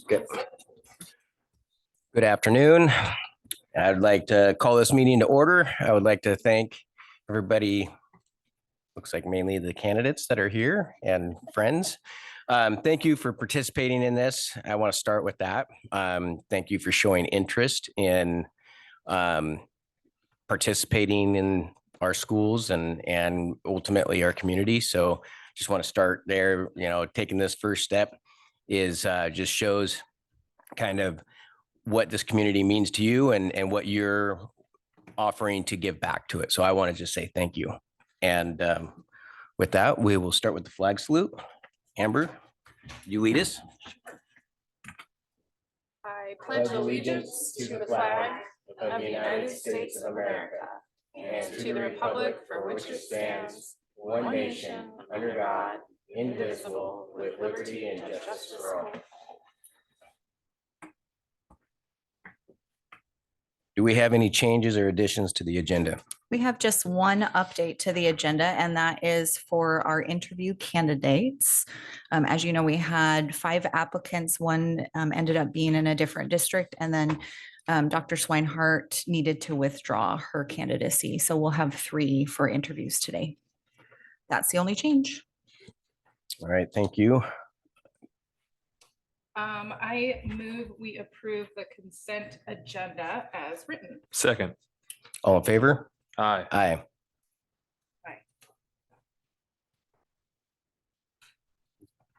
Good. Good afternoon. I'd like to call this meeting to order. I would like to thank everybody, looks like mainly the candidates that are here and friends. Thank you for participating in this. I want to start with that. Thank you for showing interest in participating in our schools and ultimately our community. So just want to start there. You know, taking this first step is just shows kind of what this community means to you and what you're offering to give back to it. So I want to just say thank you. And with that, we will start with the flag salute. Amber, you lead us. I pledge allegiance to the flag of the United States of America and to the republic for which it stands, one nation, under God, indivisible, with liberty and justice for all. Do we have any changes or additions to the agenda? We have just one update to the agenda, and that is for our interview candidates. As you know, we had 5 applicants. One ended up being in a different district, and then Dr. Swinehart needed to withdraw her candidacy. So we'll have 3 for interviews today. That's the only change. All right, thank you. I move we approve the consent agenda as written. Second. All in favor? Aye. Aye. Aye.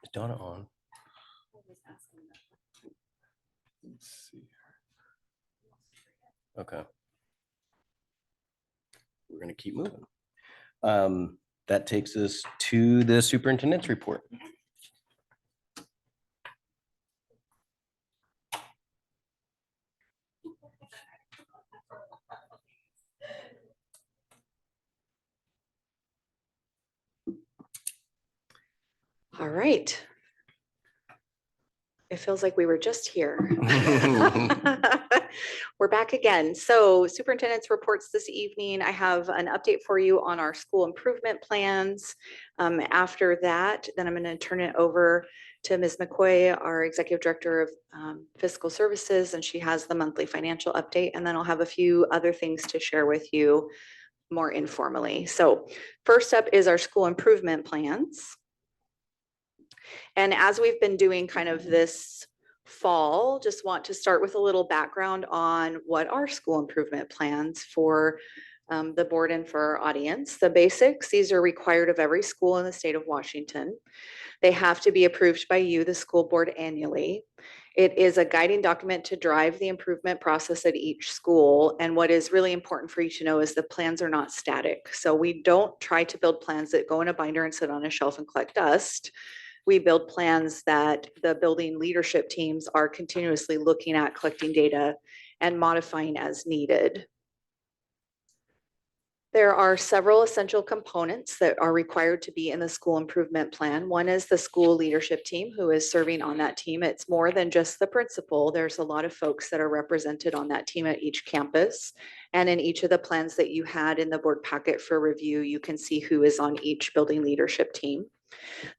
Is Donna on? Let's see. Okay. We're going to keep moving. That takes us to the superintendent's report. All right. It feels like we were just here. We're back again. So superintendent's reports this evening. I have an update for you on our school improvement plans. After that, then I'm going to turn it over to Ms. McCoy, our Executive Director of Fiscal Services, and she has the monthly financial update. And then I'll have a few other things to share with you more informally. So first up is our school improvement plans. And as we've been doing kind of this fall, just want to start with a little background on what are school improvement plans for the board and for our audience. The basics, these are required of every school in the state of Washington. They have to be approved by you, the school board, annually. It is a guiding document to drive the improvement process at each school. And what is really important for you to know is the plans are not static. So we don't try to build plans that go in a binder and sit on a shelf and collect dust. We build plans that the building leadership teams are continuously looking at, collecting data and modifying as needed. There are several essential components that are required to be in the school improvement plan. One is the school leadership team who is serving on that team. It's more than just the principal. There's a lot of folks that are represented on that team at each campus. And in each of the plans that you had in the board packet for review, you can see who is on each building leadership team.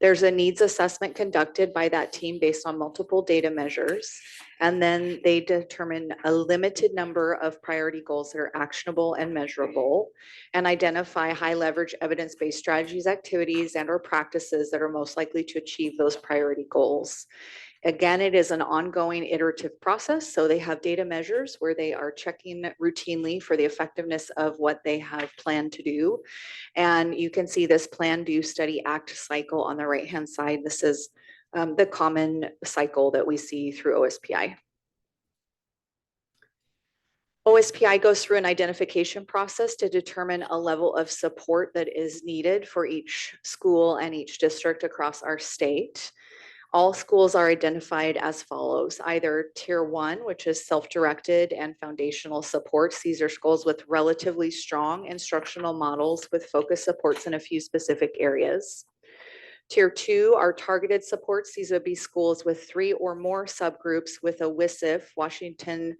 There's a needs assessment conducted by that team based on multiple data measures. And then they determine a limited number of priority goals that are actionable and measurable and identify high leverage evidence-based strategies, activities, and or practices that are most likely to achieve those priority goals. Again, it is an ongoing iterative process. So they have data measures where they are checking routinely for the effectiveness of what they have planned to do. And you can see this plan, do, study, act cycle on the right-hand side. This is the common cycle that we see through OSPI. OSPI goes through an identification process to determine a level of support that is needed for each school and each district across our state. All schools are identified as follows: either tier 1, which is self-directed and foundational supports. These are schools with relatively strong instructional models with focus supports in a few specific areas. Tier 2 are targeted supports. These would be schools with 3 or more subgroups with a WISIF, Washington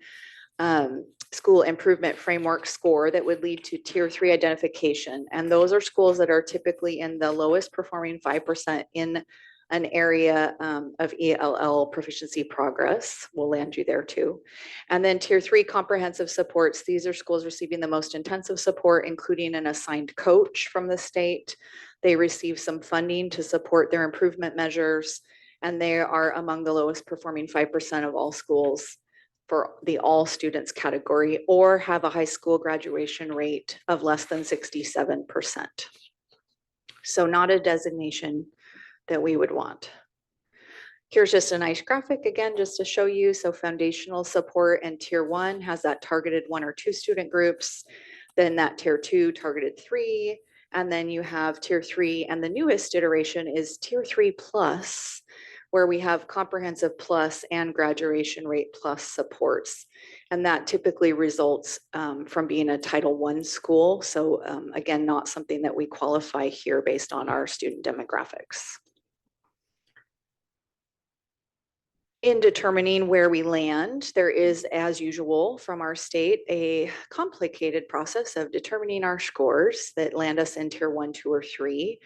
School Improvement Framework score that would lead to tier 3 identification. And those are schools that are typically in the lowest performing 5% in an area of ELL proficiency progress. We'll land you there too. And then tier 3 comprehensive supports. These are schools receiving the most intensive support, including an assigned coach from the state. They receive some funding to support their improvement measures, and they are among the lowest performing 5% of all schools for the all students category, or have a high school graduation rate of less than 67%. So not a designation that we would want. Here's just a nice graphic again, just to show you. So foundational support and tier 1 has that targeted 1 or 2 student groups. Then that tier 2 targeted 3. And then you have tier 3, and the newest iteration is tier 3 plus, where we have comprehensive plus and graduation rate plus supports. And that typically results from being a Title I school. So again, not something that we qualify here based on our student demographics. In determining where we land, there is, as usual from our state, a complicated process of determining our scores that land us in tier 1, 2, or 3.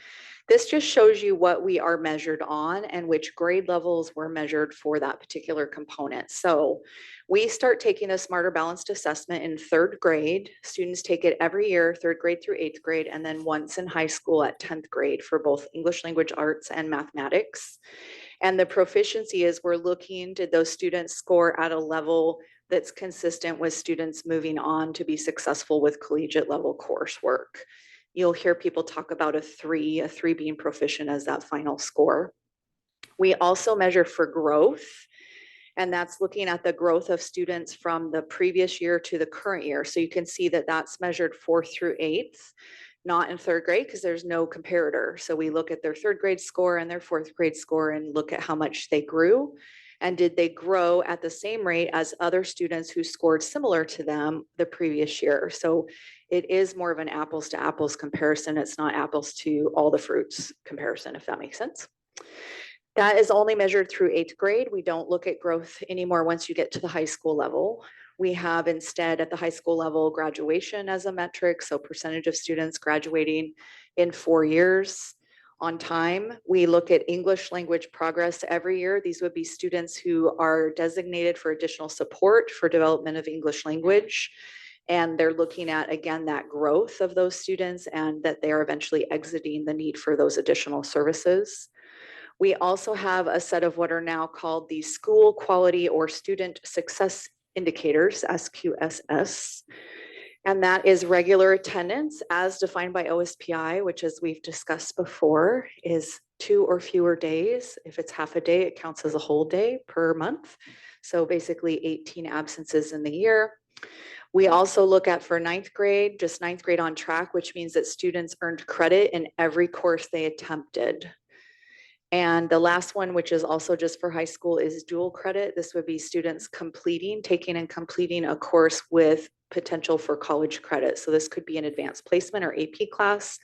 This just shows you what we are measured on and which grade levels were measured for that particular component. So we start taking a Smarter Balanced Assessment in 3rd grade. Students take it every year, 3rd grade through 8th grade, and then once in high school at 10th grade for both English language arts and mathematics. And the proficiency is we're looking, did those students score at a level that's consistent with students moving on to be successful with collegiate level coursework. You'll hear people talk about a 3 being proficient as that final score. We also measure for growth, and that's looking at the growth of students from the previous year to the current year. So you can see that that's measured 4th through 8th. Not in 3rd grade because there's no comparator. So we look at their 3rd grade score and their 4th grade score and look at how much they grew. And did they grow at the same rate as other students who scored similar to them the previous year? So it is more of an apples to apples comparison. It's not apples to all the fruits comparison, if that makes sense. That is only measured through 8th grade. We don't look at growth anymore once you get to the high school level. We have instead at the high school level graduation as a metric. So percentage of students graduating in 4 years on time. We look at English language progress every year. These would be students who are designated for additional support for development of English language. And they're looking at, again, that growth of those students and that they are eventually exiting the need for those additional services. We also have a set of what are now called the school quality or student success indicators, SQSS, and that is regular attendance as defined by OSPI, which, as we've discussed before, is 2 or fewer days. If it's half a day, it counts as a whole day per month. So basically 18 absences in the year. We also look at for 9th grade, just 9th grade on track, which means that students earned credit in every course they attempted. And the last one, which is also just for high school, is dual credit. This would be students taking and completing a course with potential for college credit. So this could be an advanced placement or AP class.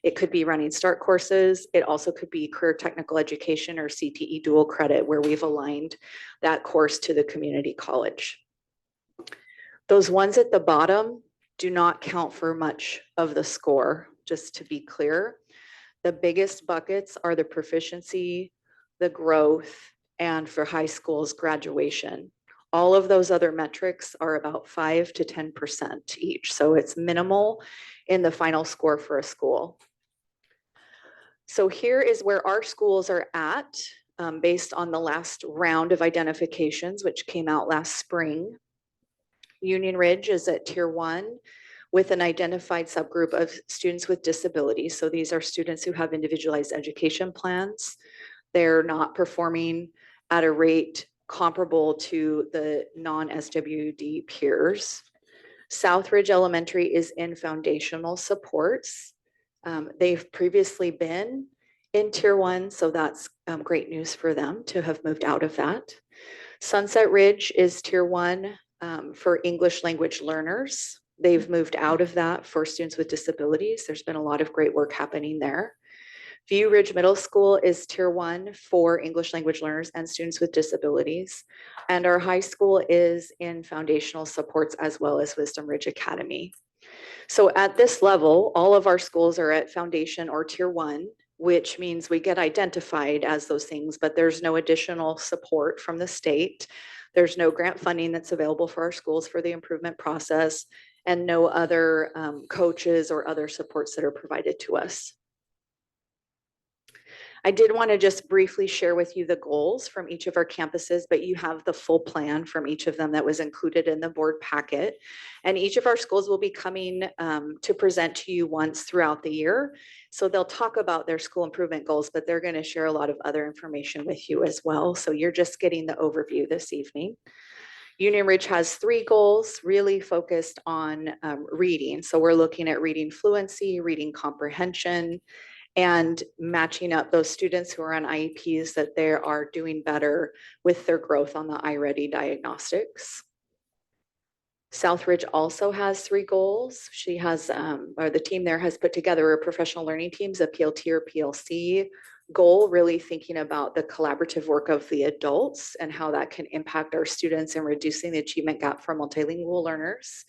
It could be running START courses. It also could be career technical education or CTE dual credit, where we've aligned that course to the community college. Those ones at the bottom do not count for much of the score, just to be clear. The biggest buckets are the proficiency, the growth, and for high school's graduation. All of those other metrics are about 5 to 10% each. So it's minimal in the final score for a school. So here is where our schools are at based on the last round of identifications, which came out last spring. Union Ridge is at tier 1. With an identified subgroup of students with disabilities. So these are students who have individualized education plans. They're not performing at a rate comparable to the non-SWD peers. Southridge Elementary is in foundational supports. They've previously been in tier 1, so that's great news for them to have moved out of that. Sunset Ridge is tier 1 for English language learners. They've moved out of that for students with disabilities. There's been a lot of great work happening there. View Ridge Middle School is tier 1 for English language learners and students with disabilities. And our high school is in foundational supports as well as Wisdom Ridge Academy. So at this level, all of our schools are at foundation or tier 1. which means we get identified as those things, but there's no additional support from the state. There's no grant funding that's available for our schools for the improvement process, and no other coaches or other supports that are provided to us. I did want to just briefly share with you the goals from each of our campuses, but you have the full plan from each of them that was included in the board packet. And each of our schools will be coming to present to you once throughout the year. So they'll talk about their school improvement goals, but they're going to share a lot of other information with you as well. So you're just getting the overview this evening. Union Ridge has 3 goals really focused on reading. So we're looking at reading fluency, reading comprehension, and matching up those students who are on IEPs that they are doing better with their growth on the iReady diagnostics. Southridge also has 3 goals. She has, or the team there has put together a professional learning teams, a PLT or PLC goal, really thinking about the collaborative work of the adults and how that can impact our students in reducing the achievement gap for multilingual learners.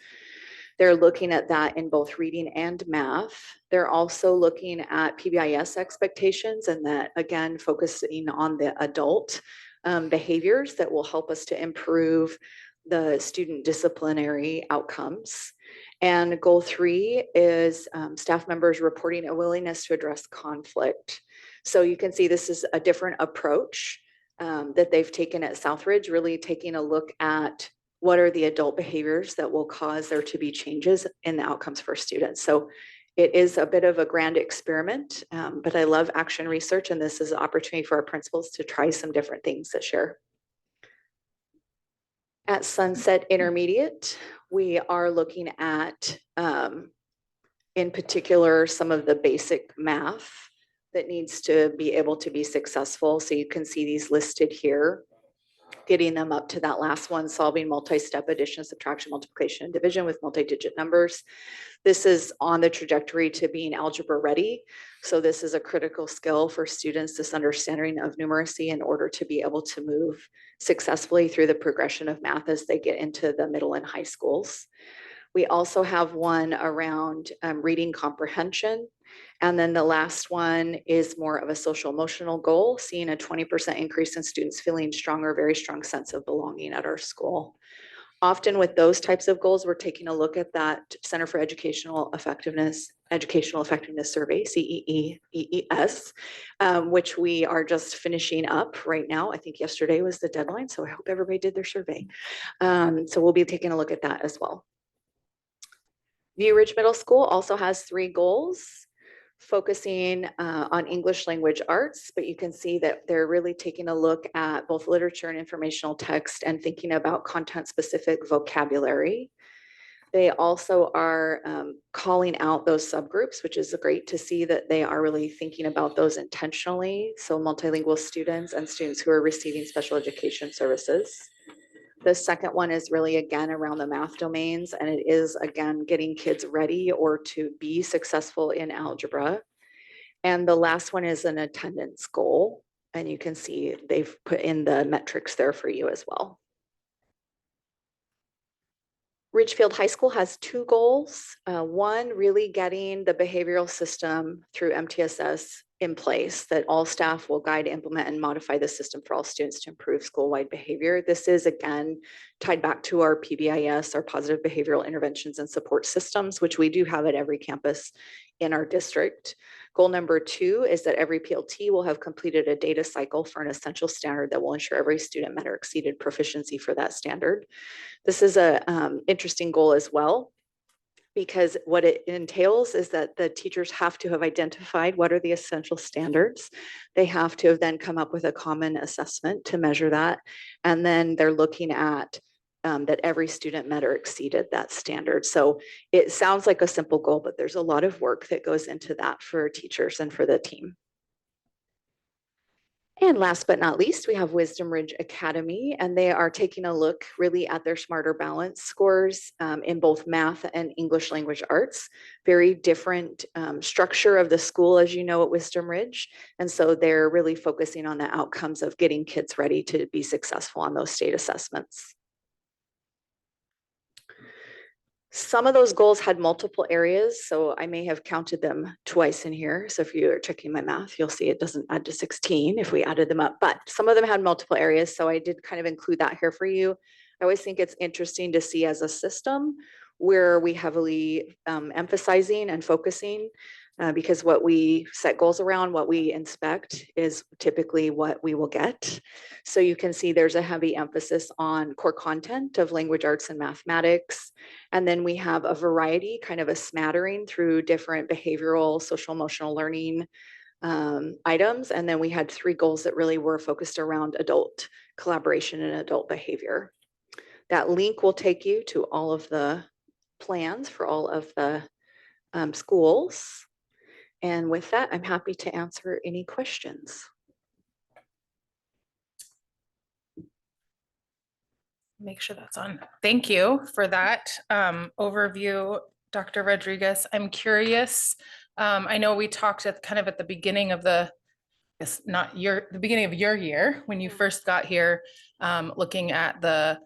They're looking at that in both reading and math. They're also looking at PBIS expectations, and that again, focusing on the adult behaviors that will help us to improve the student disciplinary outcomes. And goal 3 is staff members reporting a willingness to address conflict. So you can see this is a different approach that they've taken at Southridge, really taking a look at what are the adult behaviors that will cause there to be changes in the outcomes for students. So it is a bit of a grand experiment, but I love action research, and this is an opportunity for our principals to try some different things this year. At Sunset Intermediate, we are looking at, in particular, some of the basic math that needs to be able to be successful. So you can see these listed here, getting them up to that last one, solving multi-step addition, subtraction, multiplication, and division with multi-digit numbers. This is on the trajectory to being algebra ready. So this is a critical skill for students, this understanding of numeracy in order to be able to move successfully through the progression of math as they get into the middle and high schools. We also have one around reading comprehension. And then the last one is more of a social emotional goal, seeing a 20% increase in students feeling stronger, very strong sense of belonging at our school. Often with those types of goals, we're taking a look at that Center for Educational Effectiveness Survey, CEES, which we are just finishing up right now. I think yesterday was the deadline, so I hope everybody did their survey. So we'll be taking a look at that as well. View Ridge Middle School also has 3 goals, focusing on English language arts, but you can see that they're really taking a look at both literature and informational text and thinking about content-specific vocabulary. They also are calling out those subgroups, which is great to see that they are really thinking about those intentionally. So multilingual students and students who are receiving special education services. The second one is really, again, around the math domains, and it is, again, getting kids ready or to be successful in algebra. And the last one is an attendance goal, and you can see they've put in the metrics there for you as well. Ridgefield High School has 2 goals. One, really getting the behavioral system through MTSS in place, that all staff will guide, implement, and modify the system for all students to improve school-wide behavior. This is, again, tied back to our PBIS, our positive behavioral interventions and support systems, which we do have at every campus in our district. Goal number 2 is that every PLT will have completed a data cycle for an essential standard that will ensure every student met or exceeded proficiency for that standard. This is an interesting goal as well, because what it entails is that the teachers have to have identified what are the essential standards. They have to have then come up with a common assessment to measure that. And then they're looking at that every student met or exceeded that standard. So it sounds like a simple goal, but there's a lot of work that goes into that for teachers and for the team. And last but not least, we have Wisdom Ridge Academy, and they are taking a look really at their Smarter Balance scores in both math and English language arts. Very different structure of the school, as you know, at Wisdom Ridge. And so they're really focusing on the outcomes of getting kids ready to be successful on those state assessments. Some of those goals had multiple areas, so I may have counted them twice in here. So if you're checking my math, you'll see it doesn't add to 16 if we added them up, but some of them had multiple areas. So I did kind of include that here for you. I always think it's interesting to see as a system where we heavily emphasizing and focusing because what we set goals around, what we inspect is typically what we will get. So you can see there's a heavy emphasis on core content of language arts and mathematics. And then we have a variety, kind of a smattering through different behavioral, social emotional learning items. And then we had 3 goals that really were focused around adult collaboration and adult behavior. That link will take you to all of the plans for all of the schools. And with that, I'm happy to answer any questions. Make sure that's on. Thank you for that overview, Dr. Rodriguez. I'm curious. I know we talked at kind of at the beginning of the beginning of your year when you first got here, looking at the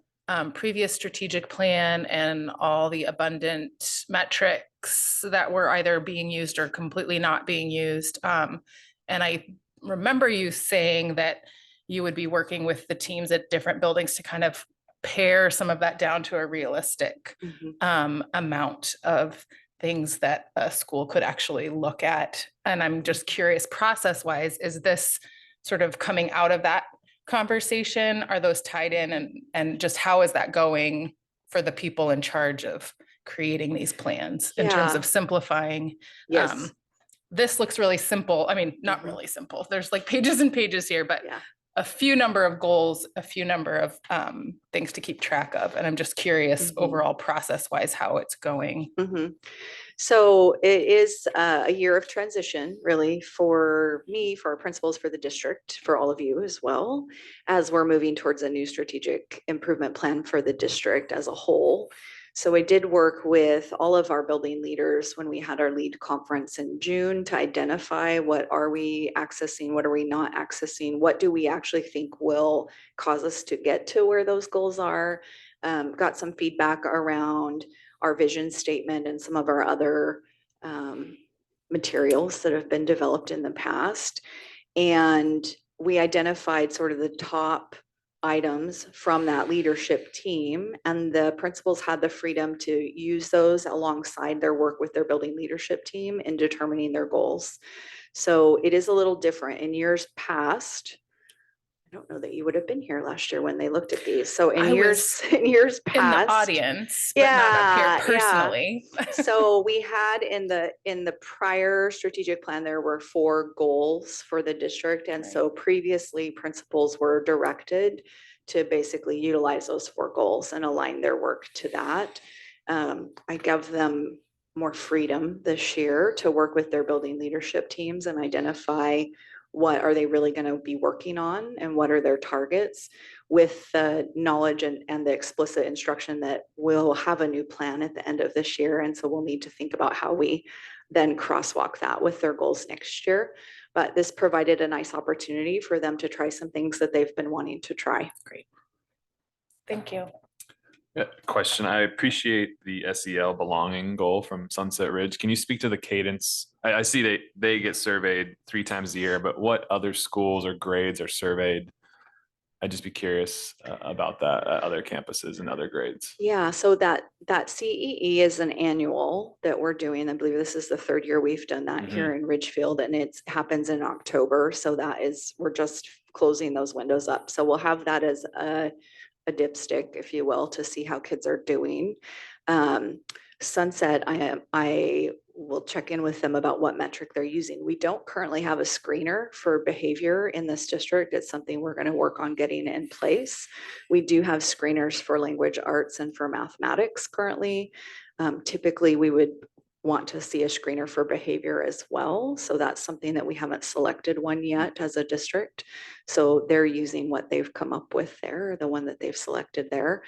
previous strategic plan and all the abundant metrics that were either being used or completely not being used. And I remember you saying that you would be working with the teams at different buildings to kind of pare some of that down to a realistic amount of things that a school could actually look at. And I'm just curious, process-wise, is this sort of coming out of that conversation? Are those tied in, and just how is that going for the people in charge of creating these plans in terms of simplifying? Yes. This looks really simple. I mean, not really simple. There's like pages and pages here, but a few number of goals, a few number of things to keep track of. And I'm just curious overall process-wise how it's going. So it is a year of transition, really, for me, for our principals, for the district, for all of you as well, as we're moving towards a new strategic improvement plan for the district as a whole. So I did work with all of our building leaders when we had our lead conference in June to identify what are we accessing, what are we not accessing, what do we actually think will cause us to get to where those goals are. Got some feedback around our vision statement and some of our other materials that have been developed in the past. And we identified sort of the top items from that leadership team, and the principals had the freedom to use those alongside their work with their building leadership team in determining their goals. So it is a little different. In years past, I don't know that you would have been here last year when they looked at these. So in years past, in the audience, but not up here personally. So we had in the prior strategic plan, there were 4 goals for the district. And so previously principals were directed to basically utilize those 4 goals and align their work to that. I gave them more freedom this year to work with their building leadership teams and identify what are they really going to be working on and what are their targets, with the knowledge and the explicit instruction that we'll have a new plan at the end of this year. And so we'll need to think about how we then crosswalk that with their goals next year. But this provided a nice opportunity for them to try some things that they've been wanting to try. Great. Thank you. Question. I appreciate the SEL belonging goal from Sunset Ridge. Can you speak to the cadence? I see they get surveyed 3 times a year, but what other schools or grades are surveyed? I'd just be curious about that at other campuses and other grades. Yeah, so that CEE is an annual that we're doing. I believe this is the 3rd year we've done that here in Ridgefield, and it happens in October. So we're just closing those windows up. So we'll have that as a dipstick, if you will, to see how kids are doing. Sunset, I will check in with them about what metric they're using. We don't currently have a screener for behavior in this district. It's something we're going to work on getting in place. We do have screeners for language arts and for mathematics currently. Typically, we would want to see a screener for behavior as well. So that's something that we haven't selected one yet as a district. So they're using what they've come up with there, the one that they've selected there.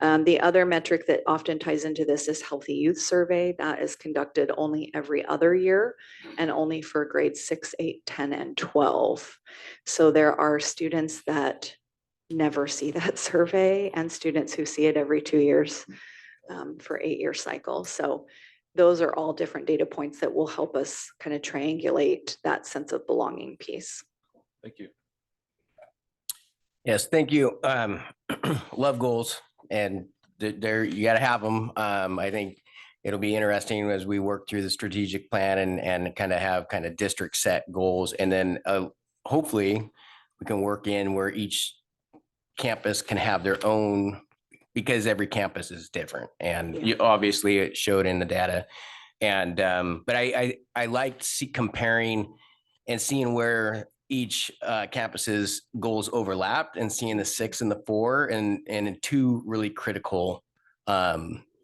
The other metric that often ties into this is Healthy Youth Survey. That is conducted only every other year and only for grades 6, 8, 10, and 12. So there are students that never see that survey and students who see it every 2 years. for 8-year cycle. So those are all different data points that will help us kind of triangulate that sense of belonging piece. Thank you. Yes, thank you. Love goals, and there you got to have them. I think it'll be interesting as we work through the strategic plan and kind of have kind of district set goals, and then hopefully we can work in where each campus can have their own, because every campus is different, and Yeah. obviously it showed in the data. And but I like comparing and seeing where each campus's goals overlapped, and seeing the 6 and the 4 and in 2 really critical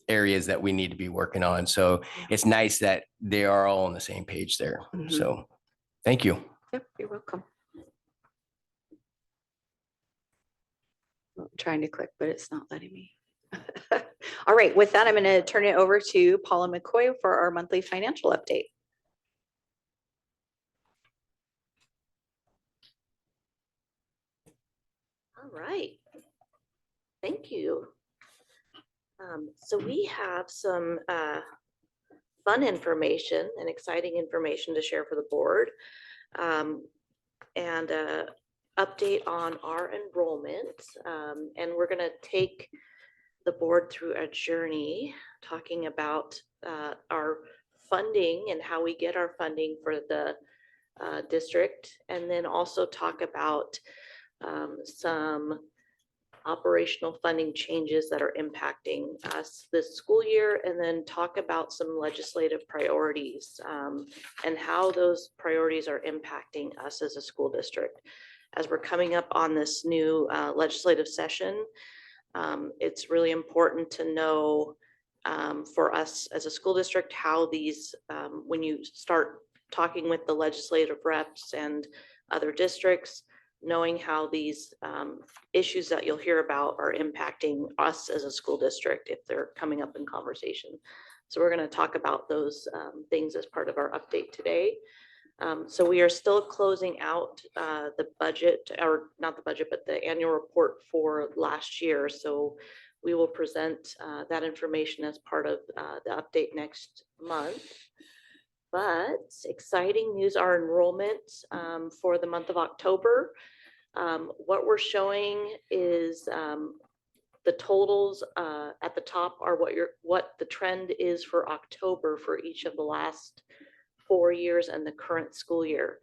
areas that we need to be working on. So Yeah. it's nice that they are all on the same page there. Mhm. So thank you. Yep, you're welcome. I'm trying to click, but it's not letting me. All right, with that, I'm going to turn it over to Paula McCoy for our monthly financial update. All right. Thank you. So we have some fun information and exciting information to share for the board, and update on our enrollment. And we're going to take the board through a journey talking about our funding and how we get our funding for the district, and then also talk about some operational funding changes that are impacting us this school year, and then talk about some legislative priorities and how those priorities are impacting us as a school district. As we're coming up on this new legislative session, it's really important to know for us as a school district how these, when you start talking with the legislative reps and other districts, knowing how these issues that you'll hear about are impacting us as a school district if they're coming up in conversation. So we're going to talk about those things as part of our update today. So we are still closing out the budget, or not the budget, but the annual report for last year. So we will present that information as part of the update next month. But exciting news, our enrollment for the month of October. What we're showing is the totals at the top are what the trend is for October for each of the last 4 years and the current school year.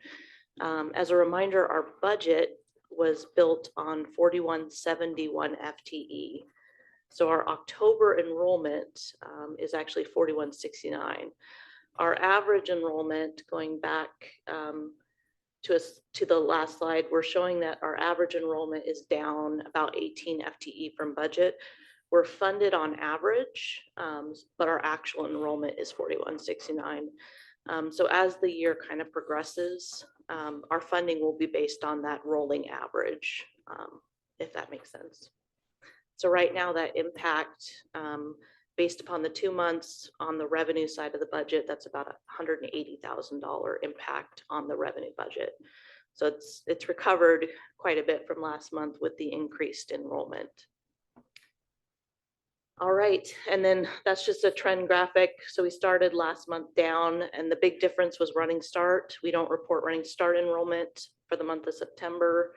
As a reminder, our budget was built on 4171 FTE. So our October enrollment is actually 4169. Our average enrollment, going back to the last slide, we're showing that our average enrollment is down about 18 FTE from budget. We're funded on average, but our actual enrollment is 4169. So as the year kind of progresses, our funding will be based on that rolling average, if that makes sense. So right now that impact, based upon the 2 months on the revenue side of the budget, that's about $180,000 impact on the revenue budget. So it's recovered quite a bit from last month with the increased enrollment. All right, and then that's just a trend graphic. So we started last month down, and the big difference was running start. We don't report running start enrollment for the month of September,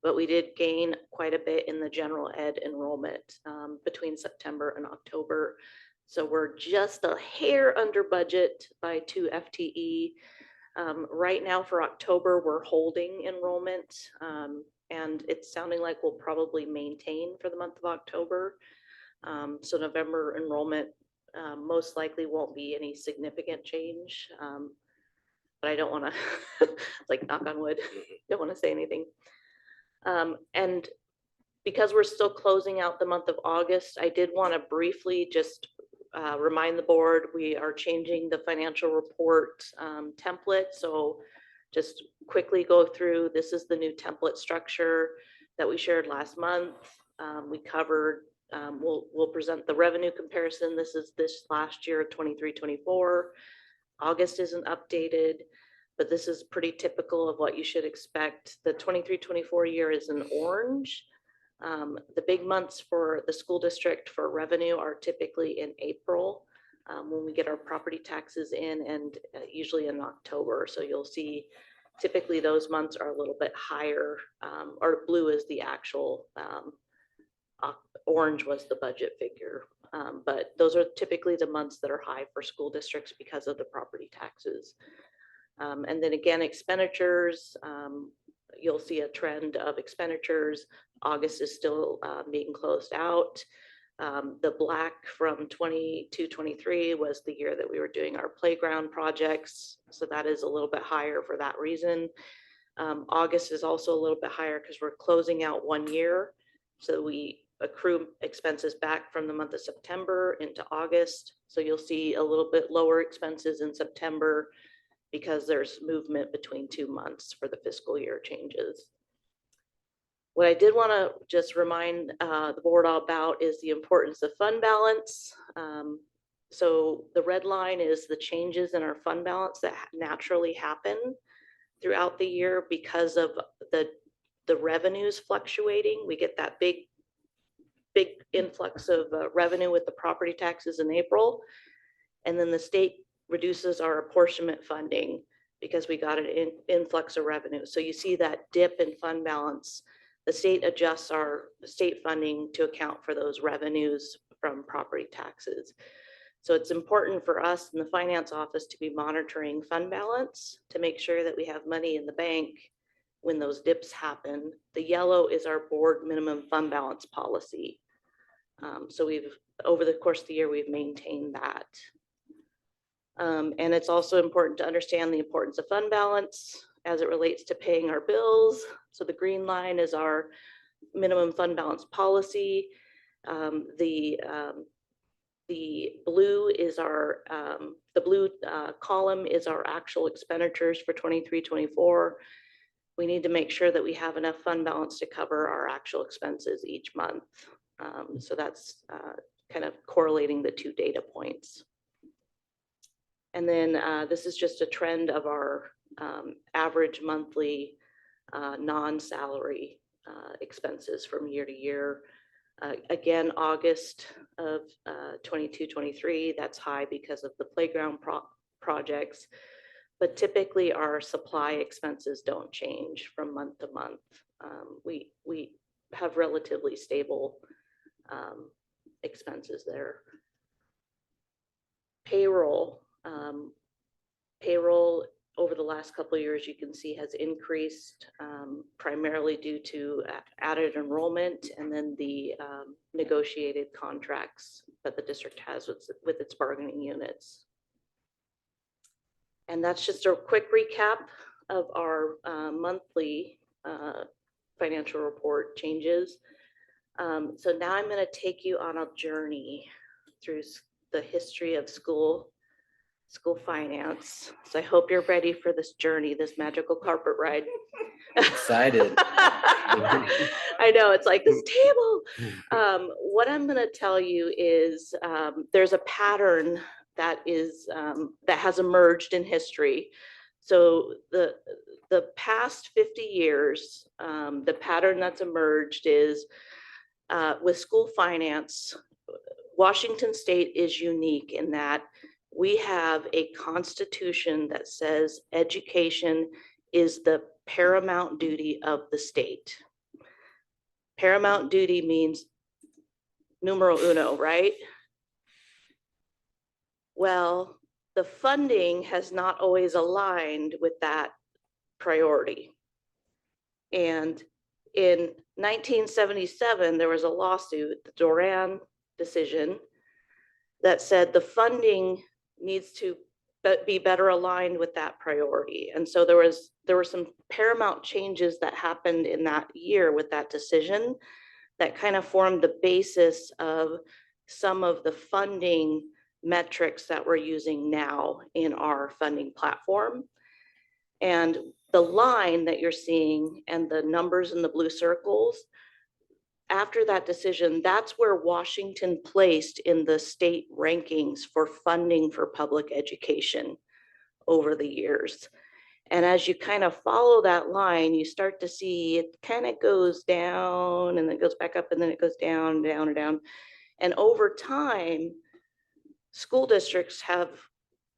but we did gain quite a bit in the general ed enrollment between September and October. So we're just a hair under budget by 2 FTE. Right now for October, we're holding enrollment, and it's sounding like we'll probably maintain for the month of October. So November enrollment most likely won't be any significant change, but I don't want to, like, knock on wood, don't want to say anything. And because we're still closing out the month of August, I did want to briefly just remind the board, we are changing the financial report template. So just quickly go through, this is the new template structure that we shared last month. We covered, we'll present the revenue comparison. This is this last year, 23-24. August isn't updated, but this is pretty typical of what you should expect. The 23-24 year is in orange. The big months for the school district for revenue are typically in April, when we get our property taxes in, and usually in October. So you'll see typically those months are a little bit higher, or blue is the actual, orange was the budget figure. But those are typically the months that are high for school districts because of the property taxes. And then again, expenditures, you'll see a trend of expenditures. August is still being closed out. The black from 22-23 was the year that we were doing our playground projects. So that is a little bit higher for that reason. August is also a little bit higher because we're closing out 1 year. So we accrue expenses back from the month of September into August. So you'll see a little bit lower expenses in September because there's movement between 2 months for the fiscal year changes. What I did want to just remind the board all about is the importance of fund balance. So the red line is the changes in our fund balance that naturally happen throughout the year because of the revenues fluctuating. We get that big influx of revenue with the property taxes in April. And then the state reduces our apportionment funding because we got an influx of revenue. So you see that dip in fund balance. The state adjusts our state funding to account for those revenues from property taxes. So it's important for us in the finance office to be monitoring fund balance to make sure that we have money in the bank when those dips happen. The yellow is our board minimum fund balance policy. So over the course of the year, we've maintained that. And it's also important to understand the importance of fund balance as it relates to paying our bills. So the green line is our minimum fund balance policy. The blue is our, column is our actual expenditures for 23-24. We need to make sure that we have enough fund balance to cover our actual expenses each month. So that's kind of correlating the two data points. And then this is just a trend of our average monthly non-salary expenses from year to year. Again, August of 22-23, that's high because of the playground projects, but typically our supply expenses don't change from month to month. We have relatively stable expenses there. Payroll. Payroll over the last couple of years, you can see has increased primarily due to added enrollment and then the negotiated contracts that the district has with its bargaining units. And that's just a quick recap of our monthly financial report changes. So now I'm going to take you on a journey through the history of school finance. So I hope you're ready for this journey, this magical carpet ride. Excited. I know, it's like this table. What I'm going to tell you is there's a pattern that has emerged in history. So the past 50 years, the pattern that's emerged is with school finance, Washington State is unique in that we have a constitution that says education is the paramount duty of the state. Paramount duty means numero uno, right? Well, the funding has not always aligned with that priority. And in 1977, there was a lawsuit, the Doran decision, that said the funding needs to be better aligned with that priority. And so there were some paramount changes that happened in that year with that decision that kind of formed the basis of some of the funding metrics that we're using now in our funding platform. And the line that you're seeing and the numbers in the blue circles, after that decision, that's where Washington placed in the state rankings for funding for public education over the years. And as you kind of follow that line, you start to see it kind of goes down and then goes back up and then it goes down, down, and down. And over time, school districts have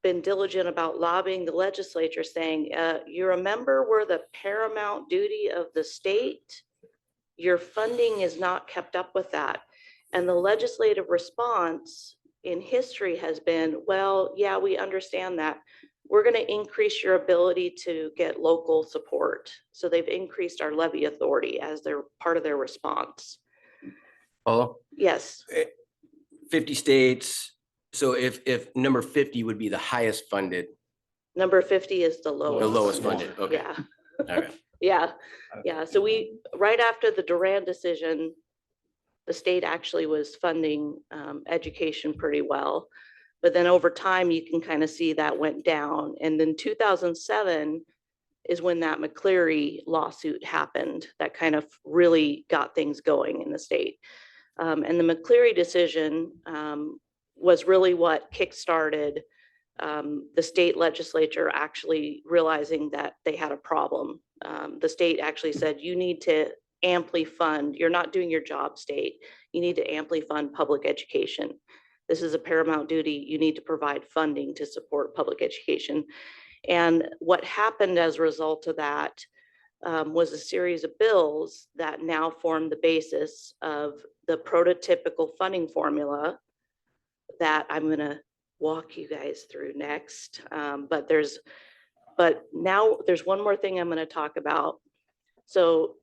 been diligent about lobbying the legislature saying, you remember we're the paramount duty of the state? Your funding is not kept up with that. And the legislative response in history has been, well, yeah, we understand that. We're going to increase your ability to get local support. So they've increased our levy authority as their part of their response. Paula, Yes, 50 states. So if number 50 would be the highest funded, number 50 is the the lowest. lowest funded, okay. Yeah. Okay. Yeah, yeah. So right after the Duran decision, the state actually was funding education pretty well. But then over time, you can kind of see that went down. And then 2007 is when that McCleary lawsuit happened. That kind of really got things going in the state. And the McCleary decision was really what kickstarted the state legislature actually realizing that they had a problem. The state actually said, you need to amply fund, you're not doing your job, state. You need to amply fund public education. This is a paramount duty. You need to provide funding to support public education. And what happened as a result of that was a series of bills that now form the basis of the prototypical funding formula that I'm going to walk you guys through next. But now there's one more thing I'm going to talk about. So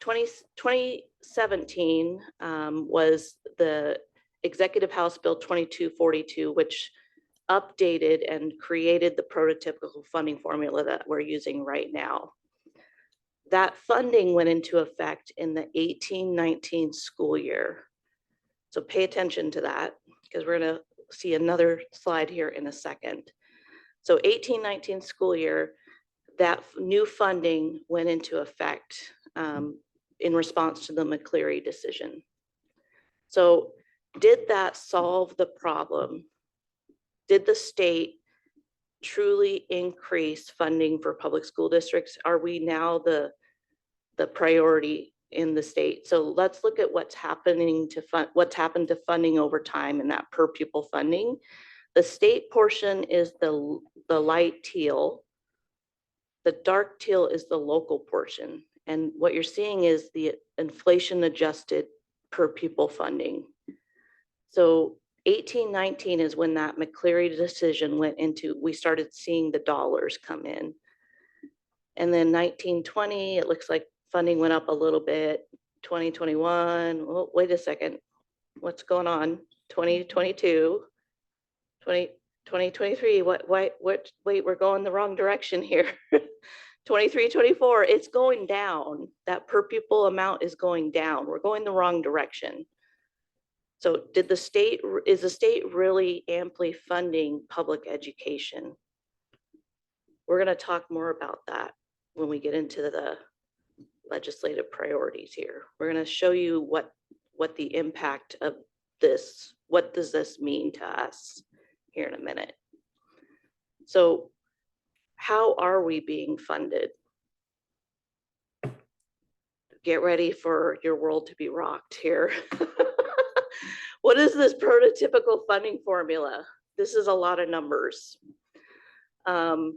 2017 was the Executive House Bill 2242, which updated and created the prototypical funding formula that we're using right now. That funding went into effect in the 18-19 school year. So pay attention to that because we're going to see another slide here in a second. So 18-19 school year, that new funding went into effect in response to the McCleary decision. So did that solve the problem? Did the state truly increase funding for public school districts? Are we now the priority in the state? So let's look at what's happening to what's happened to funding over time and that per pupil funding. The state portion is the light teal. The dark teal is the local portion. And what you're seeing is the inflation adjusted per pupil funding. So 18-19 is when that McCleary decision went into, we started seeing the dollars come in. And then 19-20, it looks like funding went up a little bit. 2021, oh, wait a second, what's going on? 2022, 2023, wait, we're going the wrong direction here. 23-24, it's going down. That per pupil amount is going down. We're going the wrong direction. So is the state really amply funding public education? We're going to talk more about that when we get into the legislative priorities here. We're going to show you what the impact of this, what does this mean to us here in a minute. So how are we being funded? Get ready for your world to be rocked here. What is this prototypical funding formula? This is a lot of numbers. The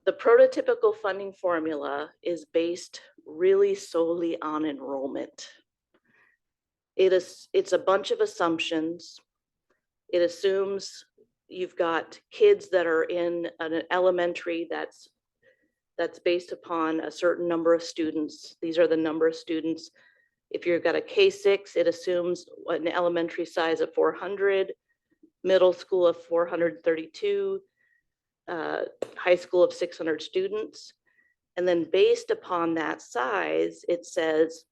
prototypical funding formula is based really solely on enrollment. It's a bunch of assumptions. It assumes you've got kids that are in an elementary that's based upon a certain number of students. These are the number of students. If you've got a K-6, it assumes an elementary size of 400, middle school of 432, high school of 600 students. And then based upon that size, it says,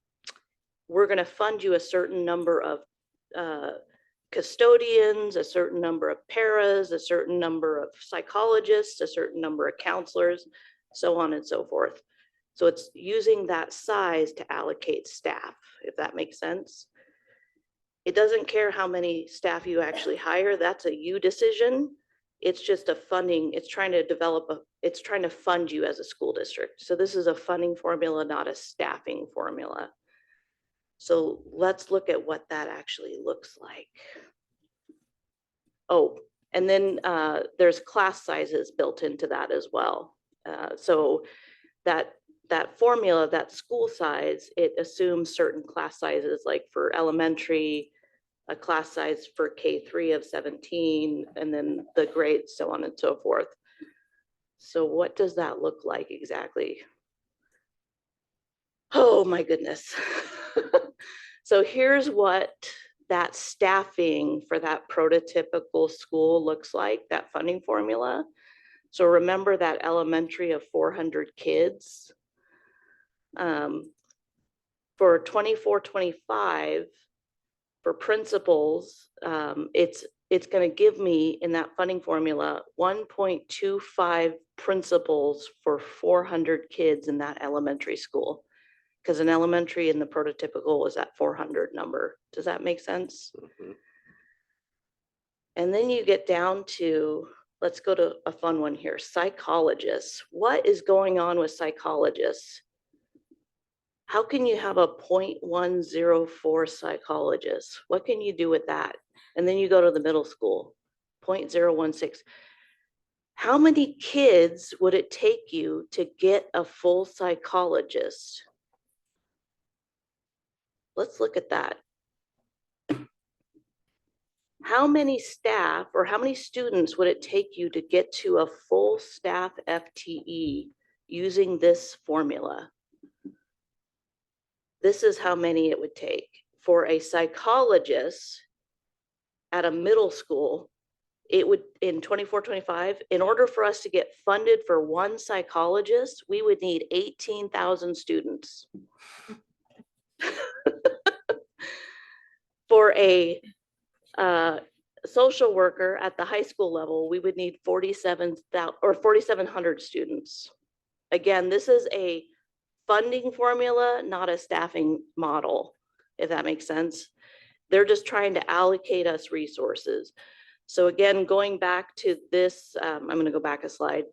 we're going to fund you a certain number of custodians, a certain number of paras, a certain number of psychologists, a certain number of counselors, so on and so forth. So it's using that size to allocate staff, if that makes sense. It doesn't care how many staff you actually hire. That's a you decision. It's just a funding, it's trying to it's trying to fund you as a school district. So this is a funding formula, not a staffing formula. So let's look at what that actually looks like. Oh, and then there's class sizes built into that as well. So that formula, that school size, it assumes certain class sizes, like for elementary, a class size for K3 of 17, and then the grades, so on and so forth. So what does that look like exactly? Oh my goodness. So here's what that staffing for that prototypical school looks like, that funding formula. So remember that elementary of 400 kids. For 24-25, for principals, it's going to give me in that funding formula 1.25 principals for 400 kids in that elementary school, because an elementary in the prototypical was that 400 number. Does that make sense? Mhm. And then you get down to, let's go to a fun one here, psychologists. What is going on with psychologists? How can you have a 0.104 psychologist? What can you do with that? And then you go to the middle school, 0.016. How many kids would it take you to get a full psychologist? Let's look at that. How many staff or how many students would it take you to get to a full staff FTE using this formula? This is how many it would take. For a psychologist at a middle school, it would, in 24-25, in order for us to get funded for one psychologist, we would need 18,000 students. For a social worker at the high school level, we would need 4,700 students. Again, this is a funding formula, not a staffing model, if that makes sense. They're just trying to allocate us resources. So again, going back to this, I'm going to go back a slide.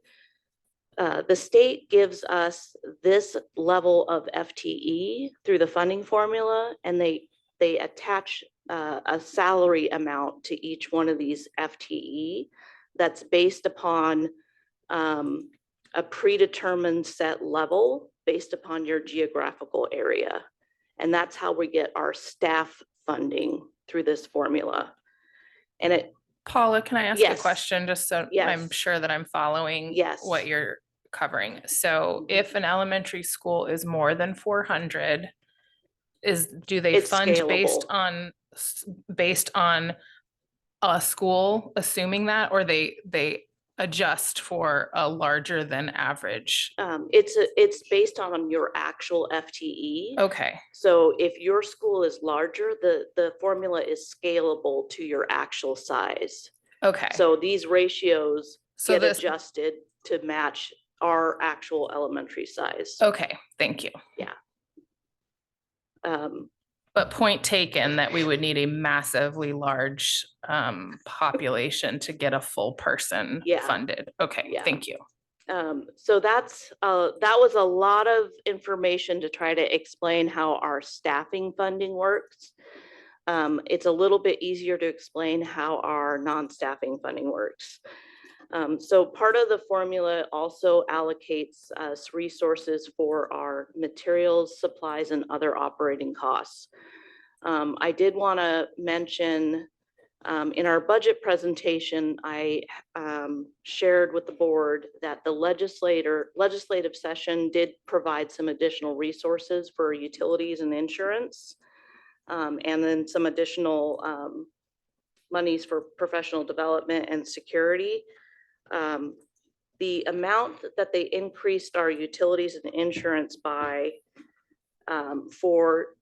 The state gives us this level of FTE through the funding formula, and they attach a salary amount to each one of these FTE that's based upon a predetermined set level based upon your geographical area. And that's how we get our staff funding through this formula. And it, Paula, can I ask a Yes. question just so I'm Yes. sure that I'm following Yes. what you're covering? So if an elementary school is more than 400, do they It's fund based scalable. on a school, assuming that, or they adjust for a larger than average? It's based on your actual FTE. Okay, So if your school is larger, the formula is scalable to your actual size. okay. So these ratios So get this- adjusted to match our actual elementary size. Okay, thank you. But point taken that we would need a massively large population to get a full person Yeah. funded. Okay, Yeah. thank you. So that was a lot of information to try to explain how our staffing funding works. It's a little bit easier to explain how our non-staffing funding works. So part of the formula also allocates us resources for our materials, supplies, and other operating costs. I did want to mention in our budget presentation, I shared with the board that the legislative session did provide some additional resources for utilities and insurance, and then some additional monies for professional development and security. The amount that they increased our utilities and insurance by for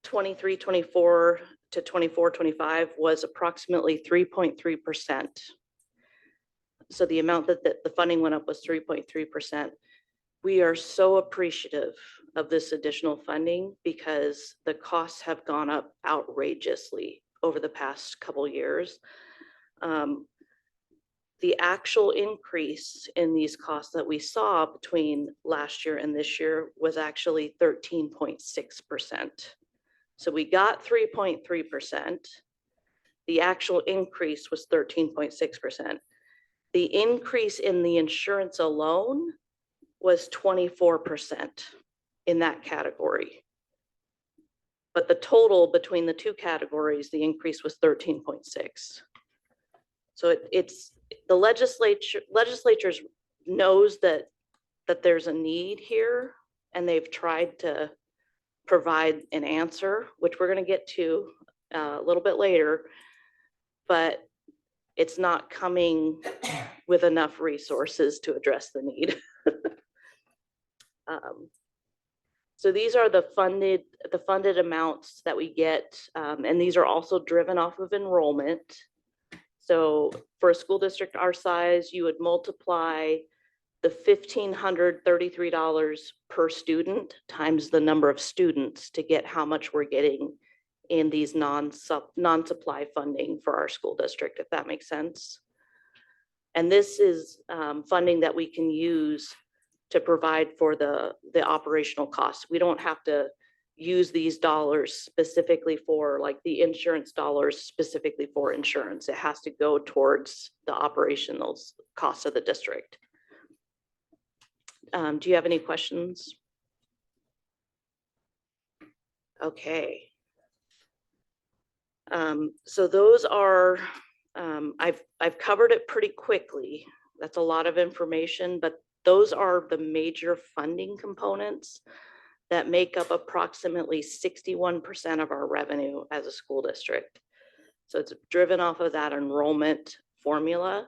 23-24 to 24-25 was approximately 3.3%. So the amount that the funding went up was 3.3%. We are so appreciative of this additional funding because the costs have gone up outrageously over the past couple years. the actual increase in these costs that we saw between last year and this year was actually 13.6%. So we got 3.3%. The actual increase was 13.6%. The increase in the insurance alone was 24% in that category. But the total between the two categories, the increase was 13.6. So it's the legislatures knows that there's a need here, and they've tried to provide an answer, which we're going to get to a little bit later, but it's not coming with enough resources to address the need. So these are the funded amounts that we get, and these are also driven off of enrollment. So for a school district our size, you would multiply the $1,533 per student times the number of students to get how much we're getting in these non-supply funding for our school district, if that makes sense. And this is funding that we can use to provide for the operational costs. We don't have to use these dollars specifically for, like, the insurance dollars specifically for insurance. It has to go towards the operational costs of the district. Do you have any questions? Okay. So those are, I've covered it pretty quickly. That's a lot of information, but those are the major funding components that make up approximately 61% of our revenue as a school district. So it's driven off of that enrollment formula.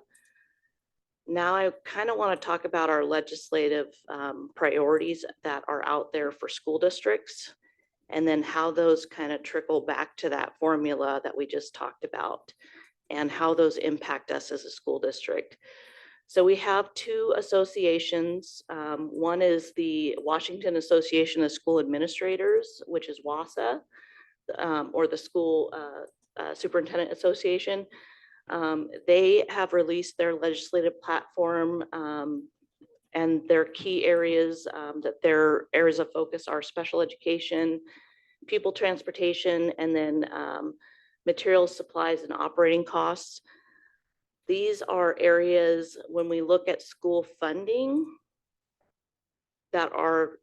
Now I kind of want to talk about our legislative priorities that are out there for school districts, and then how those kind of trickle back to that formula that we just talked about, and how those impact us as a school district. So we have two associations. One is the Washington Association of School Administrators, which is WASA, or the School Superintendent Association. They have released their legislative platform, and their key areas, that their areas of focus are special education, pupil transportation, and then materials, supplies, and operating costs. These are areas, when we look at school funding, that are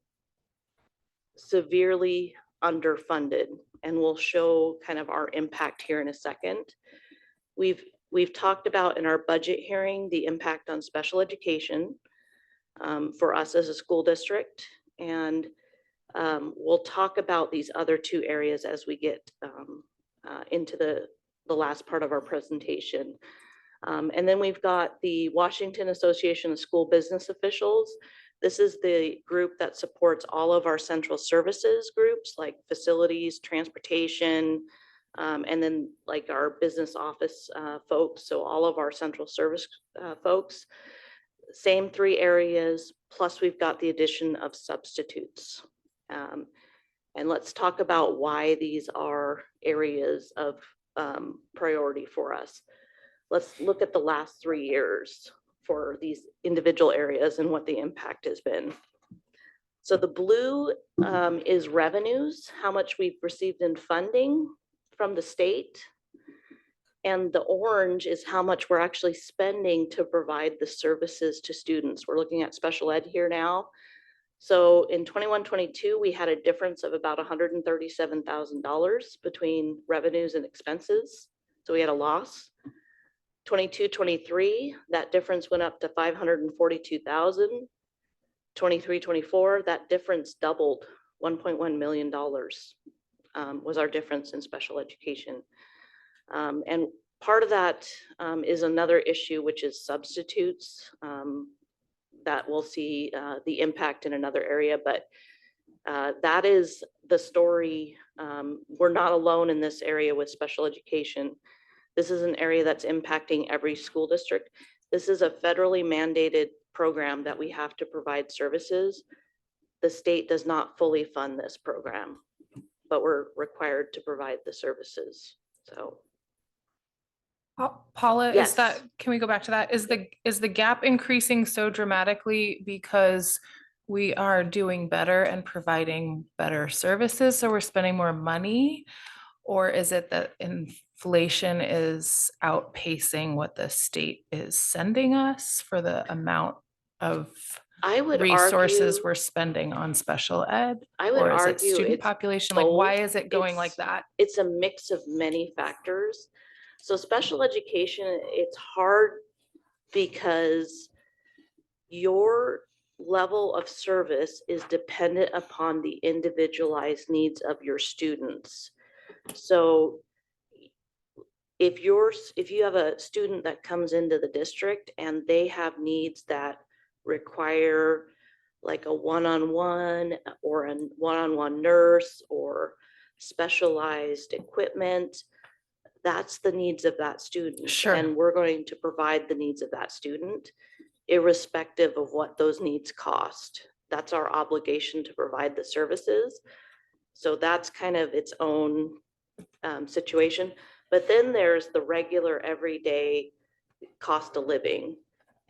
severely underfunded, and we'll show kind of our impact here in a second. We've talked about in our budget hearing the impact on special education for us as a school district, and we'll talk about these other two areas as we get into the last part of our presentation. And then we've got the Washington Association of School Business Officials. This is the group that supports all of our central services groups, like facilities, transportation, and then like our business office folks. So all of our central service folks, same three areas, plus we've got the addition of substitutes. And let's talk about why these are areas of priority for us. Let's look at the last 3 years for these individual areas and what the impact has been. So the blue is revenues, how much we've received in funding from the state. And the orange is how much we're actually spending to provide the services to students. We're looking at special ed here now. So in 21-22, we had a difference of about $137,000 between revenues and expenses. So we had a loss. 22-23, that difference went up to $542,000. 23-24, that difference doubled. $1.1 million was our difference in special education. And part of that is another issue, which is substitutes, that we'll see the impact in another area, but that is the story. We're not alone in this area with special education. This is an area that's impacting every school district. This is a federally mandated program that we have to provide services. The state does not fully fund this program, but we're required to provide the services. So Paula, Yes. is that, can we go back to that? Is the gap increasing so dramatically because we are doing better and providing better services, so we're spending more money? Or is it that inflation is outpacing what the state is sending us for the amount of I would resources argue, we're spending on special ed? I would Or is it argue student it's population? Like, why both. is it going like It's- that? It's a mix of many factors. So special education, it's hard because your level of service is dependent upon the individualized needs of your students. So if you have a student that comes into the district and they have needs that require like a one-on-one or a one-on-one nurse or specialized equipment, that's the needs of that student. Sure. And we're going to provide the needs of that student irrespective of what those needs cost. That's our obligation to provide the services. So that's kind of its own situation. But then there's the regular everyday cost of living.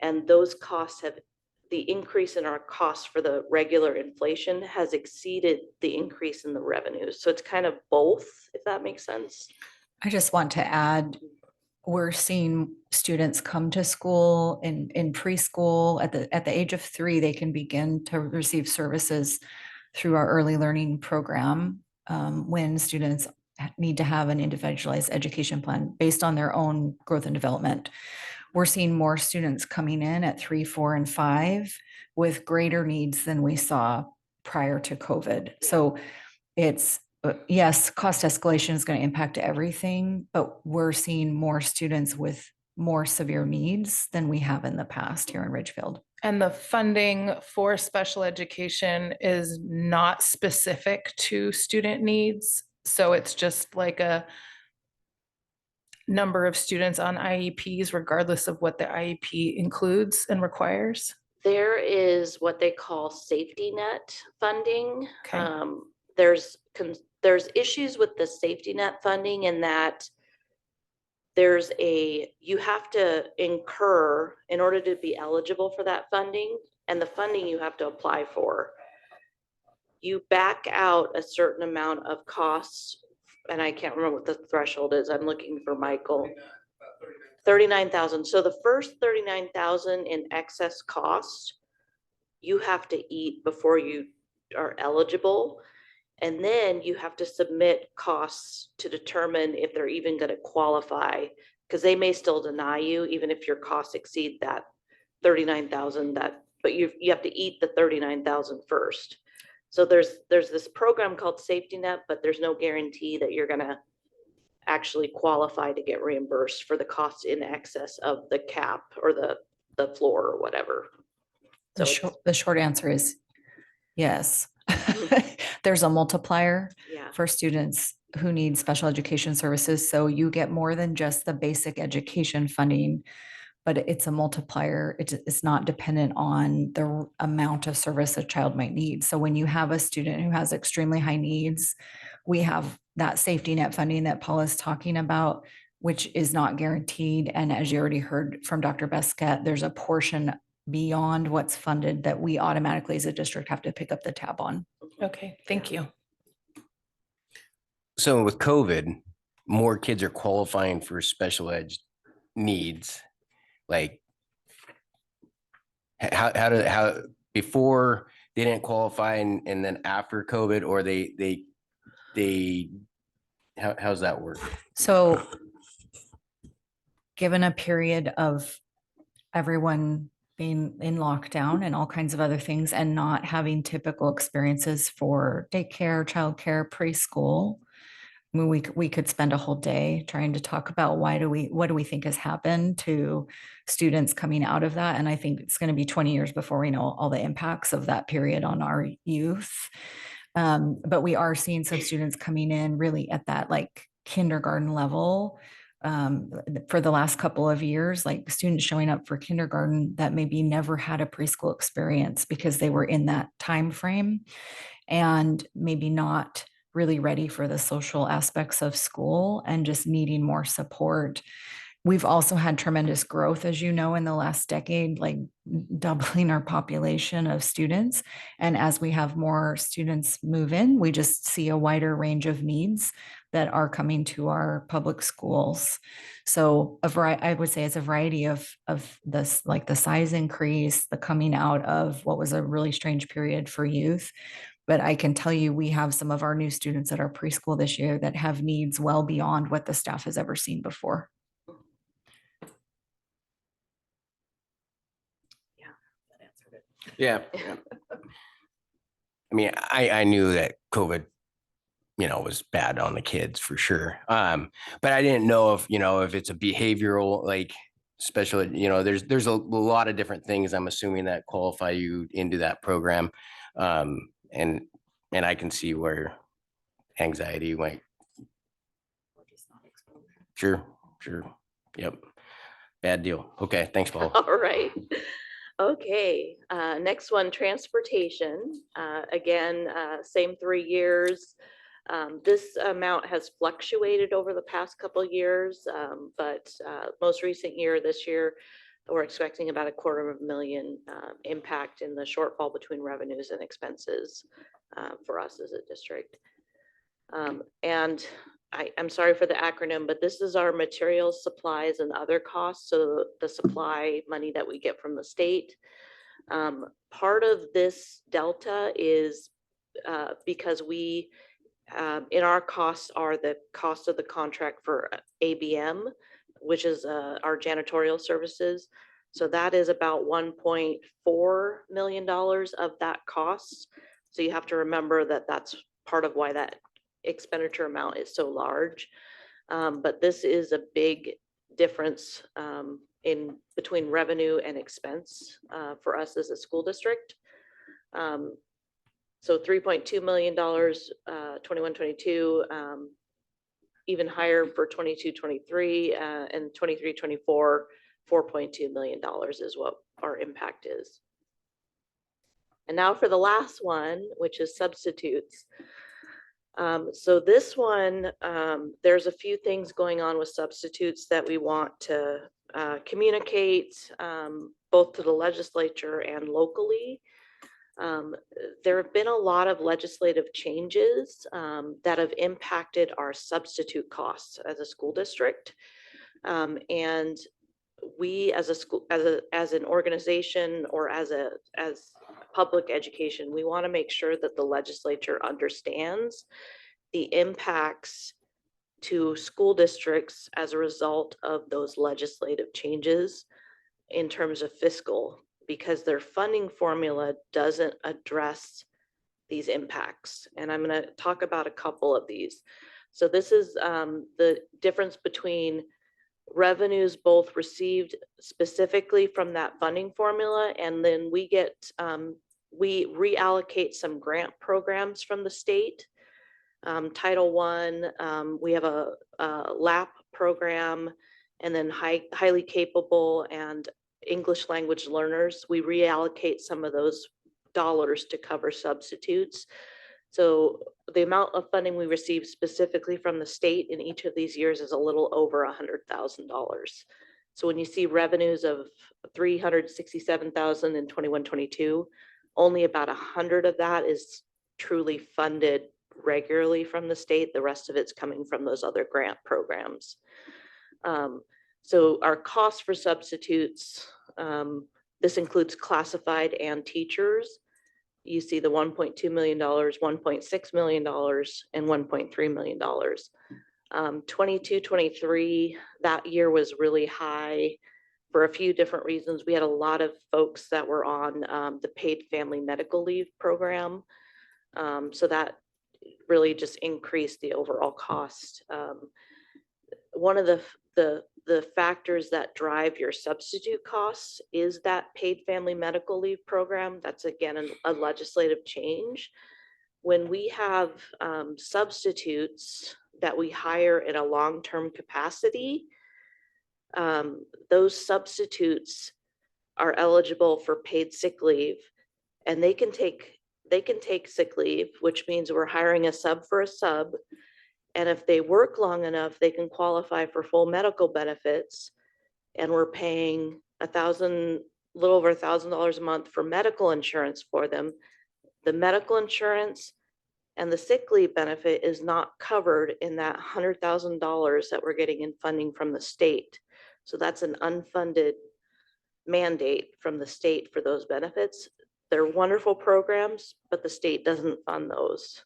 And those costs have, the increase in our costs for the regular inflation has exceeded the increase in the revenues. So it's kind of both, if that makes sense. I just want to add, we're seeing students come to school in preschool at the age of 3, they can begin to receive services through our early learning program when students need to have an individualized education plan based on their own growth and development. We're seeing more students coming in at 3, 4, and 5 with greater needs than we saw prior to COVID. So it's, yes, cost escalation is going to impact everything, but we're seeing more students with more severe needs than we have in the past here in Ridgefield. And the funding for special education is not specific to student needs. So it's just like a number of students on IEPs, regardless of what the IEP includes and requires. There is what they call safety net funding. Okay. There's issues with the safety net funding in that you have to incur in order to be eligible for that funding, and the funding you have to apply for. You back out a certain amount of costs, and I can't remember what the threshold is. I'm looking for Michael. 39,000. So the first 39,000 in excess cost, you have to eat before you are eligible. And then you have to submit costs to determine if they're even going to qualify, because they may still deny you even if your costs exceed that 39,000, but you have to eat the 39,000 first. So there's this program called Safety Net, but there's no guarantee that you're going to actually qualify to get reimbursed for the costs in excess of the cap or the floor or whatever. So The short answer is yes. There's a multiplier yeah. for students who need special education services. So you get more than just the basic education funding, but it's a multiplier. It's not dependent on the amount of service a child might need. So when you have a student who has extremely high needs, we have that safety net funding that Paul is talking about, which is not guaranteed. And as you already heard from Dr. Beskett, there's a portion beyond what's funded that we automatically as a district have to pick up the tab on. Okay, thank you. So with COVID, more kids are qualifying for special ed needs. Like how before they didn't qualify and then after COVID, or how's that work? So given a period of everyone being in lockdown and all kinds of other things and not having typical experiences for daycare, childcare, preschool, I mean, we could spend a whole day trying to talk about what do we think has happened to students coming out of that. And I think it's going to be 20 years before we know all the impacts of that period on our youth. But we are seeing some students coming in really at that like kindergarten level for the last couple of years, like students showing up for kindergarten that maybe never had a preschool experience because they were in that time frame and maybe not really ready for the social aspects of school and just needing more support. We've also had tremendous growth, as you know, in the last decade, like doubling our population of students. And as we have more students move in, we just see a wider range of needs that are coming to our public schools. So I would say it's a variety of this, like the size increase, the coming out of what was a really strange period for youth. But I can tell you, we have some of our new students at our preschool this year that have needs well beyond what the staff has ever seen before. Yeah. Yeah. I mean, I knew that COVID, was bad on the kids for sure. But I didn't know if it's a behavioral, like special, there's a lot of different things I'm assuming that qualify you into that program. And I can see where anxiety might. Sure. Yep. Bad deal. Okay. Thanks, Paul. All right. Okay, next one, transportation. Again, same 3 years. This amount has fluctuated over the past couple of years, but most recent year, this year, we're expecting about $250,000 impact in the shortfall between revenues and expenses for us as a district. And I'm sorry for the acronym, but this is our materials, supplies, and other costs. So the supply money that we get from the state. Part of this delta is because we, in our costs are the cost of the contract for ABM, which is our janitorial services. So that is about $1.4 million of that cost. So you have to remember that that's part of why that expenditure amount is so large. But this is a big difference in between revenue and expense for us as a school district. So $3.2 million, 21-22, even higher for 22-23, and 23-24, $4.2 million is what our impact is. And now for the last one, which is substitutes. So this one, there's a few things going on with substitutes that we want to communicate both to the legislature and locally. There have been a lot of legislative changes that have impacted our substitute costs as a school district. And we as a school, as an organization, or as public education, we want to make sure that the legislature understands the impacts to school districts as a result of those legislative changes in terms of fiscal, because their funding formula doesn't address these impacts. And I'm going to talk about a couple of these. So this is the difference between revenues both received specifically from that funding formula, and then we get we reallocate some grant programs from the state. Title I, we have a LAP program, and then highly capable and English language learners. We reallocate some of those dollars to cover substitutes. So the amount of funding we receive specifically from the state in each of these years is a little over $100,000. So when you see revenues of $367,000 in 21-22, only about 100 of that is truly funded regularly from the state. The rest of it's coming from those other grant programs. So our cost for substitutes, this includes classified and teachers. You see the $1.2 million, $1.6 million, and $1.3 million. 22-23, that year was really high for a few different reasons. We had a lot of folks that were on the paid family medical leave program. So that really just increased the overall cost. One of the factors that drive your substitute costs is that paid family medical leave program. That's again a legislative change. When we have substitutes that we hire in a long-term capacity, those substitutes are eligible for paid sick leave, and they can take sick leave, which means we're hiring a sub for a sub. And if they work long enough, they can qualify for full medical benefits. and we're paying little over $1,000 a month for medical insurance for them. The medical insurance and the sick leave benefit is not covered in that $100,000 that we're getting in funding from the state. So that's an unfunded mandate from the state for those benefits. They're wonderful programs, but the state doesn't fund those.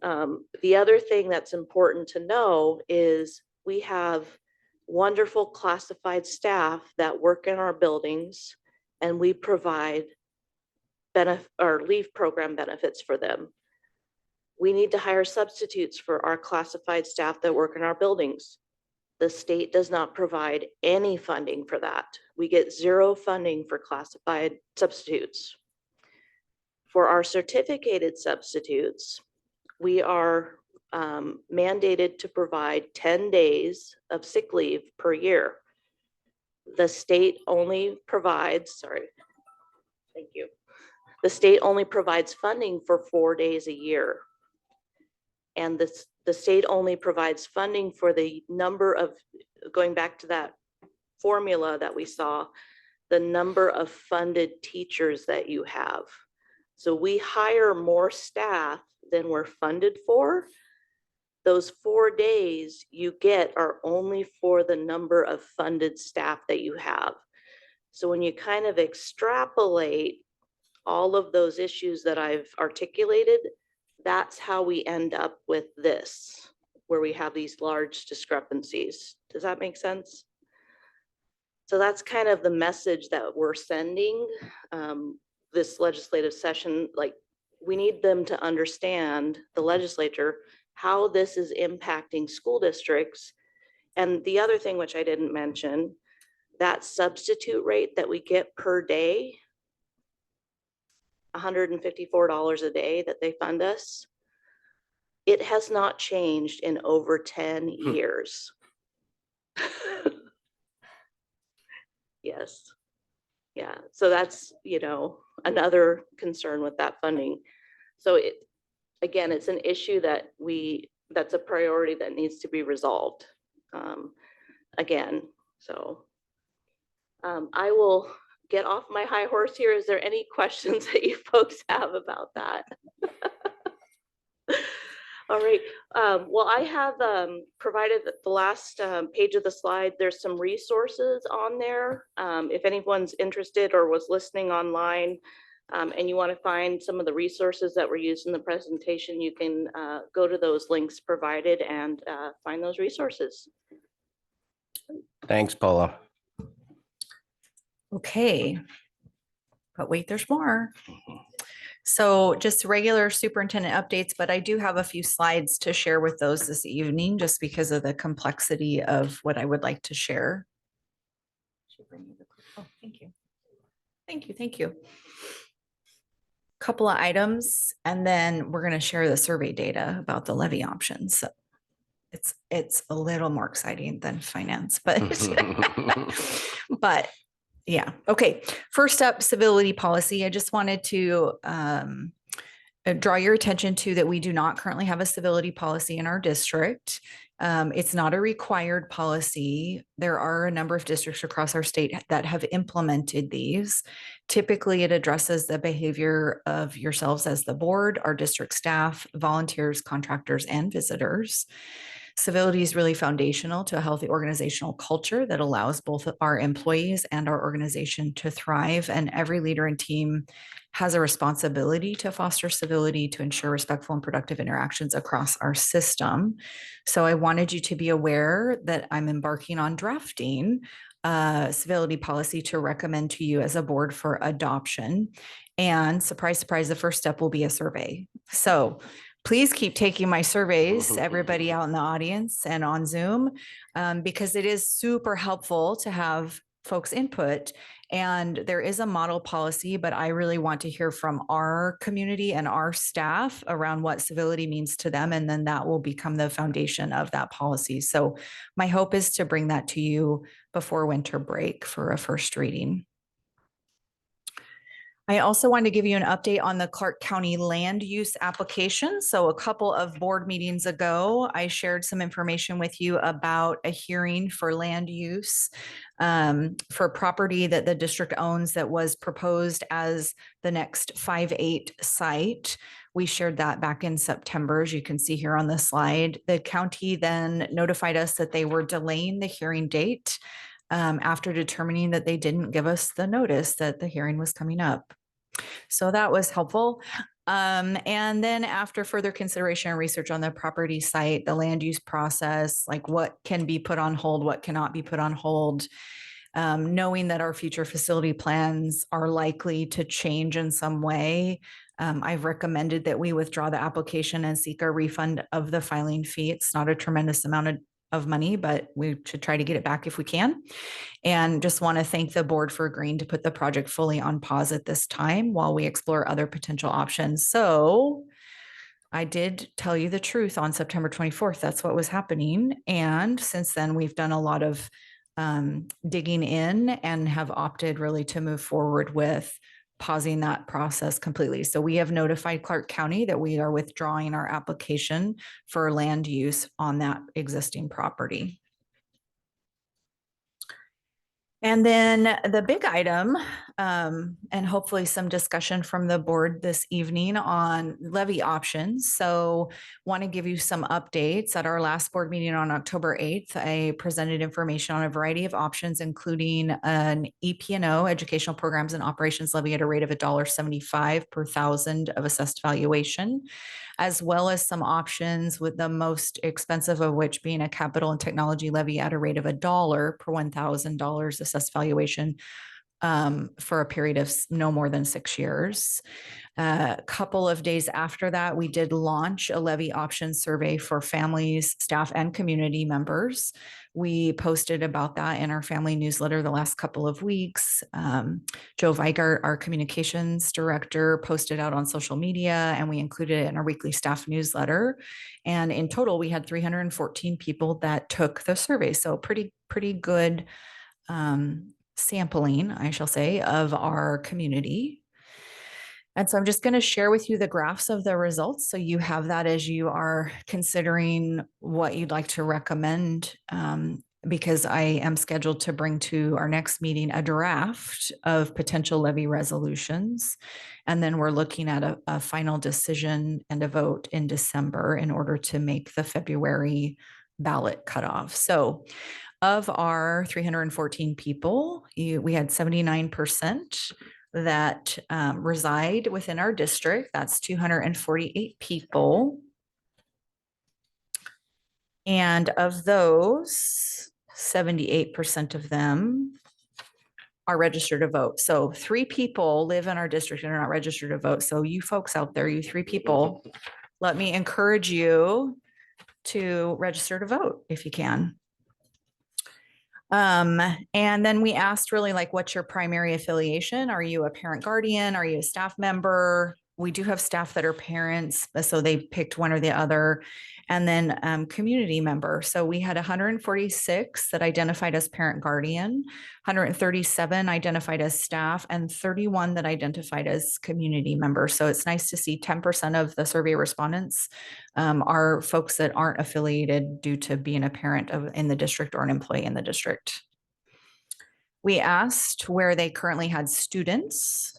The other thing that's important to know is we have wonderful classified staff that work in our buildings, and we provide leave program benefits for them. We need to hire substitutes for our classified staff that work in our buildings. The state does not provide any funding for that. We get zero funding for classified substitutes. For our certificated substitutes, we are mandated to provide 10 days of sick leave per year. The state only provides, thank you. The state only provides funding for 4 days a year. And the state only provides funding for the number of, going back to that formula that we saw, the number of funded teachers that you have. So we hire more staff than we're funded for. Those 4 days you get are only for the number of funded staff that you have. So when you kind of extrapolate all of those issues that I've articulated, that's how we end up with this, where we have these large discrepancies. Does that make sense? So that's kind of the message that we're sending this legislative session. Like, we need them to understand, the legislature, how this is impacting school districts. And the other thing, which I didn't mention, that substitute rate that we get per day, $154 a day that they fund us, it has not changed in over 10 years. Yes. Yeah. So that's, another concern with that funding. So again, it's an issue that's a priority that needs to be resolved. Again, so I will get off my high horse here. Is there any questions that you folks have about that? All right. Well, I have provided the last page of the slide. There's some resources on there. If anyone's interested or was listening online and you want to find some of the resources that were used in the presentation, you can go to those links provided and find those resources. Thanks, Paula. Okay. But wait, there's more. So just regular superintendent updates, but I do have a few slides to share with those this evening, just because of the complexity of what I would like to share. Oh, thank you. Thank you. Thank you. Couple of items, and then we're going to share the survey data about the levy options. So it's a little more exciting than finance, but yeah. Okay. First up, civility policy. I just wanted to draw your attention to that we do not currently have a civility policy in our district. It's not a required policy. There are a number of districts across our state that have implemented these. Typically, it addresses the behavior of yourselves as the board, our district staff, volunteers, contractors, and visitors. Civility is really foundational to a healthy organizational culture that allows both our employees and our organization to thrive. And every leader and team has a responsibility to foster civility to ensure respectful and productive interactions across our system. So I wanted you to be aware that I'm embarking on drafting a civility policy to recommend to you as a board for adoption. And surprise, surprise, the first step will be a survey. So please keep taking my surveys, everybody out in the audience and on Zoom, because it is super helpful to have folks' input. And there is a model policy, but I really want to hear from our community and our staff around what civility means to them. And then that will become the foundation of that policy. So my hope is to bring that to you before winter break for a first reading. I also wanted to give you an update on the Clark County land use application. So a couple of board meetings ago, I shared some information with you about a hearing for land use for property that the district owns that was proposed as the next 5-8 site. We shared that back in September, as you can see here on the slide. The county then notified us that they were delaying the hearing date after determining that they didn't give us the notice that the hearing was coming up. So that was helpful. And then after further consideration and research on the property site, the land use process, like what can be put on hold, what cannot be put on hold, knowing that our future facility plans are likely to change in some way, I've recommended that we withdraw the application and seek a refund of the filing fee. It's not a tremendous amount of money, but we should try to get it back if we can. And just want to thank the board for agreeing to put the project fully on pause at this time while we explore other potential options. So I did tell you the truth on September 24th. That's what was happening. And since then, we've done a lot of digging in and have opted really to move forward with pausing that process completely. So we have notified Clark County that we are withdrawing our application for land use on that existing property. And then the big item, and hopefully some discussion from the board this evening on levy options. So want to give you some updates. At our last board meeting on October 8th, I presented information on a variety of options, including an EP&O, Educational Programs and Operations levy at a rate of $1.75 per thousand of assessed valuation, as well as some options, with the most expensive of which being a capital and technology levy at a rate of $1 per $1,000 assessed valuation for a period of no more than 6 years. A couple of days after that, we did launch a levy option survey for families, staff, and community members. We posted about that in our family newsletter the last couple of weeks. Joe Weigart, our communications director, posted out on social media, and we included it in our weekly staff newsletter. And in total, we had 314 people that took the survey. So pretty good sampling, I shall say, of our community. And so I'm just going to share with you the graphs of the results, so you have that as you are considering what you'd like to recommend, because I am scheduled to bring to our next meeting a draft of potential levy resolutions. And then we're looking at a final decision and a vote in December in order to make the February ballot cutoff. So of our 314 people, we had 79% that reside within our district. That's 248 people. And of those, 78% of them are registered to vote. So 3 people live in our district and are not registered to vote. So you folks out there, you 3 people, let me encourage you to register to vote if you can. And then we asked really, like, what's your primary affiliation? Are you a parent guardian? Are you a staff member? We do have staff that are parents, so they picked one or the other. And then community member. So we had 146 that identified as parent guardian, 137 identified as staff, and 31 that identified as community member. So it's nice to see 10% of the survey respondents are folks that aren't affiliated due to being a parent in the district or an employee in the district. We asked where they currently had students.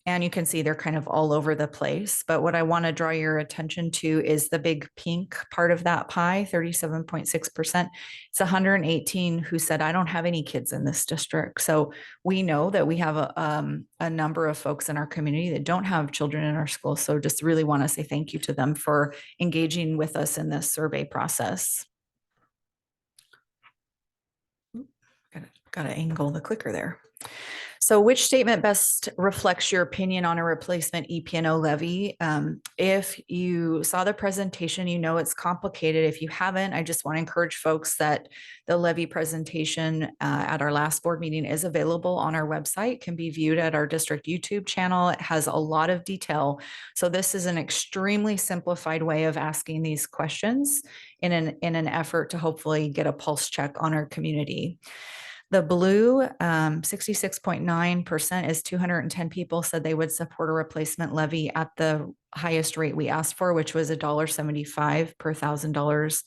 And you can see they're kind of all over the place. But what I want to draw your attention to is the big pink part of that pie, 37.6%. It's 118 who said, I don't have any kids in this district. So we know that we have a number of folks in our community that don't have children in our school. So just really want to say thank you to them for engaging with us in this survey process. Got to angle the clicker there. So which statement best reflects your opinion on a replacement EP&O levy? If you saw the presentation, you know it's complicated. If you haven't, I just want to encourage folks that the levy presentation at our last board meeting is available on our website, can be viewed at our district YouTube channel. It has a lot of detail. So this is an extremely simplified way of asking these questions in an effort to hopefully get a pulse check on our community. The blue, 66.9% is 210 people said they would support a replacement levy at the highest rate we asked for, which was $1.75 per $1,000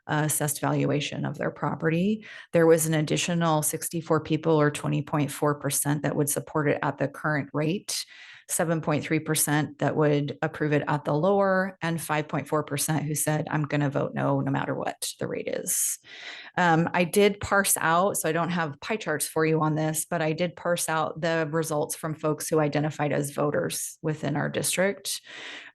assessed valuation of their property. There was an additional 64 people, or 20.4%, that would support it at the current rate, 7.3% that would approve it at the lower, and 5.4% who said, I'm going to vote no, no matter what the rate is. I did parse out, so I don't have pie charts for you on this, but I did parse out the results from folks who identified as voters within our district.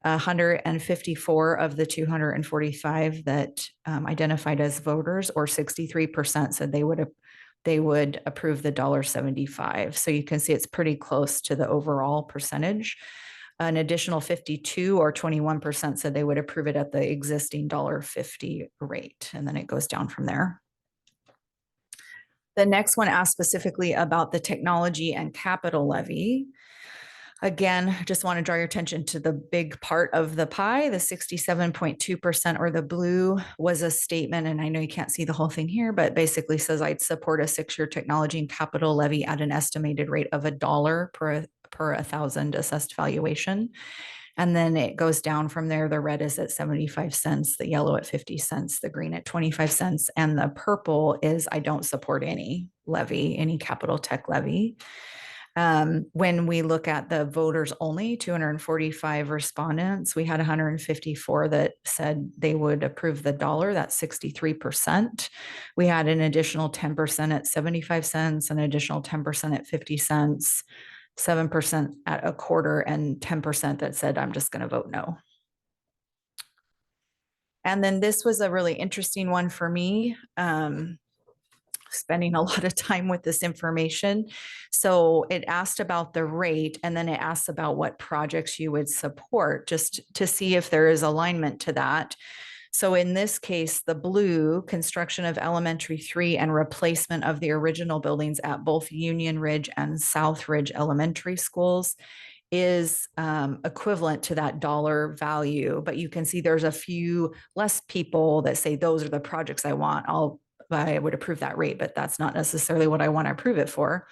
154 of the 245 that identified as voters, or 63%, said they would approve the $1.75. So you can see it's pretty close to the overall percentage. An additional 52, or 21%, said they would approve it at the existing $1.50 rate. And then it goes down from there. The next one asked specifically about the technology and capital levy. Again, I just want to draw your attention to the big part of the pie. The 67.2%, or the blue, was a statement, and I know you can't see the whole thing here, but basically says I'd support a 6-year technology and capital levy at an estimated rate of $1 per 1,000 assessed valuation. And then it goes down from there. The red is at 75 cents, the yellow at 50 cents, the green at 25 cents, and the purple is I don't support any levy, any capital tech levy. When we look at the voters only, 245 respondents, we had 154 that said they would approve the $1. That's 63%. We had an additional 10% at 75 cents, an additional 10% at 50 cents, 7% at a quarter, and 10% that said, I'm just going to vote no. And then this was a really interesting one for me. Spending a lot of time with this information. So it asked about the rate, and then it asked about what projects you would support, just to see if there is alignment to that. So in this case, the blue, construction of elementary 3 and replacement of the original buildings at both Union Ridge and South Ridge elementary schools, is equivalent to that dollar value. But you can see there's a few less people that say those are the projects I want. I would approve that rate, but that's not necessarily what I want to approve it for.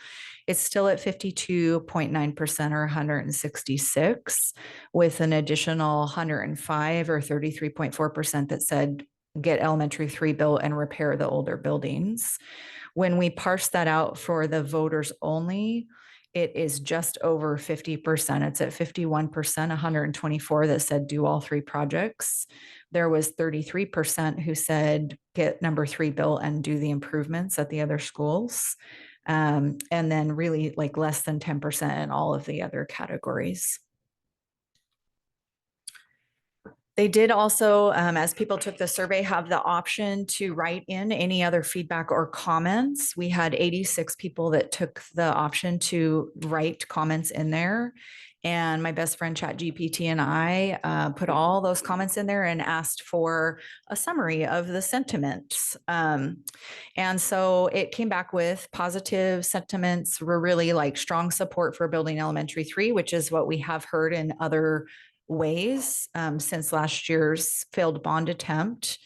It's still at 52.9%, or 166, with an additional 105, or 33.4%, that said get elementary 3 built and repair the older buildings. When we parse that out for the voters only, it is just over 50%. It's at 51%, 124 that said do all 3 projects. There was 33% who said get number 3 built and do the improvements at the other schools. And then really like less than 10% in all of the other categories. They did also, as people took the survey, have the option to write in any other feedback or comments. We had 86 people that took the option to write comments in there. And my best friend ChatGPT and I put all those comments in there and asked for a summary of the sentiments. And so it came back with positive sentiments were really like strong support for building elementary 3, which is what we have heard in other ways since last year's failed bond attempt.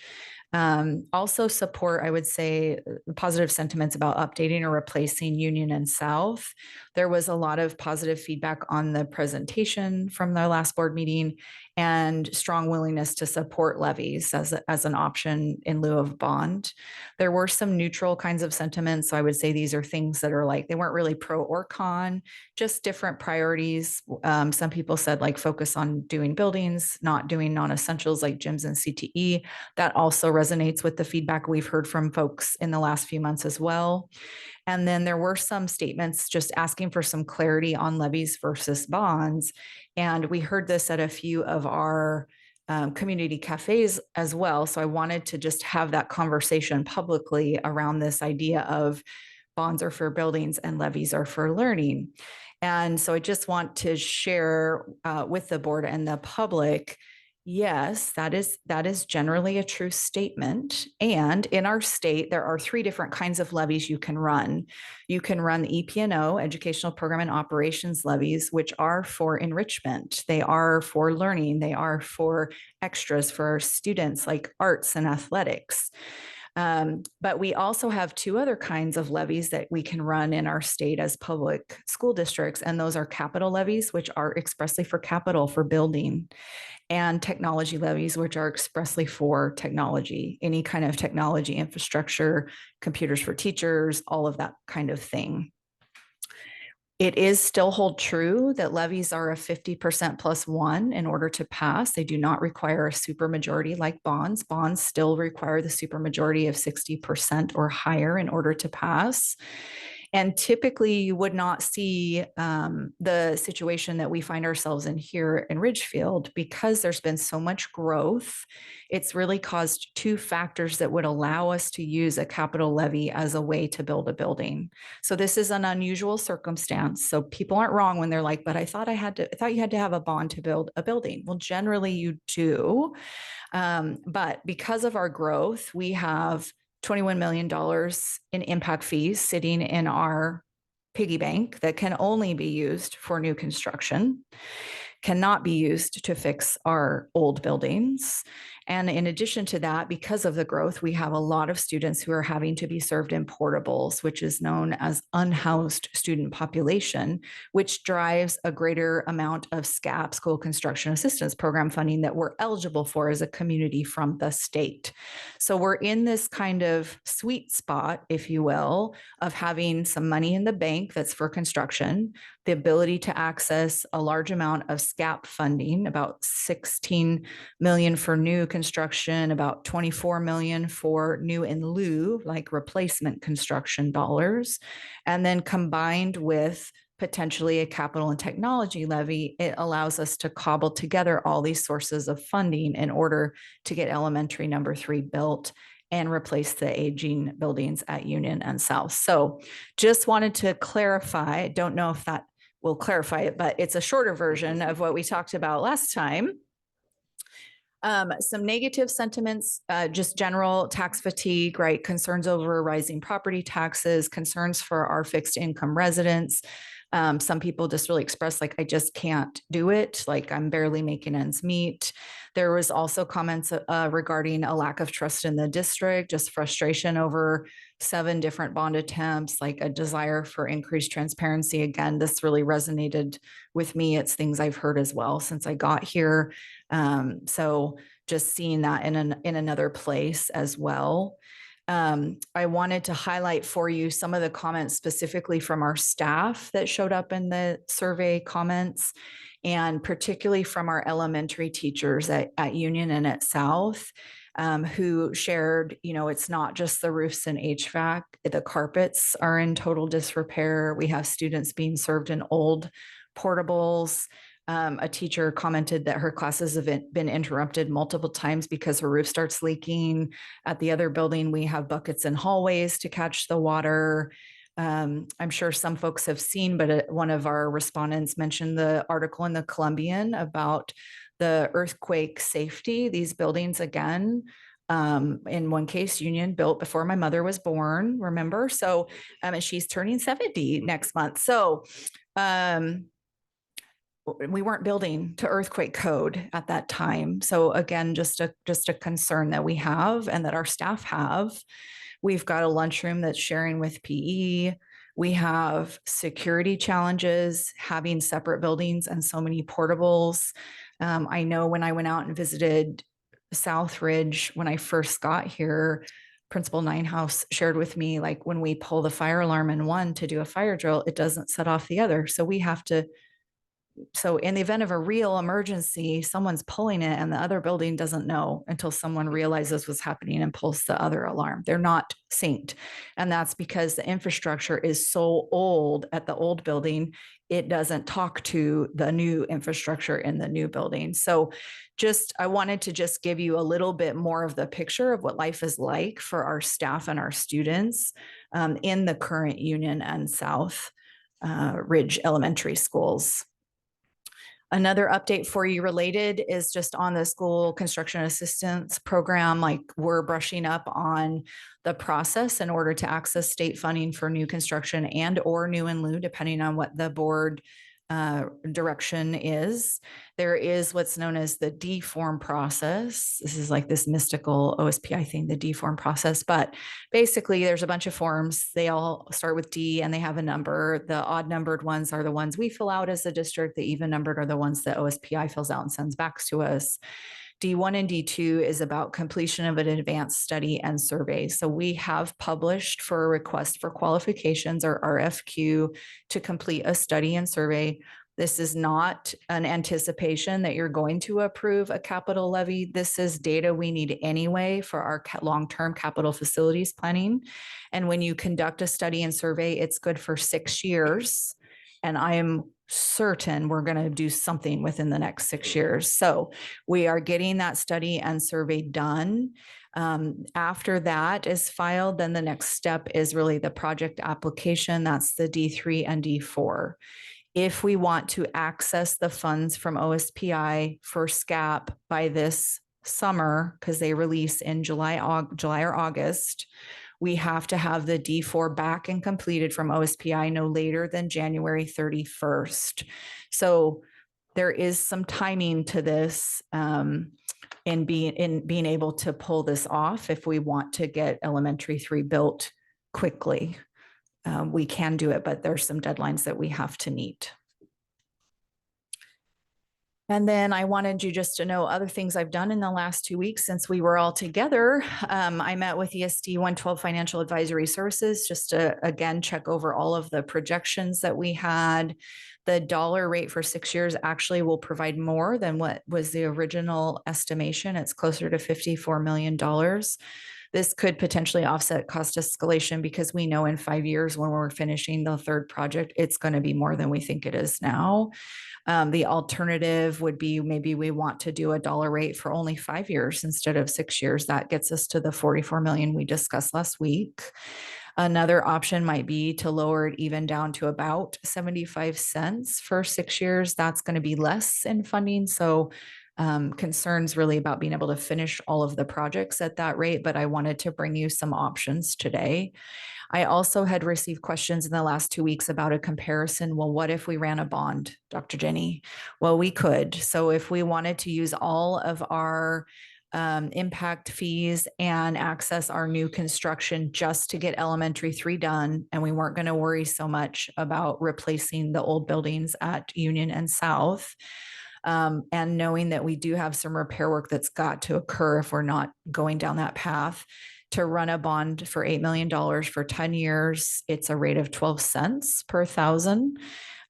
Also support, I would say, positive sentiments about updating or replacing Union and South. There was a lot of positive feedback on the presentation from the last board meeting, and strong willingness to support levies as an option in lieu of bond. There were some neutral kinds of sentiments. So I would say these are things that are like, they weren't really pro or con, just different priorities. Some people said like focus on doing buildings, not doing non-essentials like gyms and CTE. That also resonates with the feedback we've heard from folks in the last few months as well. And then there were some statements just asking for some clarity on levies versus bonds. And we heard this at a few of our community cafes as well. So I wanted to just have that conversation publicly around this idea of bonds are for buildings and levies are for learning. And so I just want to share with the board and the public, yes, that is generally a true statement. And in our state, there are 3 different kinds of levies you can run. You can run the EP&O, Educational Program and Operations levies, which are for enrichment. They are for learning. They are for extras for students like arts and athletics. But we also have two other kinds of levies that we can run in our state as public school districts. And those are capital levies, which are expressly for capital for building, and technology levies, which are expressly for technology, any kind of technology infrastructure, computers for teachers, all of that kind of thing. It is still hold true that levies are a 50% plus one in order to pass. They do not require a supermajority like bonds. Bonds still require the supermajority of 60% or higher in order to pass. And typically you would not see the situation that we find ourselves in here in Ridgefield, because there's been so much growth. It's really caused two factors that would allow us to use a capital levy as a way to build a building. So this is an unusual circumstance. So people aren't wrong when they're like, but I thought you had to have a bond to build a building. Well, generally you do. But because of our growth, we have $21 million in impact fees sitting in our piggy bank that can only be used for new construction, cannot be used to fix our old buildings. And in addition to that, because of the growth, we have a lot of students who are having to be served in portables, which is known as unhoused student population, which drives a greater amount of SCAP, School Construction Assistance Program funding, that we're eligible for as a community from the state. So we're in this kind of sweet spot, if you will, of having some money in the bank that's for construction, the ability to access a large amount of SCAP funding, about 16 million for new construction, about 24 million for new in lieu, like replacement construction dollars. And then combined with potentially a capital and technology levy, it allows us to cobble together all these sources of funding in order to get elementary number 3 built and replace the aging buildings at Union and South. So just wanted to clarify, don't know if that will clarify it, but it's a shorter version of what we talked about last time. Some negative sentiments, just general tax fatigue, right? Concerns over rising property taxes, concerns for our fixed income residents. Some people just really express like, I just can't do it. Like I'm barely making ends meet. There was also comments regarding a lack of trust in the district, just frustration over 7 different bond attempts, like a desire for increased transparency. Again, this really resonated with me. It's things I've heard as well since I got here. So just seeing that in another place as well. I wanted to highlight for you some of the comments specifically from our staff that showed up in the survey comments, and particularly from our elementary teachers at Union and at South, who shared, it's not just the roofs and HVAC, the carpets are in total disrepair. We have students being served in old portables. A teacher commented that her classes have been interrupted multiple times because her roof starts leaking. At the other building, we have buckets in hallways to catch the water. I'm sure some folks have seen, but one of our respondents mentioned the article in the Columbian about the earthquake safety. These buildings, again, in one case, Union built before my mother was born, remember? So, and she's turning 70 next month. So, we weren't building to earthquake code at that time. So again, just a concern that we have and that our staff have. We've got a lunchroom that's sharing with PE. We have security challenges, having separate buildings and so many portables. I know when I went out and visited South Ridge, when I first got here, Principal Ninehouse shared with me, like when we pull the fire alarm in one to do a fire drill, it doesn't set off the other. So in the event of a real emergency, someone's pulling it and the other building doesn't know until someone realizes what's happening and pulls the other alarm. They're not synced. And that's because the infrastructure is so old at the old building, it doesn't talk to the new infrastructure in the new building. So I wanted to just give you a little bit more of the picture of what life is like for our staff and our students in the current Union and South Ridge elementary schools. Another update for you related is just on the school construction assistance program. Like we're brushing up on the process in order to access state funding for new construction and or new in lieu, depending on what the board direction is. There is what's known as the D form process. This is like this mystical OSPI thing, the D form process. But basically, there's a bunch of forms. They all start with D and they have a number. The odd numbered ones are the ones we fill out as a district. The even numbered are the ones that OSPI fills out and sends back to us. D1 and D2 is about completion of an advanced study and survey. So we have published for a request for qualifications or RFQ to complete a study and survey. This is not an anticipation that you're going to approve a capital levy. This is data we need anyway for our long-term capital facilities planning. And when you conduct a study and survey, it's good for 6 years. And I am certain we're going to do something within the next 6 years. So we are getting that study and survey done. After that is filed, then the next step is really the project application. That's the D3 and D4. If we want to access the funds from OSPI for SCAP by this summer, because they release in July or August, we have to have the D4 back and completed from OSPI no later than January 31st. So there is some timing to this in being able to pull this off. If we want to get elementary 3 built quickly, we can do it, but there's some deadlines that we have to meet. And then I wanted you just to know other things I've done in the last 2 weeks since we were all together. I met with ESD 112 Financial Advisory Services just to, again, check over all of the projections that we had. The dollar rate for 6 years actually will provide more than what was the original estimation. It's closer to $54 million. This could potentially offset cost escalation because we know in 5 years when we're finishing the 3rd project, it's going to be more than we think it is now. The alternative would be maybe we want to do a dollar rate for only 5 years instead of 6 years. That gets us to the 44 million we discussed last week. Another option might be to lower it even down to about 75 cents for 6 years. That's going to be less in funding. So concerns really about being able to finish all of the projects at that rate, but I wanted to bring you some options today. I also had received questions in the last 2 weeks about a comparison. Well, what if we ran a bond, Dr. Jenny? Well, we could. So if we wanted to use all of our impact fees and access our new construction just to get elementary 3 done, and we weren't going to worry so much about replacing the old buildings at Union and South, and knowing that we do have some repair work that's got to occur if we're not going down that path, to run a bond for $8 million for 10 years, it's a rate of 12 cents per thousand.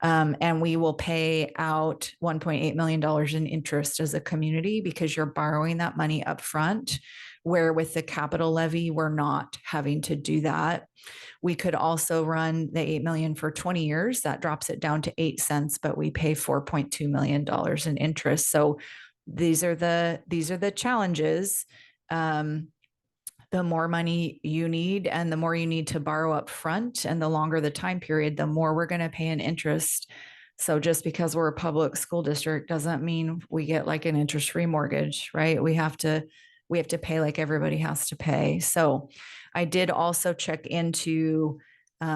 And we will pay out $1.8 million in interest as a community because you're borrowing that money up front, where with the capital levy, we're not having to do that. We could also run the $8 million for 20 years. That drops it down to 8 cents, but we pay $4.2 million in interest. So these are the challenges. The more money you need and the more you need to borrow up front and the longer the time period, the more we're going to pay in interest. So just because we're a public school district doesn't mean we get like an interest-free mortgage, right? We have to pay like everybody has to pay. So I did also check into,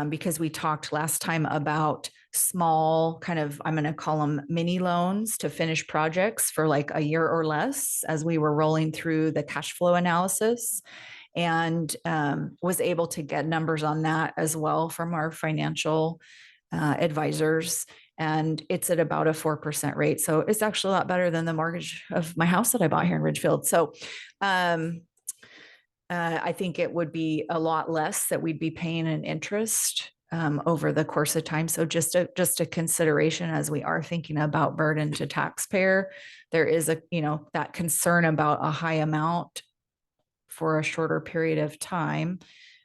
because we talked last time about small kind of, I'm going to call them mini loans to finish projects for like a year or less as we were rolling through the cash flow analysis, and was able to get numbers on that as well from our financial advisors. And it's at about a 4% rate. So it's actually a lot better than the mortgage of my house that I bought here in Ridgefield. So I think it would be a lot less that we'd be paying in interest over the course of time. So just a consideration as we are thinking about burden to taxpayer, there is that concern about a high amount for a shorter period of time.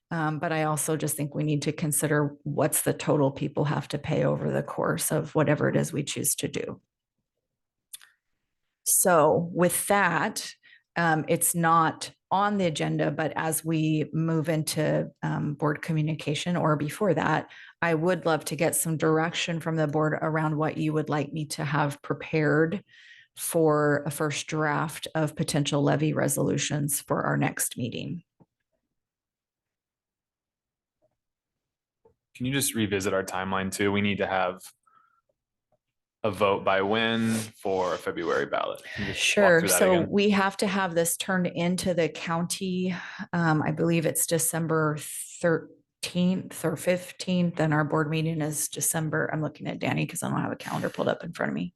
But I also just think we need to consider what's the total people have to pay over the course of whatever it is we choose to do. So with that, it's not on the agenda, but as we move into board communication or before that, I would love to get some direction from the board around what you would like me to have prepared for a first draft of potential levy resolutions for our next meeting. Can you just revisit our timeline too? We need to have a vote by when for a February ballot? Can you just walk Sure. through that So again? we have to have this turned into the county. I believe it's December 13th or 15th, and our board meeting is December. I'm looking at Danny because I don't have a calendar pulled up in front of me.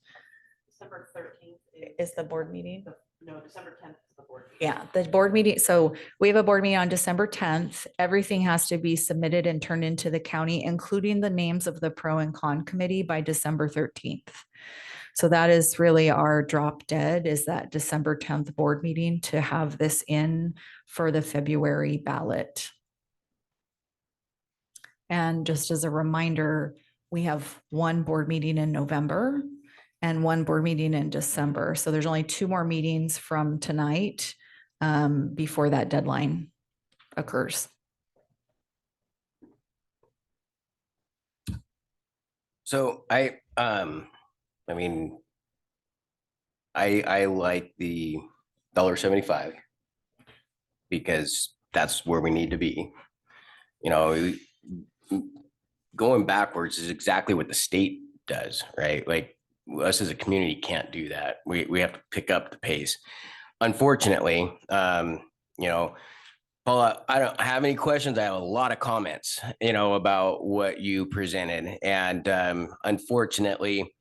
December 13th Is the board meeting? no, December 10th is the board. Yeah, the board meeting. So we have a board meeting on December 10th. Everything has to be submitted and turned into the county, including the names of the pro and con committee by December 13th. So that is really our drop dead, is that December 10th board meeting to have this in for the February ballot. And just as a reminder, we have one board meeting in November and one board meeting in December. So there's only 2 more meetings from tonight before that deadline occurs. So mean, I like the $1.75 because that's where we need to be. You know, going backwards is exactly what the state does, right? Like us as a community can't do that. We have to pick up the pace. Unfortunately, you know, Paula, I don't have any questions. I have a lot of comments, you know, about what you presented. And unfortunately,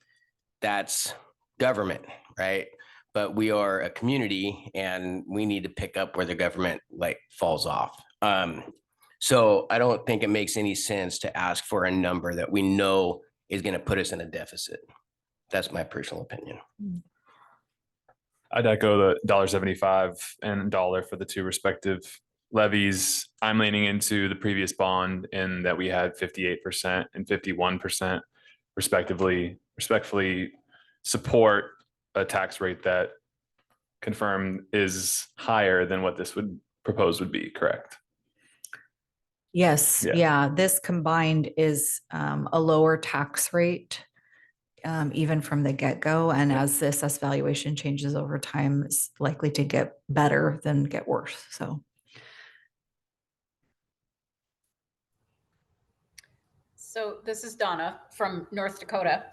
that's government, right? But we are a community and we need to pick up where the government like falls off. So I don't think it makes any sense to ask for a number that we know is going to put us in a deficit. That's my personal opinion. I'd echo the $1.75 and $1 for the 2 respective levies. I'm leaning into the previous bond in that we had 58% and 51% respectively. Respectfully support a tax rate that confirmed is higher than what this would propose would be, correct? Yes, Yeah. yeah, this combined is a lower tax rate, even from the get-go. And Yeah. as the assessed valuation changes over time, it's likely to get better than get worse. So. So this is Donna from North Dakota.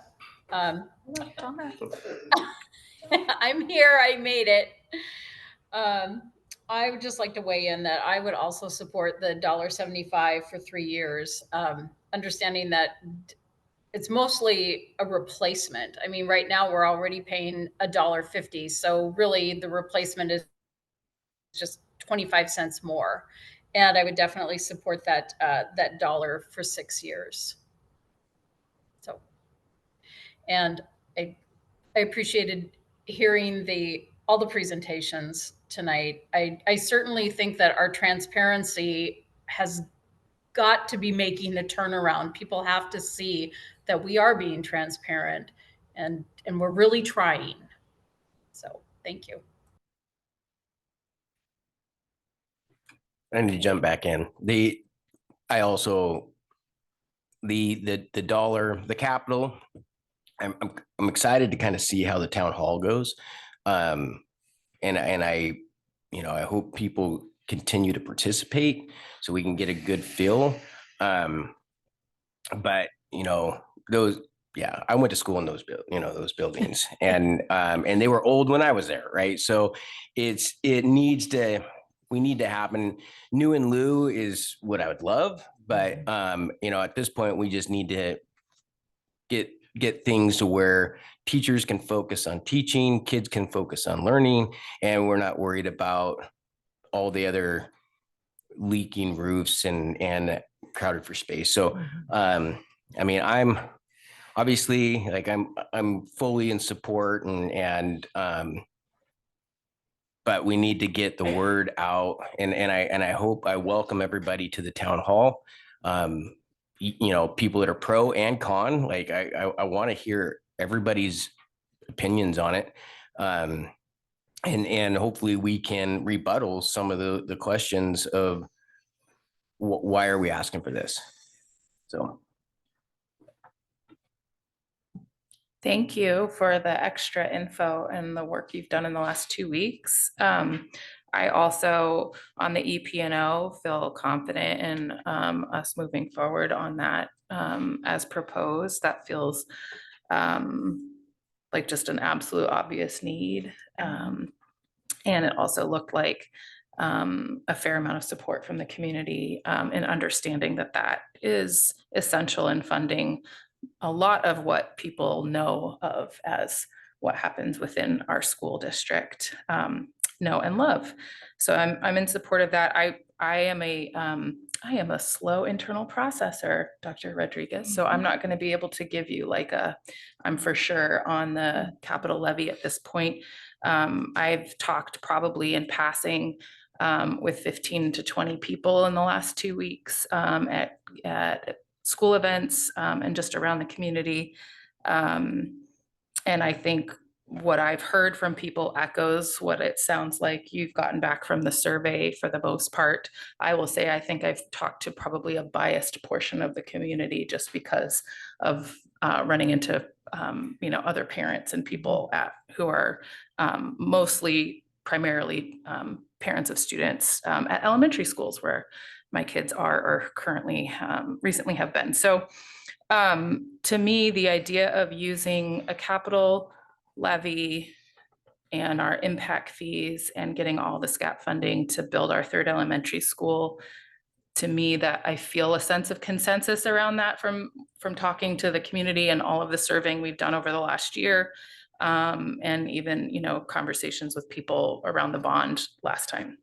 Donna. I'm here, I made it. I would just like to weigh in that I would also support the $1.75 for 3 years, understanding that it's mostly a replacement. I mean, right now we're already paying $1.50. So really the replacement is just 25 cents more. And I would definitely support that, that dollar for 6 years. So, and I appreciated hearing all the presentations tonight. I certainly think that our transparency has got to be making a turnaround. People have to see that we are being transparent and we're really trying. So thank you. I need to jump back in. I also the dollar, the capital. I'm excited to kind of see how the town hall goes, and I, you know, I hope people continue to participate so we can get a good feel. But you know, those, yeah, I went to school in those those buildings, and they were old when I was there, right? So we need to happen. New and lieu is what I would love, but you know, at this point, we just need to get things to where teachers can focus on teaching, kids can focus on learning, and we're not worried about all the other leaking roofs and crowded for space. So, I mean, I'm obviously like I'm fully in support and but we need to get the word out, and I hope I welcome everybody to the town hall. You know, people that are pro and con, like I want to hear everybody's opinions on it. And hopefully we can rebuttal some of the questions of why are we asking for this? So. Thank you for the extra info and the work you've done in the last 2 weeks. I also, on the EP&O, feel confident in us moving forward on that as proposed. That feels like just an absolute obvious need. And it also looked like a fair amount of support from the community in understanding that that is essential in funding a lot of what people know of as what happens within our school district, know and love. So I'm in support of that. I am a slow internal processor, Dr. Rodriguez. So I'm not going to be able to give you like I'm for sure on the capital levy at this point. I've talked probably in passing with 15 to 20 people in the last 2 weeks at school events and just around the community. And I think what I've heard from people echoes what it sounds like you've gotten back from the survey for the most part. I will say, I think I've talked to probably a biased portion of the community just because of running into, other parents and people who are primarily parents of students at elementary schools where my kids are or currently recently have been. So to me, the idea of using a capital levy and our impact fees and getting all the SCAP funding to build our third elementary school, to me, that I feel a sense of consensus around that from talking to the community and all of the surveying we've done over the last year. And even, conversations with people around the bond last time.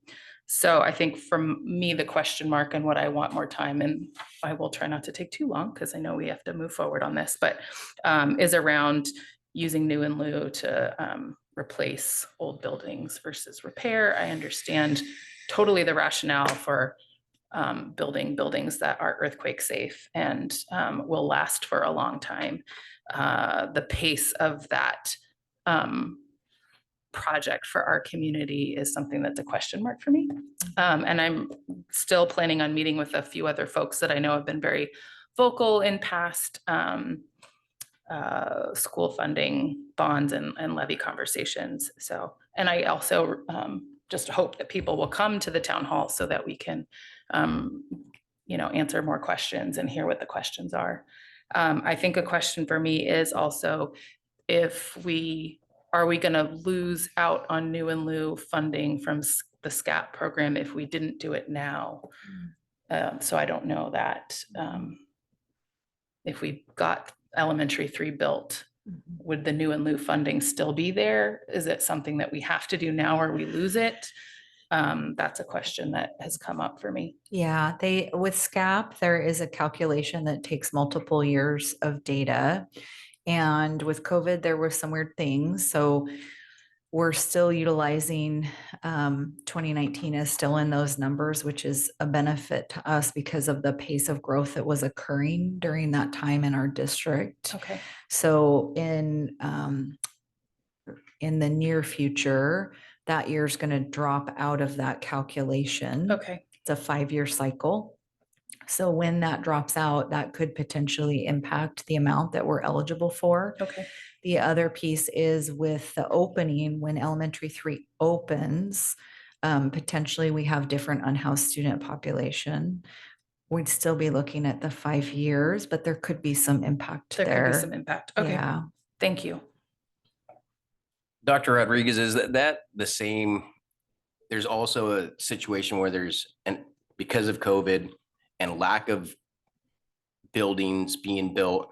So I think from me, the question mark and what I want more time, and I will try not to take too long because I know we have to move forward on this, but is around using new in lieu to replace old buildings versus repair. I understand totally the rationale for building buildings that are earthquake safe and will last for a long time. The pace of that project for our community is something that's a question mark for me. And I'm still planning on meeting with a few other folks that I know have been very vocal in past school funding bonds and levy conversations. So, and I also just hope that people will come to the town hall so that we can, answer more questions and hear what the questions are. I think a question for me is also are we going to lose out on new in lieu funding from the SCAP program if we didn't do it now? So I don't know that if we got elementary 3 built, would the new in lieu funding still be there? Is it something that we have to do now or we lose it? That's a question that has come up for me. Yeah, with SCAP, there is a calculation that takes multiple years of data. And with COVID, there were some weird things. So we're still utilizing 2019 is still in those numbers, which is a benefit to us because of the pace of growth that was occurring during that time in our district. Okay. So in the near future, that year is going to drop out of that calculation. Okay. It's a 5-year cycle. So when that drops out, that could potentially impact the amount that we're eligible for. Okay. The other piece is with the opening, when elementary 3 opens, potentially we have different unhoused student population. We'd still be looking at the 5 years, but there could be some impact there. There could be some impact. Okay. Yeah. Thank you. Dr. Rodriguez, is that the same? There's also a situation where because of COVID and lack of buildings being built,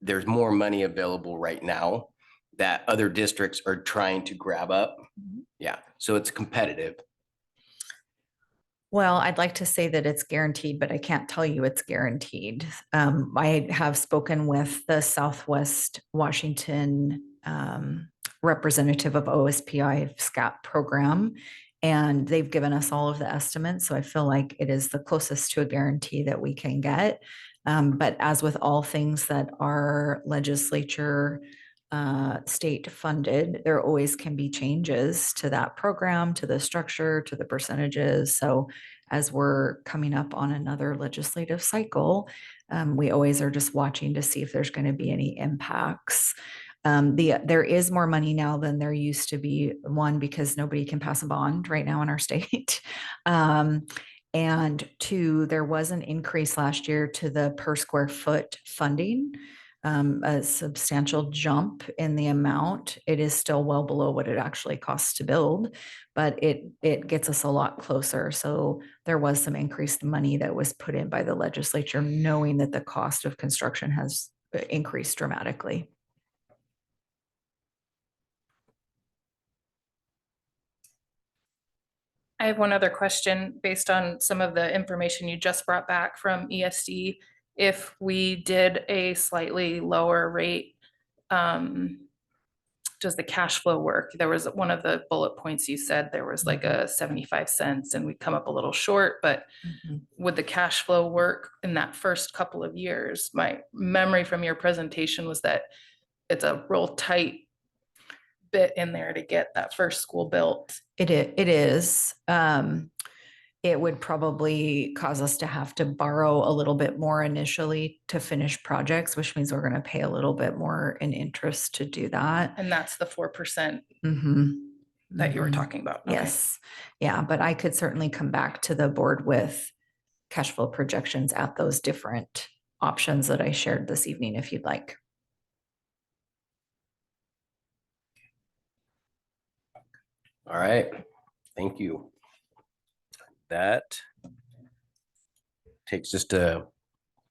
there's more money available right now that other districts are trying to grab up. Yeah. So it's competitive. Well, I'd like to say that it's guaranteed, but I can't tell you it's guaranteed. I have spoken with the Southwest Washington representative of OSPI SCAP program, and they've given us all of the estimates. So I feel like it is the closest to a guarantee that we can get. But as with all things that are legislature state funded, there always can be changes to that program, to the structure, to the percentages. So as we're coming up on another legislative cycle, we always are just watching to see if there's going to be any impacts. There is more money now than there used to be, one, because nobody can pass a bond right now in our state. And 2, there was an increase last year to the per square foot funding. a substantial jump in the amount. It is still well below what it actually costs to build, but it gets us a lot closer. So there was some increased money that was put in by the legislature, knowing that the cost of construction has increased dramatically. I have one other question based on some of the information you just brought back from ESD. If we did a slightly lower rate, does the cash flow work? There was one of the bullet points you said there was like a 75 cents and we come up a little short, but would the cash flow work in that first couple of years? My memory from your presentation was that it's a real tight bit in there to get that first school built. It is. It would probably cause us to have to borrow a little bit more initially to finish projects, which means we're going to pay a little bit more in interest to do that. And that's the 4% Mhm. that you were Mhm. talking about. Okay. Yes. Yeah, but I could certainly come back to the board with cash flow projections at those different options that I shared this evening, if you'd like. All right, thank you. That takes us to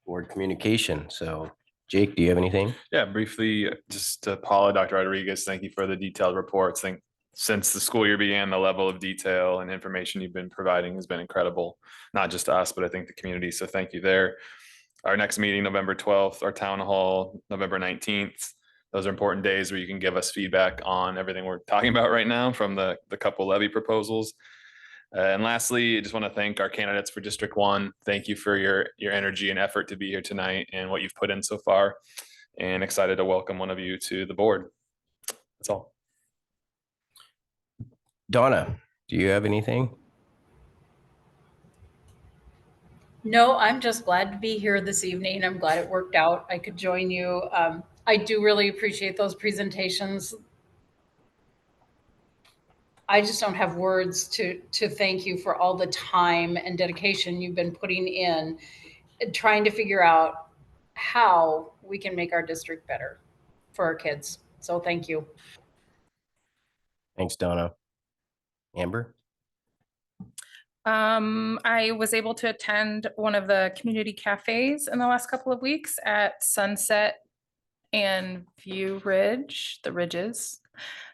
board communication. So Jake, do you have anything? Yeah, briefly, just to Paula, Dr. Rodriguez, thank you for the detailed reports. I think since the school year began, the level of detail and information you've been providing has been incredible, not just to us, but I think the community. So thank you there. Our next meeting, November 12th, our town hall, November 19th. Those are important days where you can give us feedback on everything we're talking about right now from the couple levy proposals. And lastly, I just want to thank our candidates for District 1. Thank you for your energy and effort to be here tonight and what you've put in so far. And excited to welcome one of you to the board. That's all. Donna, do you have anything? No, I'm just glad to be here this evening. I'm glad it worked out. I could join you. I do really appreciate those presentations. I just don't have words to thank you for all the time and dedication you've been putting in trying to figure out how we can make our district better for our kids. So thank you. Thanks, Donna. Amber? I was able to attend one of the community cafes in the last couple of weeks at Sunset and View Ridge, the ridges.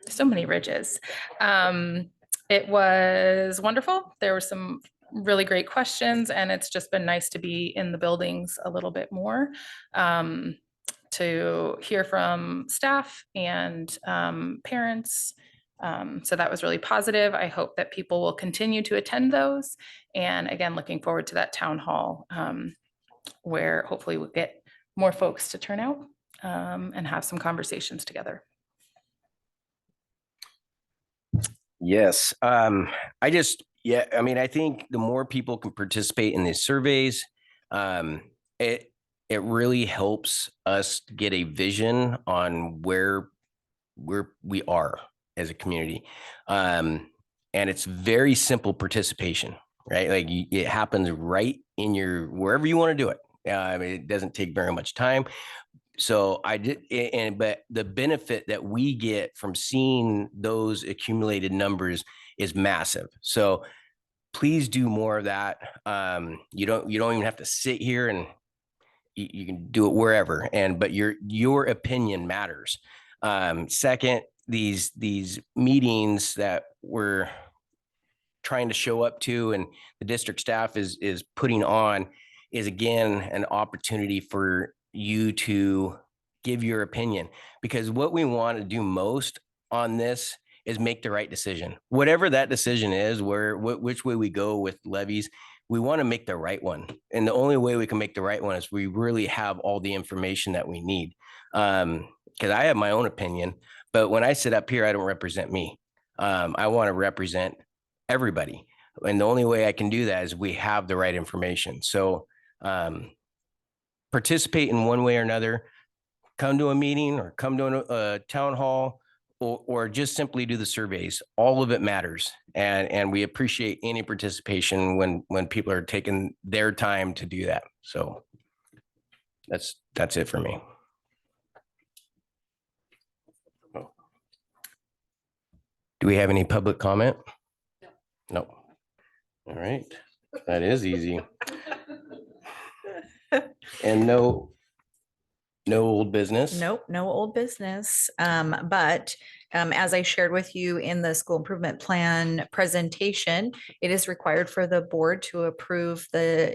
There's so many ridges. It was wonderful. There were some really great questions, and it's just been nice to be in the buildings a little bit more, to hear from staff and parents. So that was really positive. I hope that people will continue to attend those. And again, looking forward to that town hall, where hopefully we'll get more folks to turn out and have some conversations together. Yes. I think the more people can participate in these surveys, it really helps us get a vision on where we are as a community. And it's very simple participation, right? Like it happens right in wherever you want to do it. It doesn't take very much time. So but the benefit that we get from seeing those accumulated numbers is massive. So please do more of that. You don't even have to sit here, and you can do it wherever. But your opinion matters. Second, these meetings that we're trying to show up to and the district staff is putting on is again an opportunity for you to give your opinion, because what we want to do most on this is make the right decision. Whatever that decision is, which way we go with levies, we want to make the right one. And the only way we can make the right one is we really have all the information that we need. Because I have my own opinion, but when I sit up here, I don't represent me. I want to represent everybody. And the only way I can do that is we have the right information. So participate in one way or another, come to a meeting or come to a town hall, or just simply do the surveys. All of it matters. And we appreciate any participation when people are taking their time to do that. So that's it for me. Do we have any public comment? No. All right, that is easy. And no old business? Nope, no old business. But as I shared with you in the school improvement plan presentation, it is required for the board to approve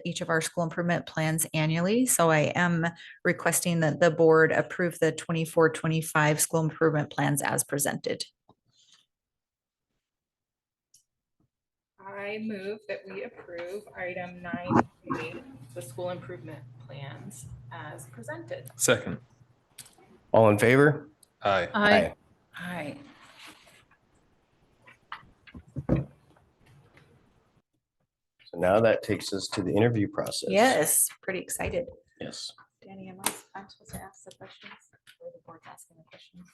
each of our school improvement plans annually. So I am requesting that the board approve the 24-25 school improvement plans as presented. I move that we approve item 9, the school improvement plans as presented. Second. All in favor? Aye. Aye. Aye. So now that takes us to the interview process. Yes, pretty excited. Yes. Danny, I'm supposed to ask the questions or the board's asking the questions?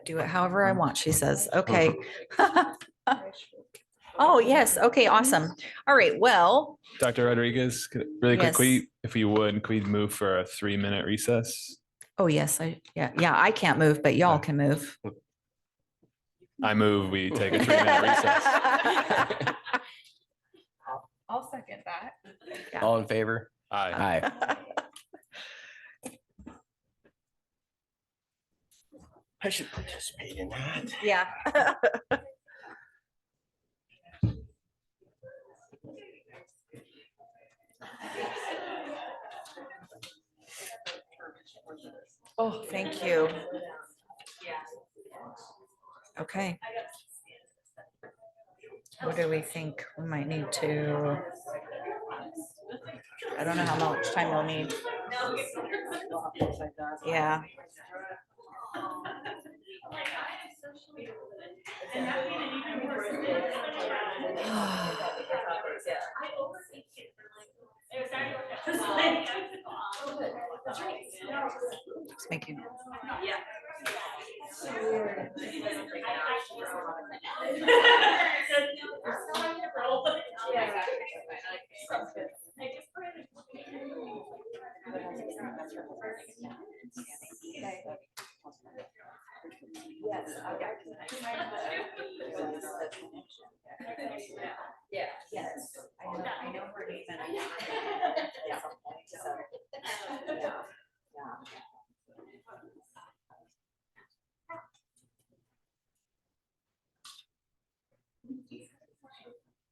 Do it however I want, she says. Okay. Oh, yes. Okay, awesome. All right, well, Dr. Rodriguez, really Yes. quickly, if you would, could we move for a 3-minute recess? oh, yes, yeah, I can't move, but y'all can move. I move we take a 3-minute recess. I'll second that. Yeah. All in favor? Aye. Aye. I should participate in that. Yeah. Oh, thank you. Okay. What do we think we might need to? I don't know how much time we'll need. Yeah. Just making. Yes. I know her name and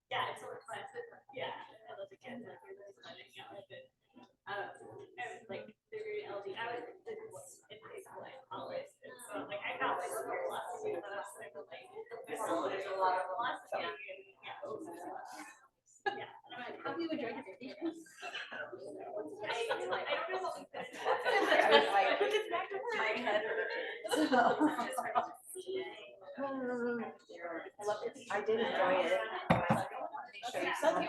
Yeah, it's so classic. Yeah, I love the kids. Like, they're really fun and out with it. I was like, they're very LD. I was in high school, like college. And so like, I got like a whole lot to do, but I was like, there's a lot of philosophy. Yeah. Yeah. And I'm like, how do you enjoy your vacation? I don't know what we said. I was like, it's back to my head. I did enjoy it. Show you some of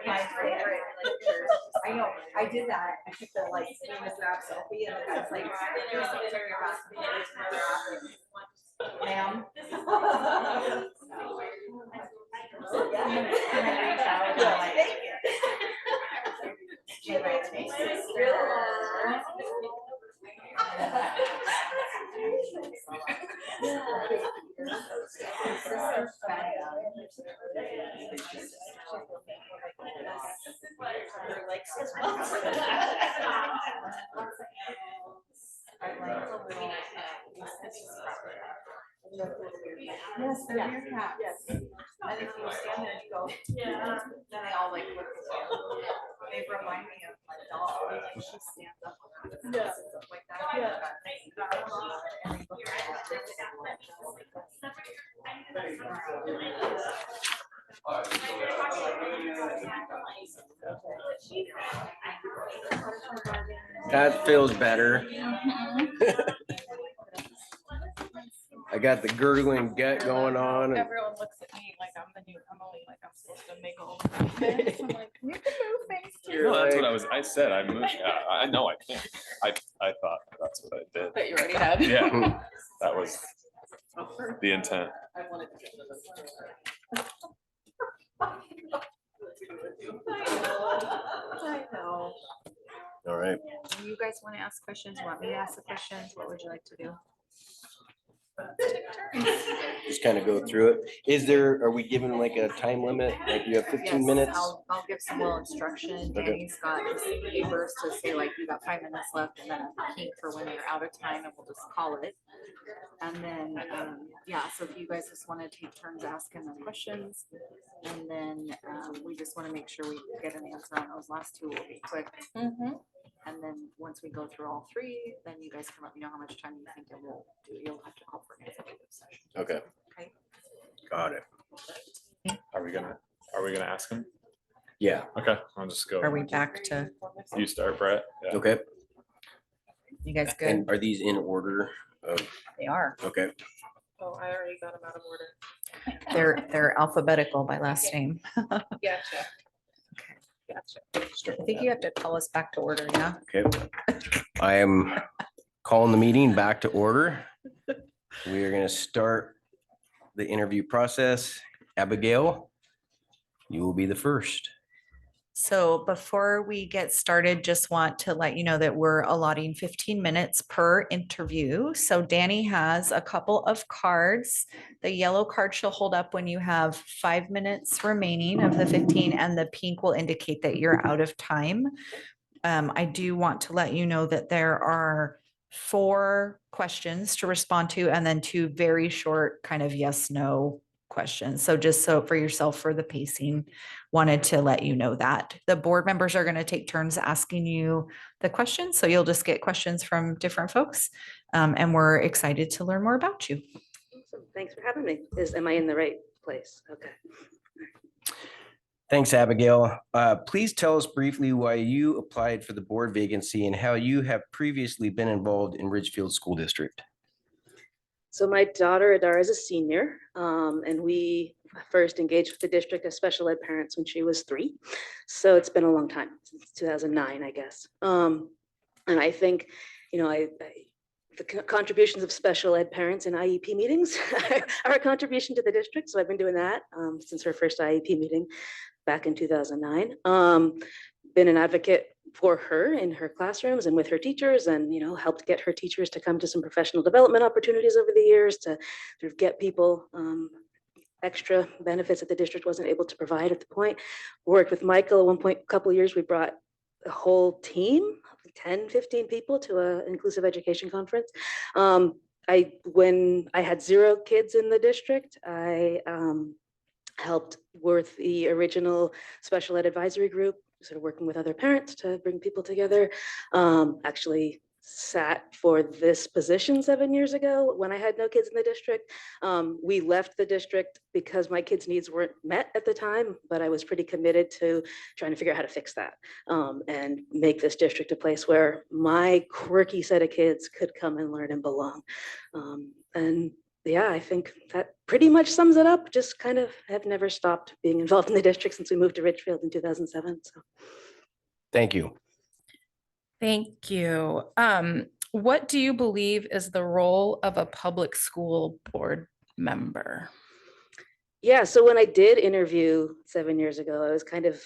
my favorite pictures. I know, I did that. I took the like famous rap selfie and the guy's like, here's some Terry Ross pictures for ma'am. Can I reach out and like, she invites me like 6 months. Yes, they're your cats. Yes. And if you stand there and you go, yeah, then they all like look at you. They remind me of my dog. Like she stands up on her and stuff like that. Yeah. And they look That feels better. I got the gurgling gut going on. Everyone looks at me like I'm the new Emily, like I'm supposed to make all the movements. I'm like, you can move things too. No, that's what I said. I moved. I know I can't. I thought that's what I did. That you already had. Yeah, that was the intent. I know. All right. Do you guys want to ask questions? Want me to ask the questions? What would you like to do? Just kind of go through it. Are we given like a time limit? Like you have 15 minutes? I'll give some little instruction. Okay. Danny's got his papers to say like, you got 5 minutes left and then a key for when you're out of time and we'll just call it. And then, yeah, so if you guys just want to take turns asking the questions. And then we just want to make sure we get an answer on those last two. Will be quick. And then once we go through all three, then you guys can let me know how much time you think it will do. You'll have to call for an executive session. Okay. Okay. Got it. Are we gonna ask him? Yeah. Okay, I'll just go. Are we back to, You start, Brett. Yeah. Okay. you guys good? And are these in order? They are. Okay. Oh, I already got them out of order. They're alphabetical by last name. Gotcha. Gotcha. Start I with think that. you have to call us back to order, yeah? Okay. I am calling the meeting back to order. We are going to start the interview process. Abigail, you will be the first. So before we get started, just want to let you know that we're allotting 15 minutes per interview. So Danny has a couple of cards. The yellow card she'll hold up when you have 5 minutes remaining of the 15, and the pink will indicate that you're out of time. I do want to let you know that there are 4 questions to respond to, and then 2 very short kind of yes, no questions. So just so for yourself, for the pacing, wanted to let you know that the board members are going to take turns asking you the questions. So you'll just get questions from different folks. And we're excited to learn more about you. Awesome. Thanks for having me. Am I in the right place? Okay. Thanks, Abigail. Please tell us briefly why you applied for the board vacancy and how you have previously been involved in Ridgefield School District. So my daughter Adara is a senior, and we first engaged with the district as special ed parents when she was 3. So it's been a long time, since 2009, I guess. And I think, the contributions of special ed parents in IEP meetings are a contribution to the district. So I've been doing that since her first IEP meeting back in 2009. Been an advocate for her in her classrooms and with her teachers, and helped get her teachers to come to some professional development opportunities over the years to sort of get people extra benefits that the district wasn't able to provide at the point. Worked with Michael at one point, a couple of years, we brought a whole team, 10, 15 people to an inclusive education conference. When I had 0 kids in the district, I helped with the original special ed advisory group, sort of working with other parents to bring people together. Actually sat for this position 7 years ago when I had no kids in the district. We left the district because my kids' needs weren't met at the time, but I was pretty committed to trying to figure out how to fix that and make this district a place where my quirky set of kids could come and learn and belong. And yeah, I think that pretty much sums it up. Just kind of have never stopped being involved in the district since we moved to Ridgefield in 2007. So. Thank you. Thank you. What do you believe is the role of a public school board member? Yeah, so when I did interview 7 years ago, I was kind of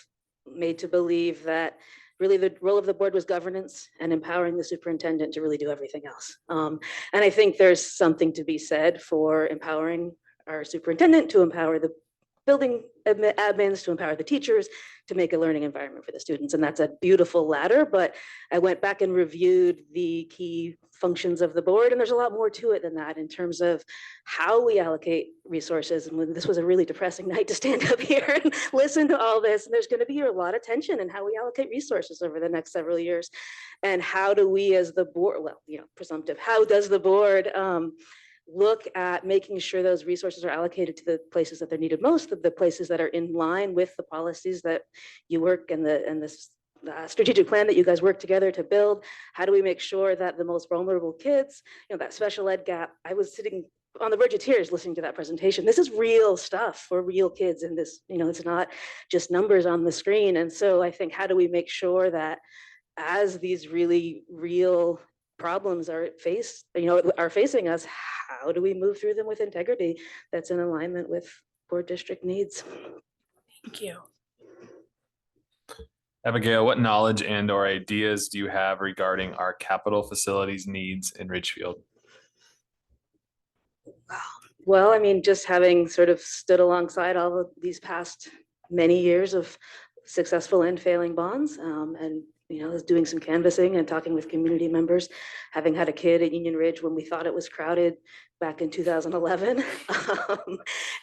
made to believe that really the role of the board was governance and empowering the superintendent to really do everything else. And I think there's something to be said for empowering our superintendent to empower the building admins, to empower the teachers, to make a learning environment for the students. And that's a beautiful ladder, but I went back and reviewed the key functions of the board, and there's a lot more to it than that in terms of how we allocate resources. And this was a really depressing night to stand up here and listen to all this, and there's going to be a lot of tension in how we allocate resources over the next several years. And how do we as the board, well, presumptive, how does the board look at making sure those resources are allocated to the places that they're needed most, the places that are in line with the policies that you work and the strategic plan that you guys work together to build? How do we make sure that the most vulnerable kids, that special ed gap? I was sitting on the verge of tears listening to that presentation. This is real stuff for real kids, and this, it's not just numbers on the screen. And so I think, how do we make sure that as these really real problems are facing us, how do we move through them with integrity that's in alignment with board district needs? Thank you. Abigail, what knowledge and or ideas do you have regarding our capital facilities needs in Ridgefield? Well, I mean, just having sort of stood alongside all of these past many years of successful and failing bonds, and doing some canvassing and talking with community members, having had a kid at Union Ridge when we thought it was crowded back in 2011,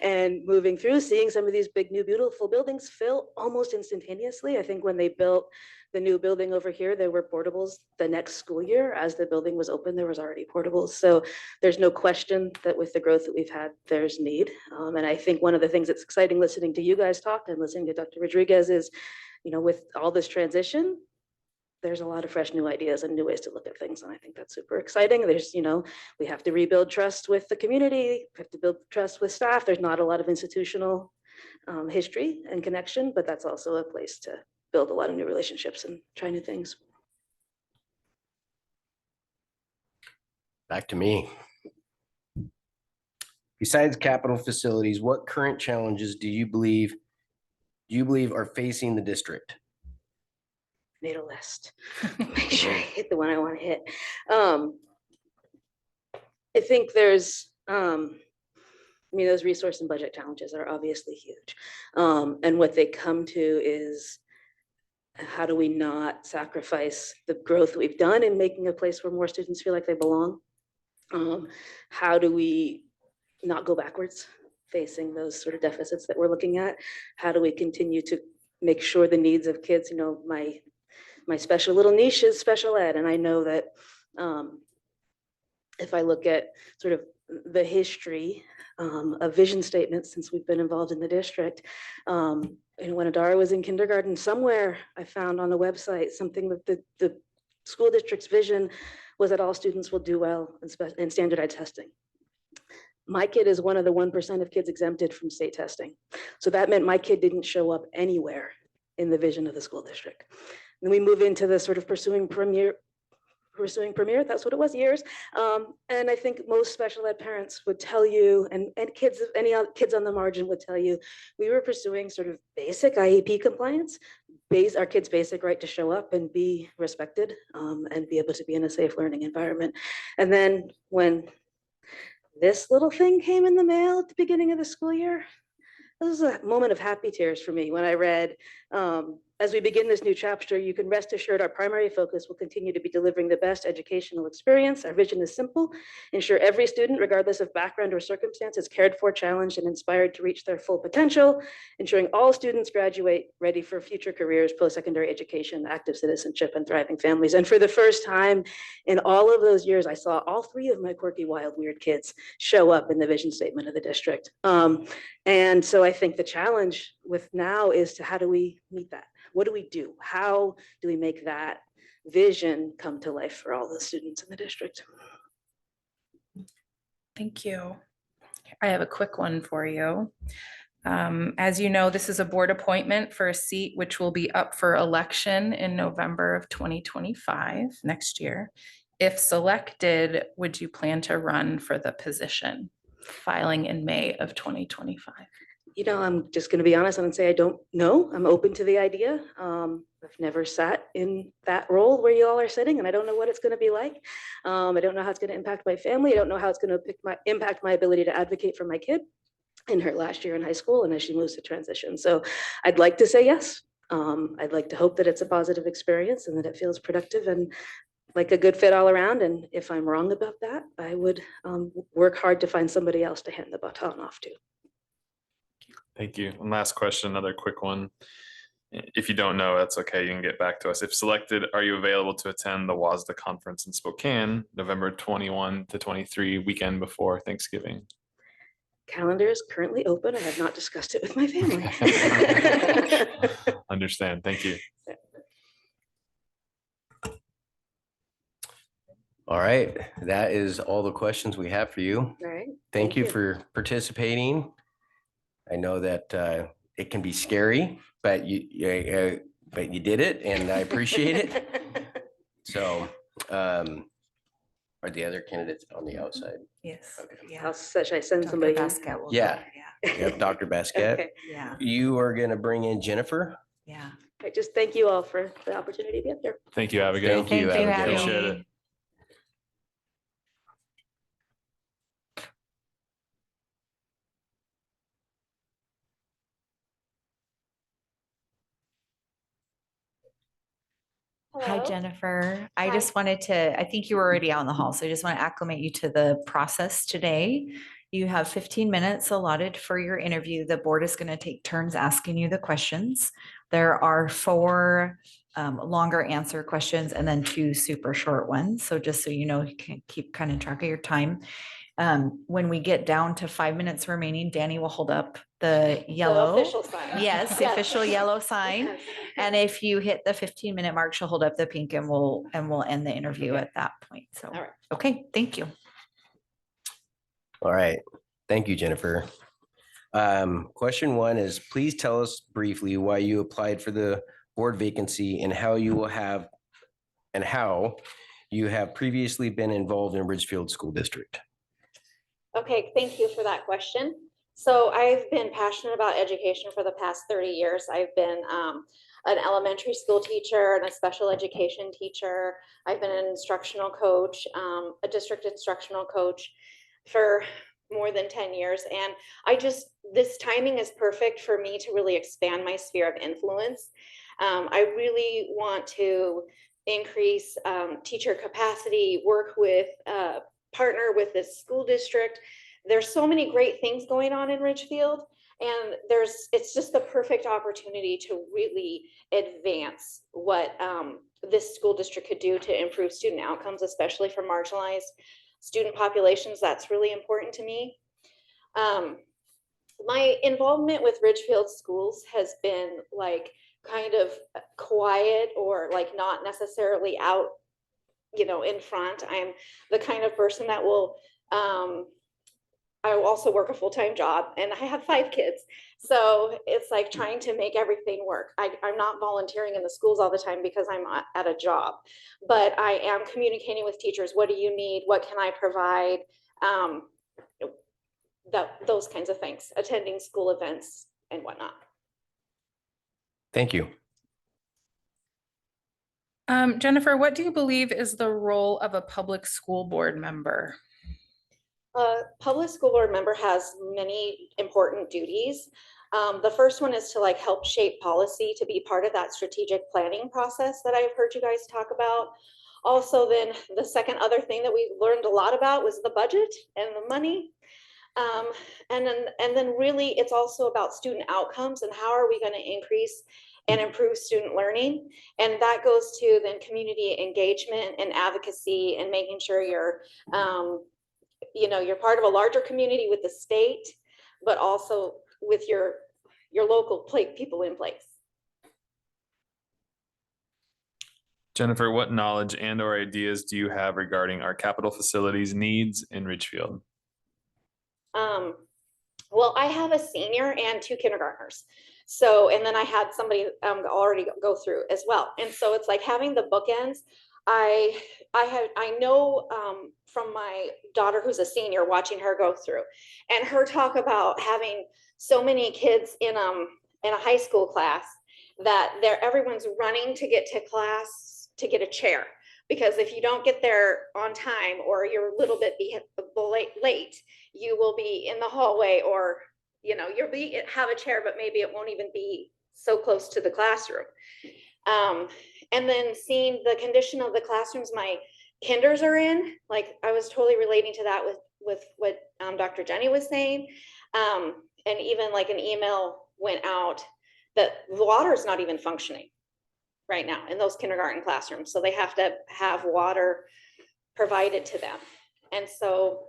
and moving through, seeing some of these big new beautiful buildings fill almost instantaneously. I think when they built the new building over here, there were portables the next school year. As the building was open, there was already portables. So there's no question that with the growth that we've had, there's need. And I think one of the things that's exciting listening to you guys talk and listening to Dr. Rodriguez is, with all this transition, there's a lot of fresh new ideas and new ways to look at things. And I think that's super exciting. There's, we have to rebuild trust with the community, we have to build trust with staff. There's not a lot of institutional history and connection, but that's also a place to build a lot of new relationships and try new things. Back to me. Besides capital facilities, what current challenges do you believe are facing the district? Made a list. Make sure I hit the one I want to hit. I think there's, those resource and budget challenges are obviously huge. And what they come to is, how do we not sacrifice the growth we've done in making a place where more students feel like they belong? How do we not go backwards facing those sort of deficits that we're looking at? How do we continue to make sure the needs of kids, my special little niche is special ed. And I know that if I look at sort of the history of vision statements since we've been involved in the district, when Adara was in kindergarten, somewhere I found on the website something that the school district's vision was that all students will do well in standardized testing. My kid is one of the 1% of kids exempted from state testing. So that meant my kid didn't show up anywhere in the vision of the school district. Then we move into the sort of pursuing premier, that's what it was, years. And I think most special ed parents would tell you, and kids, any kids on the margin would tell you, we were pursuing sort of basic IEP compliance, our kids' basic right to show up and be respected, and be able to be in a safe learning environment. And then when this little thing came in the mail at the beginning of the school year, this was a moment of happy tears for me when I read, as we begin this new chapter, you can rest assured our primary focus will continue to be delivering the best educational experience. Our vision is simple: ensure every student, regardless of background or circumstance, is cared for, challenged, and inspired to reach their full potential, ensuring all students graduate ready for future careers, post-secondary education, active citizenship, and thriving families. And for the first time in all of those years, I saw all three of my quirky, wild, weird kids show up in the vision statement of the district. And so I think the challenge with now is to, how do we meet that? What do we do? How do we make that vision come to life for all the students in the district? Thank you. I have a quick one for you. As you know, this is a board appointment for a seat which will be up for election in November of 2025, next year. If selected, would you plan to run for the position, filing in May of 2025? I'm just going to be honest and say I don't know. I'm open to the idea. I've never sat in that role where you all are sitting, and I don't know what it's going to be like. I don't know how it's going to impact my family. I don't know how it's going to impact my ability to advocate for my kid in her last year in high school and as she moves to transition. So I'd like to say yes. I'd like to hope that it's a positive experience and that it feels productive and like a good fit all around. And if I'm wrong about that, I would work hard to find somebody else to hand the baton off to. Thank you. And last question, another quick one. If you don't know, that's okay. You can get back to us. If selected, are you available to attend the WASDA conference in Spokane, November 21 to 23, weekend before Thanksgiving? Calendar is currently open. I have not discussed it with my family. Understand. Thank you. All right, that is all the questions we have for you. All right. Thank you for participating. I know that it can be scary, but you did it, and I appreciate it. So, are the other candidates on the outside? Yes. Okay. Yeah. Should I send Dr. somebody? Basket will go Yeah. there, Yep, Dr. Basket. Okay. Yeah. You are going to bring in Jennifer. Yeah. I just thank you all for the opportunity to be up there. Thank you, Abigail. Thank you, Abigail. Appreciate it. Hi, Hello. Jennifer. I Hi. just wanted to, I think you were already out in the hall, so I just want to acclimate you to the process today. You have 15 minutes allotted for your interview. The board is going to take turns asking you the questions. There are 4 longer answer questions and then 2 super short ones. So just so you know, you can keep kind of track of your time. When we get down to 5 minutes remaining, Danny will hold up the yellow. official sign. Yes, the Yes. official yellow sign. Yes. And if you hit the 15-minute mark, she'll hold up the pink and we'll end the interview Okay. at that point. So, All right. okay, thank you. All right. Thank you, Jennifer. Question 1 is, please tell us briefly why you applied for the board vacancy and how you have previously been involved in Ridgefield School District. Okay, thank you for that question. So I've been passionate about education for the past 30 years. I've been an elementary school teacher and a special education teacher. I've been an instructional coach, a district instructional coach for more than 10 years. And this timing is perfect for me to really expand my sphere of influence. I really want to increase teacher capacity, work with, partner with the school district. There's so many great things going on in Ridgefield, and it's just the perfect opportunity to really advance what this school district could do to improve student outcomes, especially for marginalized student populations. That's really important to me. My involvement with Ridgefield schools has been like kind of quiet, or like not necessarily out, in front. I'm the kind of person that will, I also work a full-time job and I have 5 kids. So it's like trying to make everything work. I'm not volunteering in the schools all the time because I'm at a job, but I am communicating with teachers. What do you need? What can I provide? Those kinds of things, attending school events and whatnot. Thank you. Jennifer, what do you believe is the role of a public school board member? A public school board member has many important duties. The first one is to like help shape policy, to be part of that strategic planning process that I've heard you guys talk about. Also, then the second other thing that we learned a lot about was the budget and the money. And then really it's also about student outcomes and how are we going to increase and improve student learning. And that goes to then community engagement and advocacy and making sure you're part of a larger community with the state, but also with your local people in place. Jennifer, what knowledge and or ideas do you have regarding our capital facilities needs in Ridgefield? Well, I have a senior and 2 kindergartners. So, and then I had somebody already go through as well. And so it's like having the bookends. I know from my daughter who's a senior, watching her go through and her talk about having so many kids in a high school class that everyone's running to get to class to get a chair. Because if you don't get there on time or you're a little bit late, you will be in the hallway, or you'll have a chair, but maybe it won't even be so close to the classroom. And then seeing the condition of the classrooms my kinders are in, like I was totally relating to that with what Dr. Jenny was saying. And even like an email went out that the water is not even functioning right now in those kindergarten classrooms. So they have to have water provided to them. And so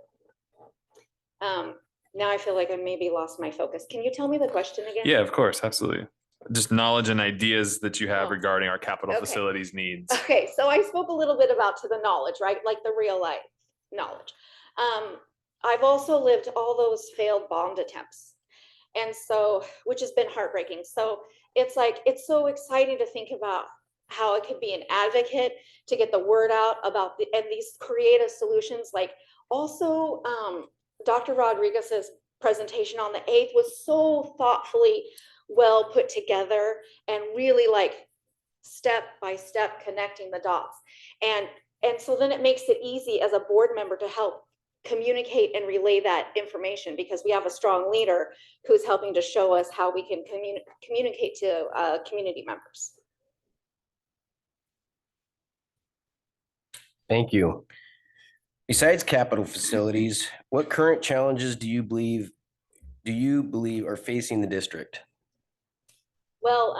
now I feel like I maybe lost my focus. Can you tell me the question again? Yeah, of course, absolutely. Just knowledge and ideas that you have regarding our capital Okay. facilities needs. Okay, so I spoke a little bit about to the knowledge, right? Like the real life knowledge. I've also lived all those failed bond attempts. And so, which has been heartbreaking. So it's like, it's so exciting to think about how it could be an advocate to get the word out about and these creative solutions. Like also, Dr. Rodriguez's presentation on the 8th was so thoughtfully well put together and really like step by step connecting the dots. And so then it makes it easy as a board member to help communicate and relay that information, because we have a strong leader who's helping to show us how we can communicate to community members. Thank you. Besides capital facilities, what current challenges do you believe are facing the district? Well,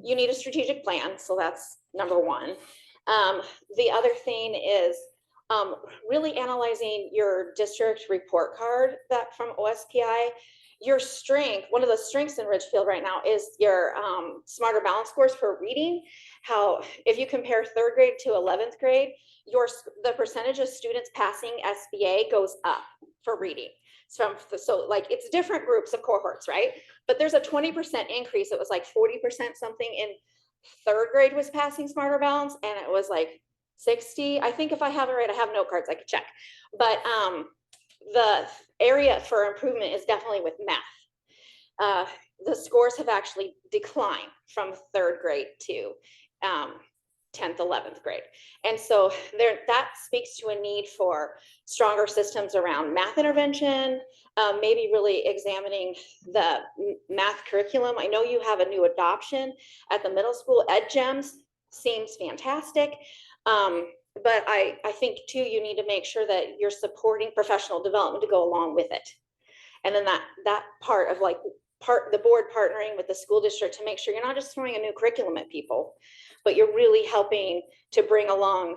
you need a strategic plan, so that's number one. The other thing is really analyzing your district report card that from OSPI. Your strength, one of the strengths in Ridgefield right now is your smarter balance scores for reading. How if you compare 3rd grade to 11th grade, the percentage of students passing SBA goes up for reading. So like it's different groups of cohorts, right? But there's a 20% increase. It was like 40% something in 3rd grade was passing smarter balance, and it was like 60. I think if I have it right, I have note cards I could check. But the area for improvement is definitely with math. The scores have actually declined from 3rd grade to 10th, 11th grade. And so that speaks to a need for stronger systems around math intervention, maybe really examining the math curriculum. I know you have a new adoption at the middle school. EdGems seems fantastic. But I think too, you need to make sure that you're supporting professional development to go along with it. And then that part of the board partnering with the school district to make sure you're not just throwing a new curriculum at people, but you're really helping to bring along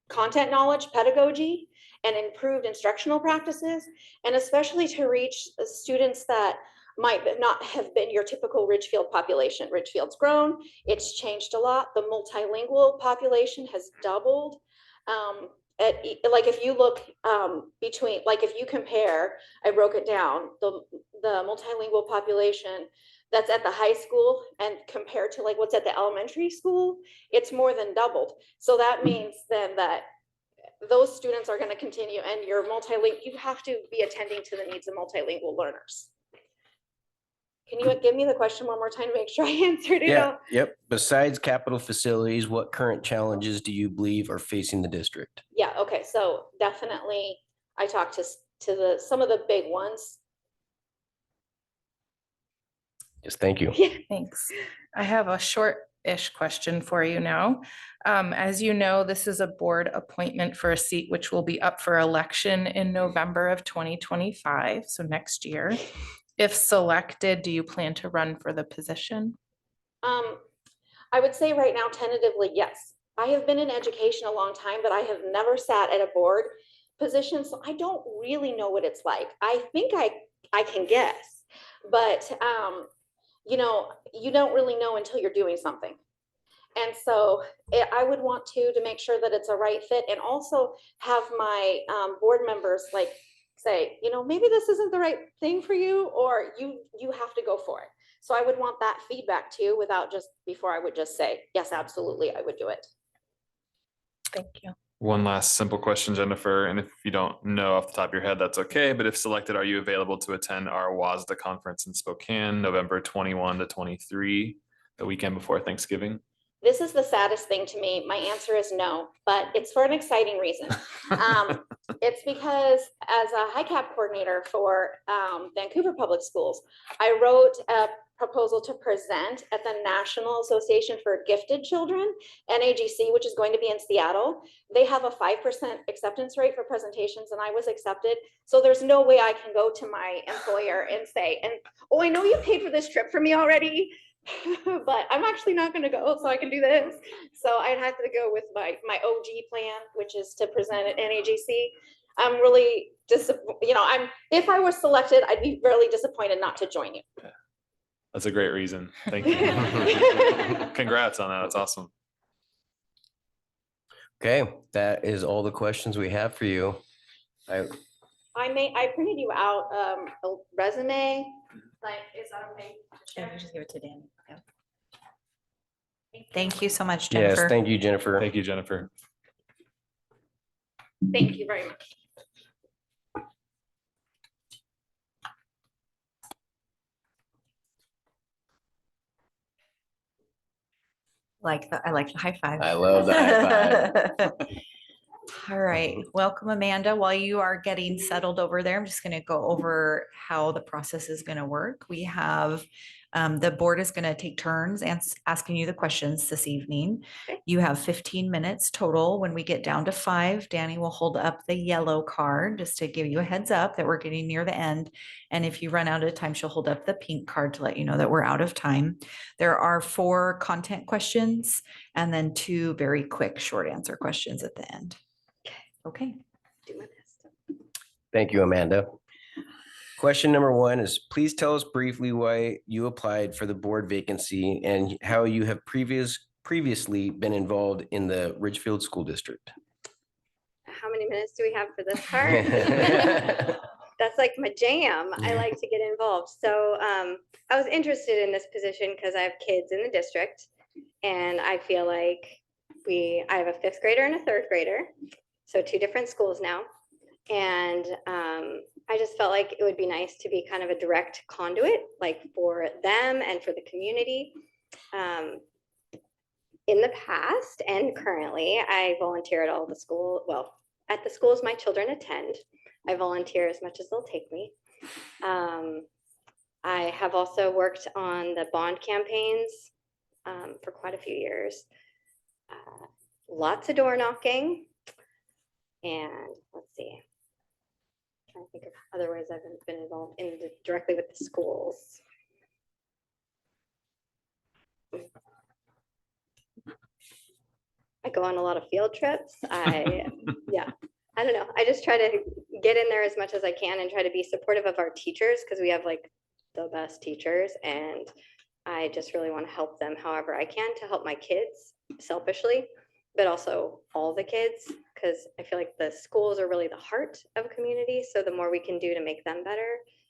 content knowledge, pedagogy, and improved instructional practices, and especially to reach students that might not have been your typical Ridgefield population. Ridgefield's grown, it's changed a lot. The multilingual population has doubled. Like if you look between, like if you compare, I broke it down, the multilingual population that's at the high school and compared to like what's at the elementary school, it's more than doubled. So that means then that those students are going to continue, and your you have to be attending to the needs of multilingual learners. Can you give me the question one more time to make sure I answered it? Yeah, yep. Besides capital facilities, what current challenges do you believe are facing the district? Yeah, okay, so definitely I talked to some of the big ones. Yes, thank you. Yeah. Thanks. I have a short-ish question for you now. As you know, this is a board appointment for a seat which will be up for election in November of 2025, so next year. If selected, do you plan to run for the position? I would say right now, tentatively, yes. I have been in education a long time, but I have never sat at a board position, so I don't really know what it's like. I think I can guess, but you know, you don't really know until you're doing something. And so I would want to make sure that it's a right fit, and also have my board members like say, you know, maybe this isn't the right thing for you, or you have to go for it. So I would want that feedback too, before I would just say, yes, absolutely, I would do it. Thank you. One last simple question, Jennifer, and if you don't know off the top of your head, that's okay. But if selected, are you available to attend our WASDA conference in Spokane, November 21 to 23, the weekend before Thanksgiving? This is the saddest thing to me. My answer is no, but it's for an exciting reason. It's because as a HICAP coordinator for Vancouver Public Schools, I wrote a proposal to present at the National Association for Gifted Children, NAGC, which is going to be in Seattle. They have a 5% acceptance rate for presentations, and I was accepted. So there's no way I can go to my employer and say, oh, I know you paid for this trip for me already, but I'm actually not going to go, so I can do this. So I'd have to go with my OG plan, which is to present at NAGC. I'm really disappointed. You know, if I was selected, I'd be really disappointed not to join you. That's a great reason. Thank you. Congrats on that. That's awesome. Okay, that is all the questions we have for you. I printed you out a resume. Like, is that okay? Yeah, just give it to Danny. Okay. Thank you so much, Yes, Jennifer. thank you, Jennifer. Thank you, Jennifer. Thank you very much. I like the high five. I love the high five. All right, welcome Amanda. While you are getting settled over there, I'm just going to go over how the process is going to work. We have the board is going to take turns asking you the questions this evening. Okay. You have 15 minutes total. When we get down to 5, Danny will hold up the yellow card just to give you a heads up that we're getting near the end. And if you run out of time, she'll hold up the pink card to let you know that we're out of time. There are 4 content questions and then 2 very quick short answer questions at the end. Okay. Do my best. Thank you, Amanda. Question number 1 is, please tell us briefly why you applied for the board vacancy and how you have previously been involved in the Ridgefield School District. How many minutes do we have for this part? That's like my jam. I like to get involved. So I was interested in this position because I have kids in the district, and I feel like I have a 5th grader and a 3rd grader, so 2 different schools now. And I just felt like it would be nice to be kind of a direct conduit, like for them and for the community. In the past and currently, I volunteer at all the school, well, at the schools my children attend. I volunteer as much as they'll take me. I have also worked on the bond campaigns for quite a few years. Lots of door knocking. And let's see. I'm trying to think of other ways I've been involved directly with the schools. I go on a lot of field trips. Yeah, I don't know. I just try to get in there as much as I can and try to be supportive of our teachers, because we have like the best teachers, and I just really want to help them however I can to help my kids selfishly, but also all the kids, because I feel like the schools are really the heart of a community. So the more we can do to make them better,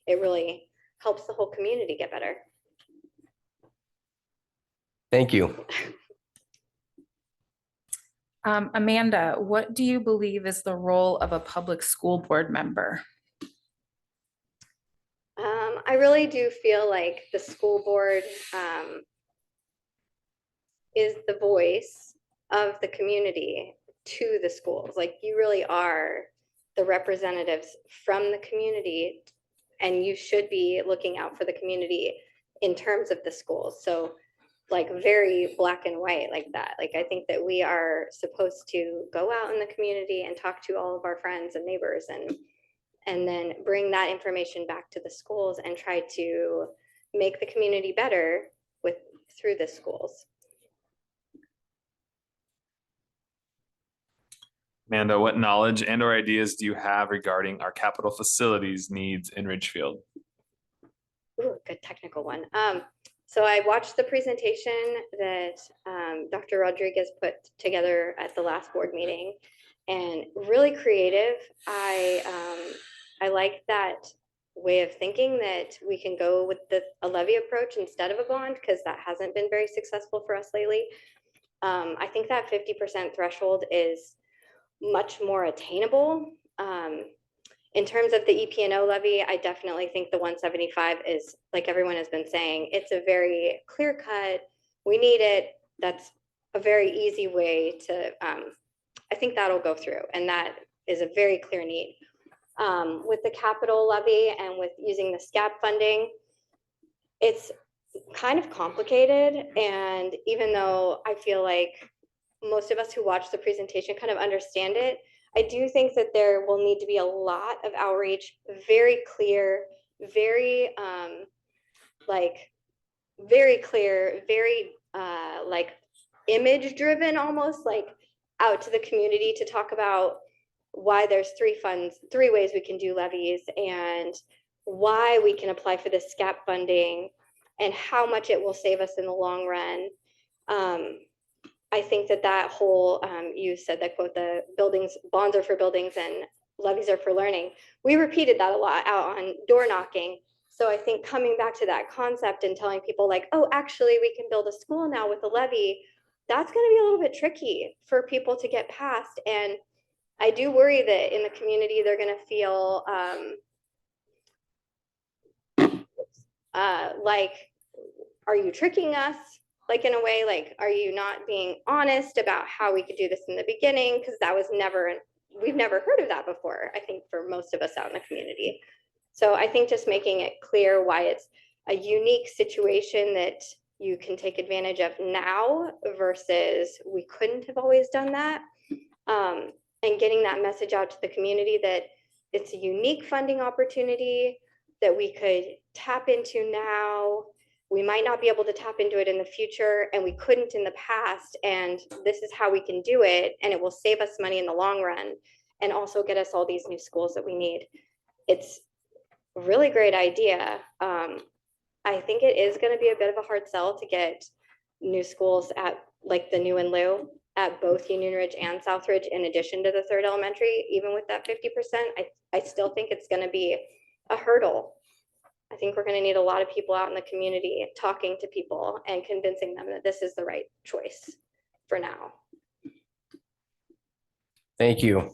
it really helps the whole community get better. Thank you. Amanda, what do you believe is the role of a public school board member? I really do feel like the school board is the voice of the community to the schools. Like, you really are the representatives from the community, and you should be looking out for the community in terms of the schools. So like very black and white like that. Like, I think that we are supposed to go out in the community and talk to all of our friends and neighbors, and then bring that information back to the schools and try to make the community better through the schools. Amanda, what knowledge and or ideas do you have regarding our capital facilities needs in Ridgefield? Ooh, good technical one. So I watched the presentation that Dr. Rodriguez put together at the last board meeting, and really creative. I like that way of thinking, that we can go with a levy approach instead of a bond, because that hasn't been very successful for us lately. I think that 50% threshold is much more attainable. In terms of the EP&O levy, I definitely think the 175 is, like everyone has been saying, it's a very clear cut. We need it. That's a very easy way to, I think that'll go through, and that is a very clear need. With the capital levy and with using the SCAP funding, it's kind of complicated. And even though I feel like most of us who watch the presentation kind of understand it, I do think that there will need to be a lot of outreach, very clear, very clear, very like image driven, almost like out to the community to talk about why there's 3 ways we can do levies, and why we can apply for this SCAP funding, and how much it will save us in the long run. I think that whole, you said that quote, the bonds are for buildings and levies are for learning. We repeated that a lot out on door knocking. So I think coming back to that concept and telling people like, oh, actually we can build a school now with a levy, that's going to be a little bit tricky for people to get past. And I do worry that in the community, they're going to feel like, are you tricking us? Like, in a way, like, are you not being honest about how we could do this in the beginning? Because that was never we've never heard of that before, I think, for most of us out in the community. So I think just making it clear why it's a unique situation that you can take advantage of now versus we couldn't have always done that. And getting that message out to the community that it's a unique funding opportunity that we could tap into now. We might not be able to tap into it in the future, and we couldn't in the past. And this is how we can do it. And it will save us money in the long run and also get us all these new schools that we need. It's a really great idea. I think it is going to be a bit of a hard sell to get new schools at like the new and Lou at both Union Ridge and Southridge, in addition to the third elementary. Even with that 50%, I still think it's going to be a hurdle. I think we're going to need a lot of people out in the community talking to people and convincing them that this is the right choice for now. Thank you.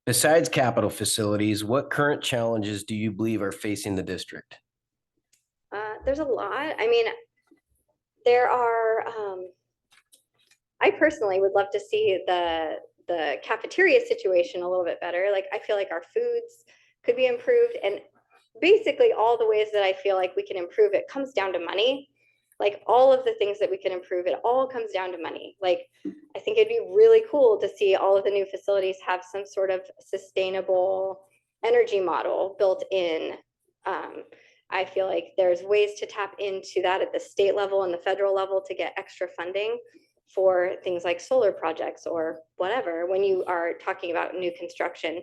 Besides capital facilities, what current challenges do you believe are facing the district? There's a lot. I mean, there are, I personally would love to see the cafeteria situation a little bit better. Like, I feel like our foods could be improved, and basically all the ways that I feel like we can improve it comes down to money. Like, all of the things that we can improve, it all comes down to money. Like, I think it'd be really cool to see all of the new facilities have some sort of sustainable energy model built in. I feel like there's ways to tap into that at the state level and the federal level to get extra funding for things like solar projects or whatever when you are talking about new construction.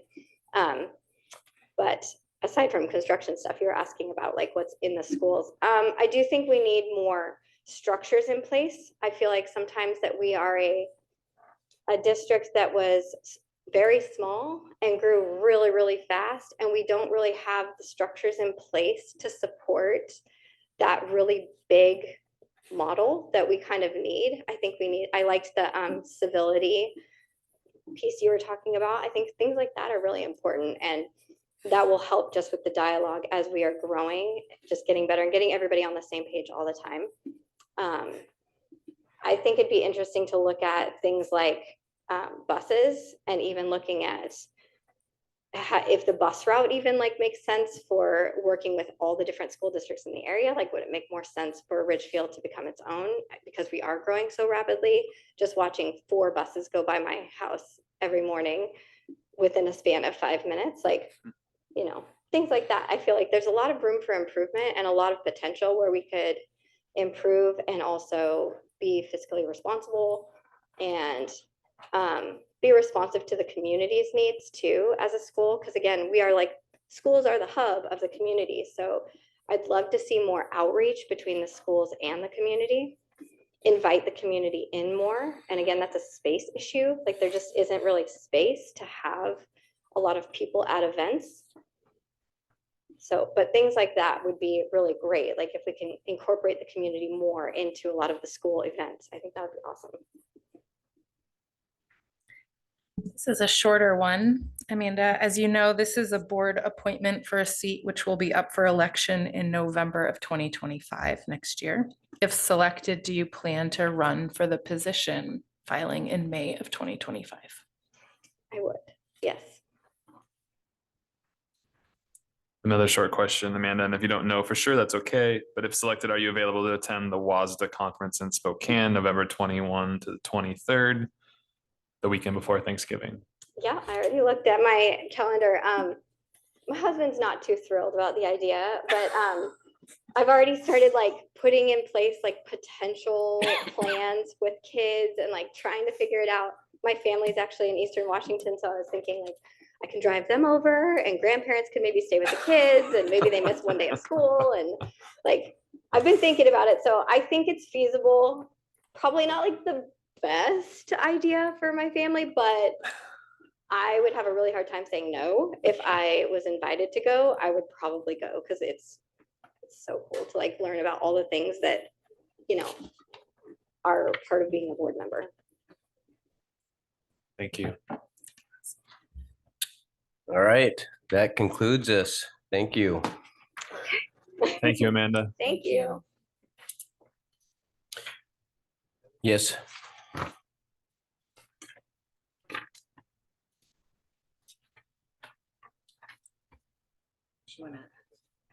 But aside from construction stuff, you're asking about like what's in the schools. I do think we need more structures in place. I feel like sometimes that we are a district that was very small and grew really, really fast, and we don't really have the structures in place to support that really big model that we kind of need. I think we need, I liked the civility piece you were talking about. I think things like that are really important, and that will help just with the dialogue as we are growing, just getting better and getting everybody on the same page all the time. I think it'd be interesting to look at things like buses, and even looking at if the bus route even like makes sense for working with all the different school districts in the area. Like, would it make more sense for Ridgefield to become its own, because we are growing so rapidly? Just watching 4 buses go by my house every morning within a span of 5 minutes, like, you know, things like that. I feel like there's a lot of room for improvement and a lot of potential where we could improve and also be fiscally responsible and be responsive to the community's needs too as a school. Because again, we are like, schools are the hub of the community. So I'd love to see more outreach between the schools and the community, invite the community in more. And again, that's a space issue. Like, there just isn't really space to have a lot of people at events. So, but things like that would be really great. Like, if we can incorporate the community more into a lot of the school events, I think that would be awesome. This is a shorter one. Amanda, as you know, this is a board appointment for a seat which will be up for election in November of 2025 next year. If selected, do you plan to run for the position filing in May of 2025? I would, yes. Another short question, Amanda, and if you don't know for sure, that's okay. But if selected, are you available to attend the WASDA conference in Spokane, November 21 to the 23rd, the weekend before Thanksgiving? Yeah, I already looked at my calendar. My husband's not too thrilled about the idea, but I've already started like putting in place like potential plans with kids and like trying to figure it out. My family's actually in Eastern Washington, so I was thinking like I can drive them over and grandparents can maybe stay with the kids and maybe they miss one day of school. And like, I've been thinking about it. So I think it's feasible. Probably not like the best idea for my family, but I would have a really hard time saying no. If I was invited to go, I would probably go, because it's so cool to like learn about all the things that, you know, are part of being a board member. Thank you. All right, that concludes us. Thank you. Thank you, Amanda. Thank you. Yes. you want to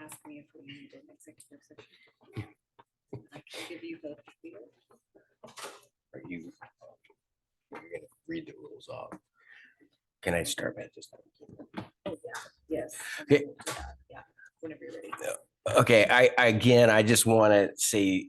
ask me if we need an executive session? I can give you the. Are you? You're gonna read the rules off. Can I start by just? Yes. Okay. Yeah, whenever you're ready. Okay, I just want to say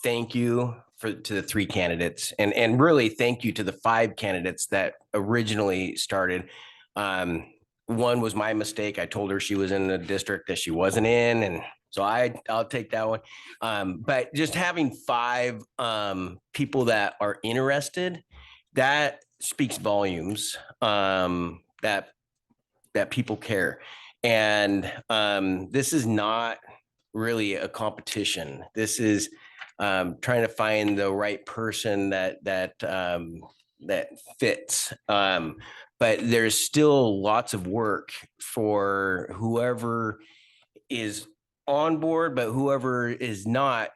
thank you to the 3 candidates and really thank you to the 5 candidates that originally started. One was my mistake. I told her she was in the district that she wasn't in, and so I'll take that one. But just having 5 people that are interested, that speaks volumes. That people care. And this is not really a competition. This is trying to find the right person that fits. But there's still lots of work for whoever is on board, but whoever is not,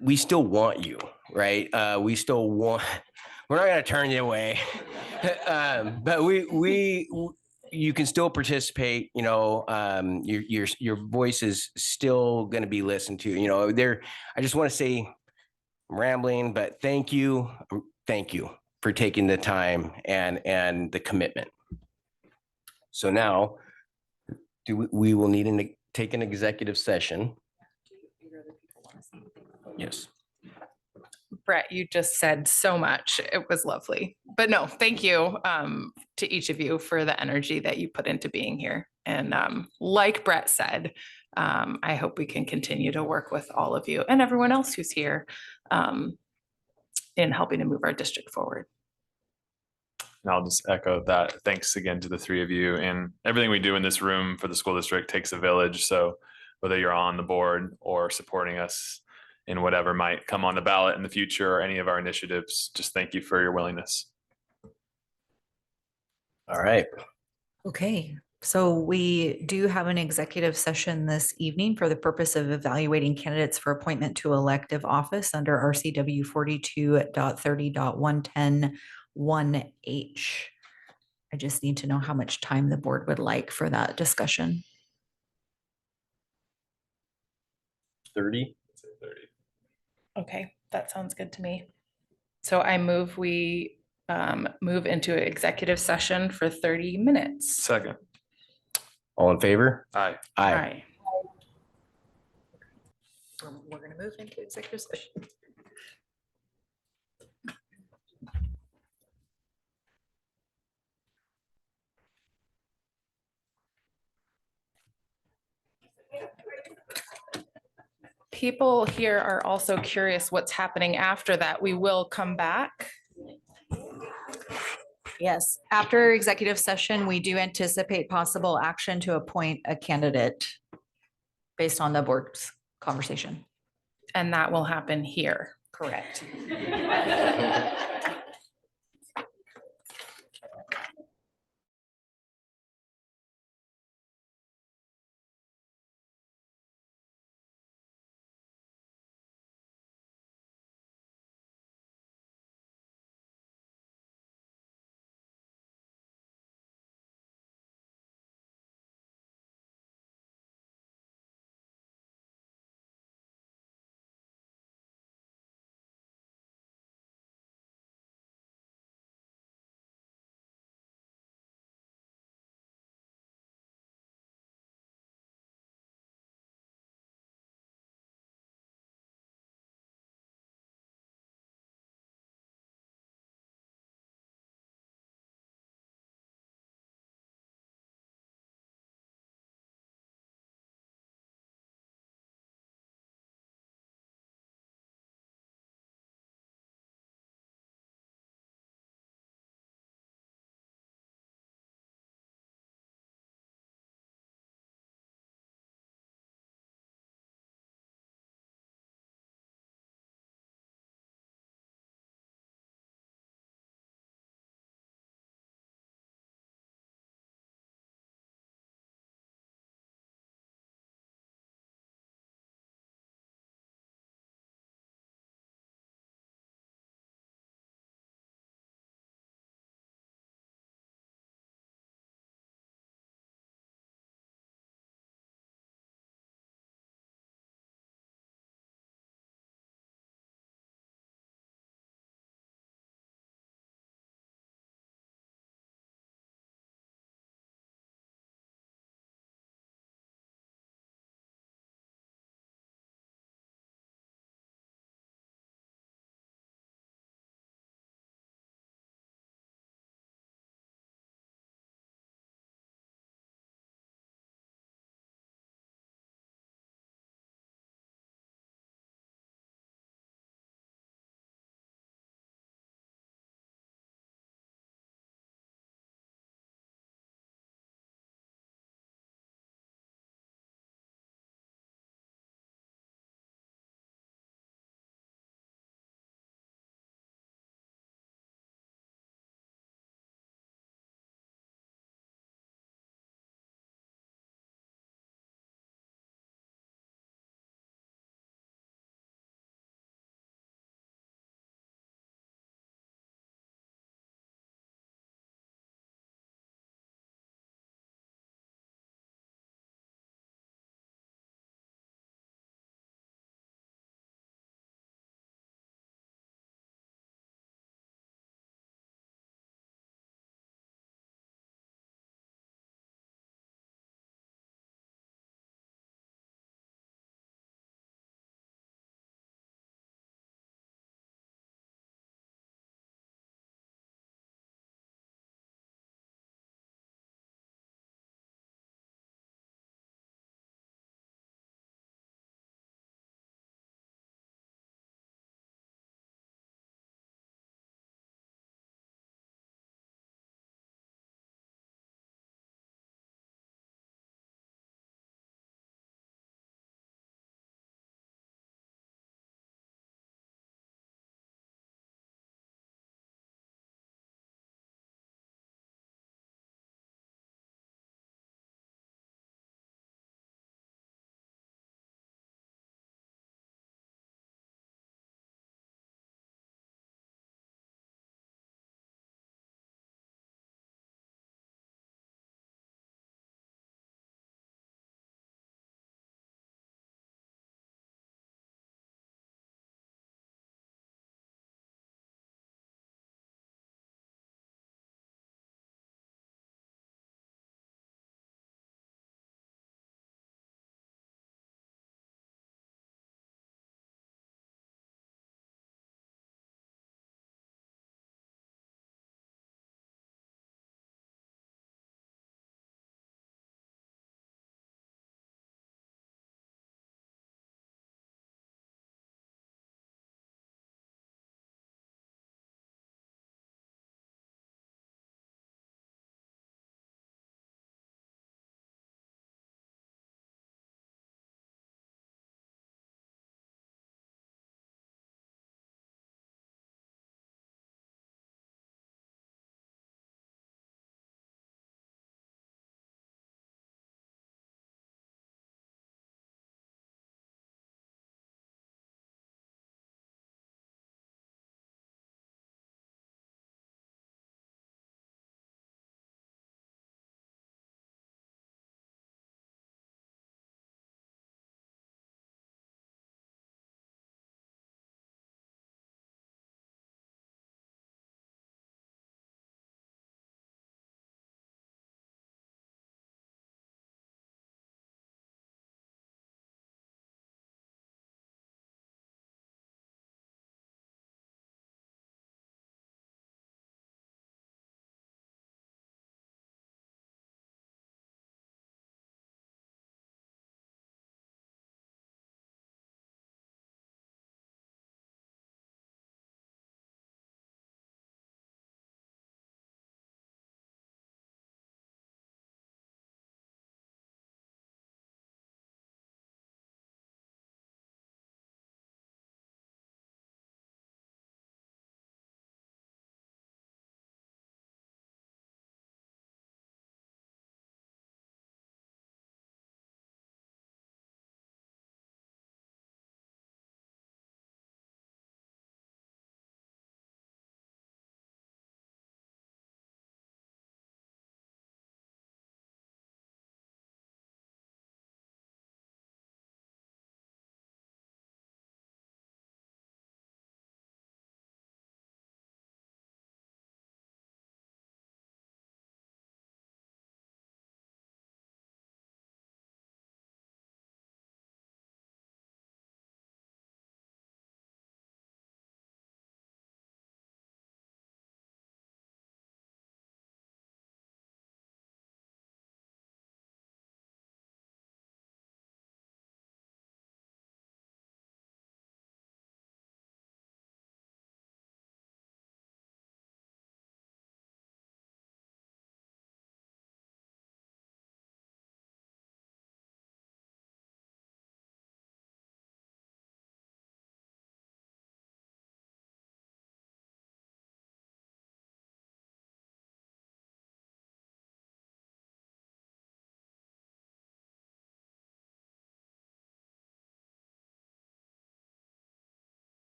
we still want you, right? We still want, we're not going to turn you away. But you can still participate, your voice is still going to be listened to, I just want to say I'm rambling, but thank you for taking the time and the commitment. So now we will need to take an executive session. Yes. Brett, you just said so much. It was lovely. But no, thank you to each of you for the energy that you put into being here. And like Brett said, I hope we can continue to work with all of you and everyone else who's here in helping to move our district forward. And I'll just echo that. Thanks again to the 3 of you, and everything we do in this room for the school district takes a village. So whether you're on the board or supporting us in whatever might come on the ballot in the future or any of our initiatives, just thank you for your willingness. All right. Okay, so we do have an executive session this evening for the purpose of evaluating candidates for appointment to elective office under RCW 42.30.110(1)H. I just need to know how much time the board would like for that discussion. 30. Okay, that sounds good to me. So I move we move into executive session for 30 minutes. Second. All in favor? Aye. Aye. Aye. We're going to move into executive session. People here are also curious what's happening after that. We will come back. Yes, after executive session, we do anticipate possible action to appoint a candidate based on the board's conversation. And that will happen here. Correct.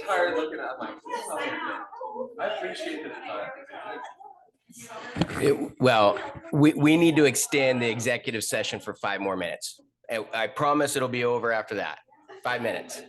tired looking at my. I appreciate the time. Well, we need to extend the executive session for 5 more minutes. And I promise it'll be over after that. 5 minutes.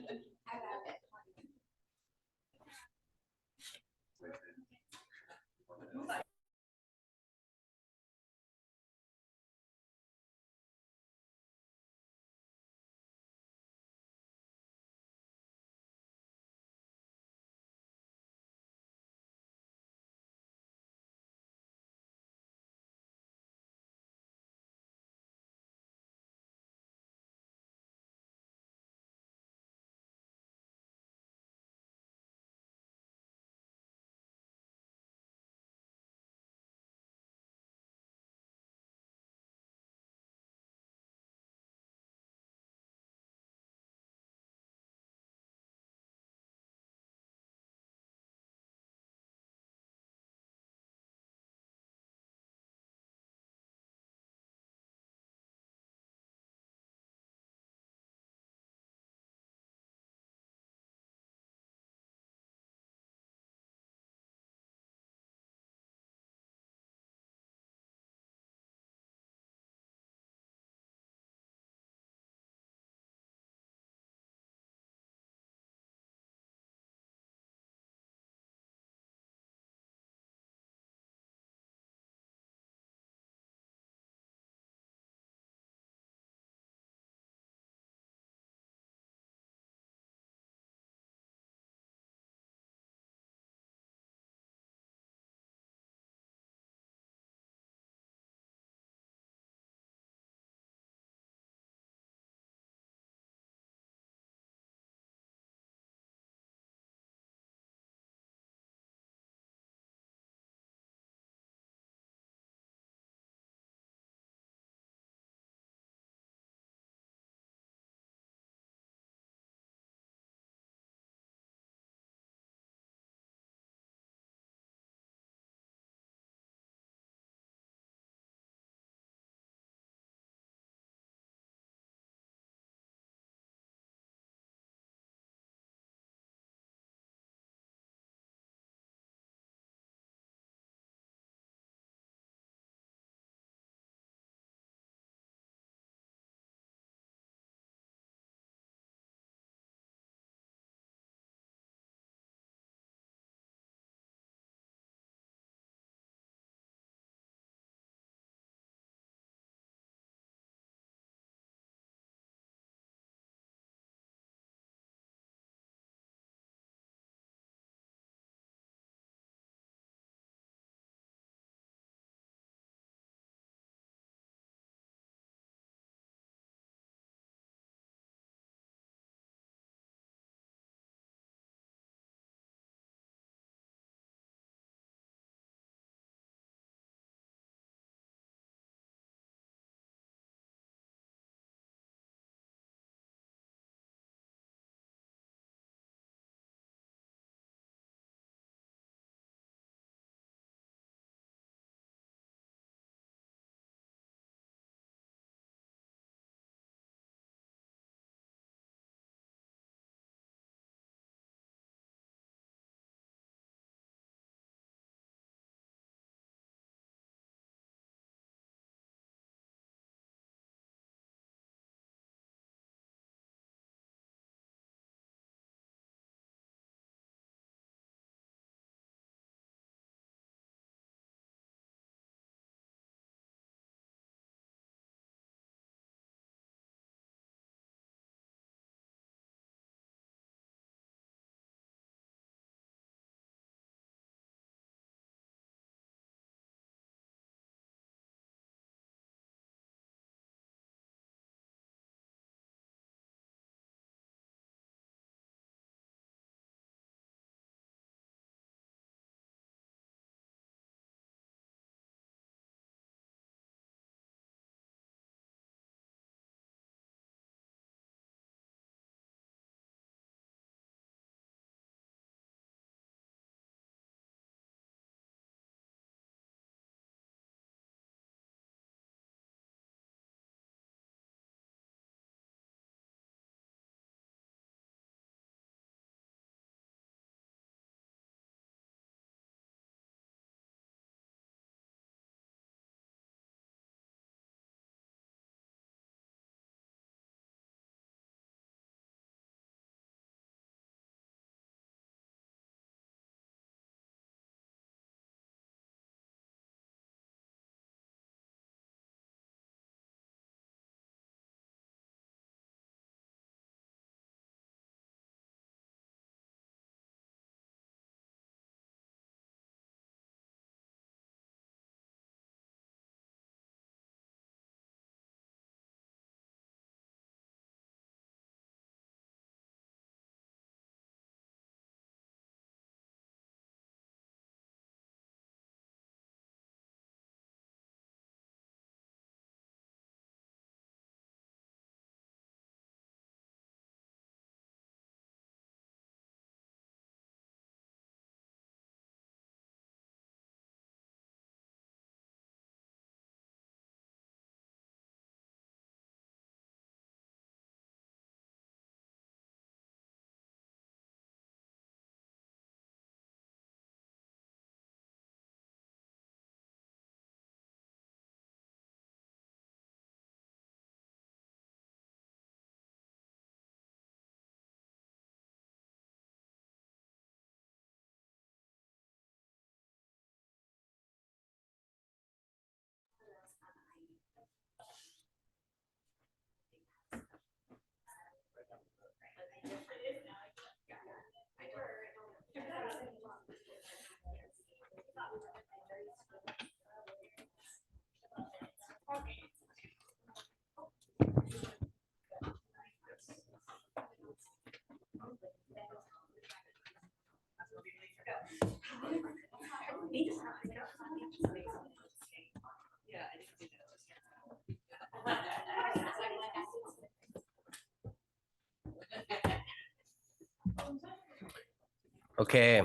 Okay.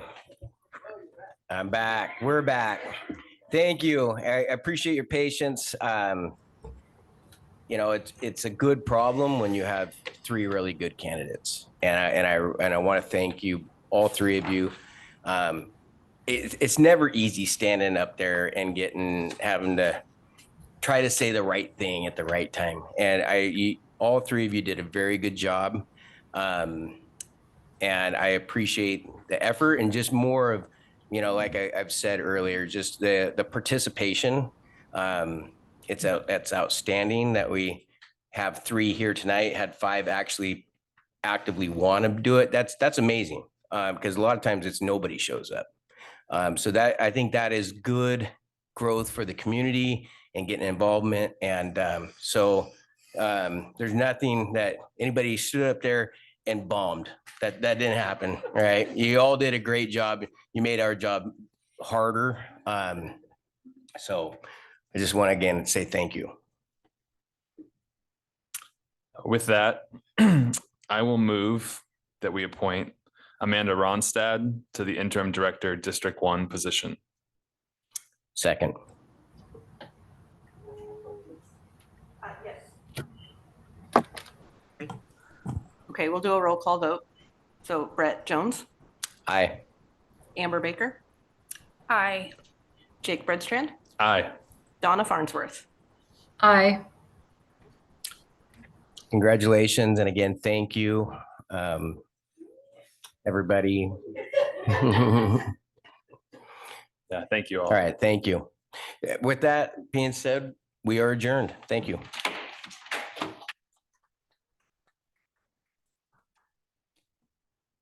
I'm back. We're back. Thank you. I appreciate your patience. You know, it's a good problem when you have three really good candidates. And I want to thank you, all three of you. It's never easy standing up there and having to try to say the right thing at the right time. And all three of you did a very good job. And I appreciate the effort and just more of, you know, like I've said earlier, just the participation. It's outstanding that we have 3 here tonight, had 5 actually actively want to do it. That's amazing. Because a lot of times it's nobody shows up. So that I think that is good growth for the community and getting involvement. And there's nothing that anybody stood up there and bombed. That didn't happen. Right? You all did a great job. You made our job harder. So I just want to again say thank you. With that, I will move that we appoint Amanda Ronstad to the interim director, District 1 position. Second. Okay, we'll do a roll call vote. So Brett Jones, Aye. Amber Baker, Aye. Jake Bredstrand, Aye. Donna Farnsworth. Aye. Congratulations. And again, thank you, everybody. All Yeah, thank you all. right. Thank you. With that being said, we are adjourned. Thank you.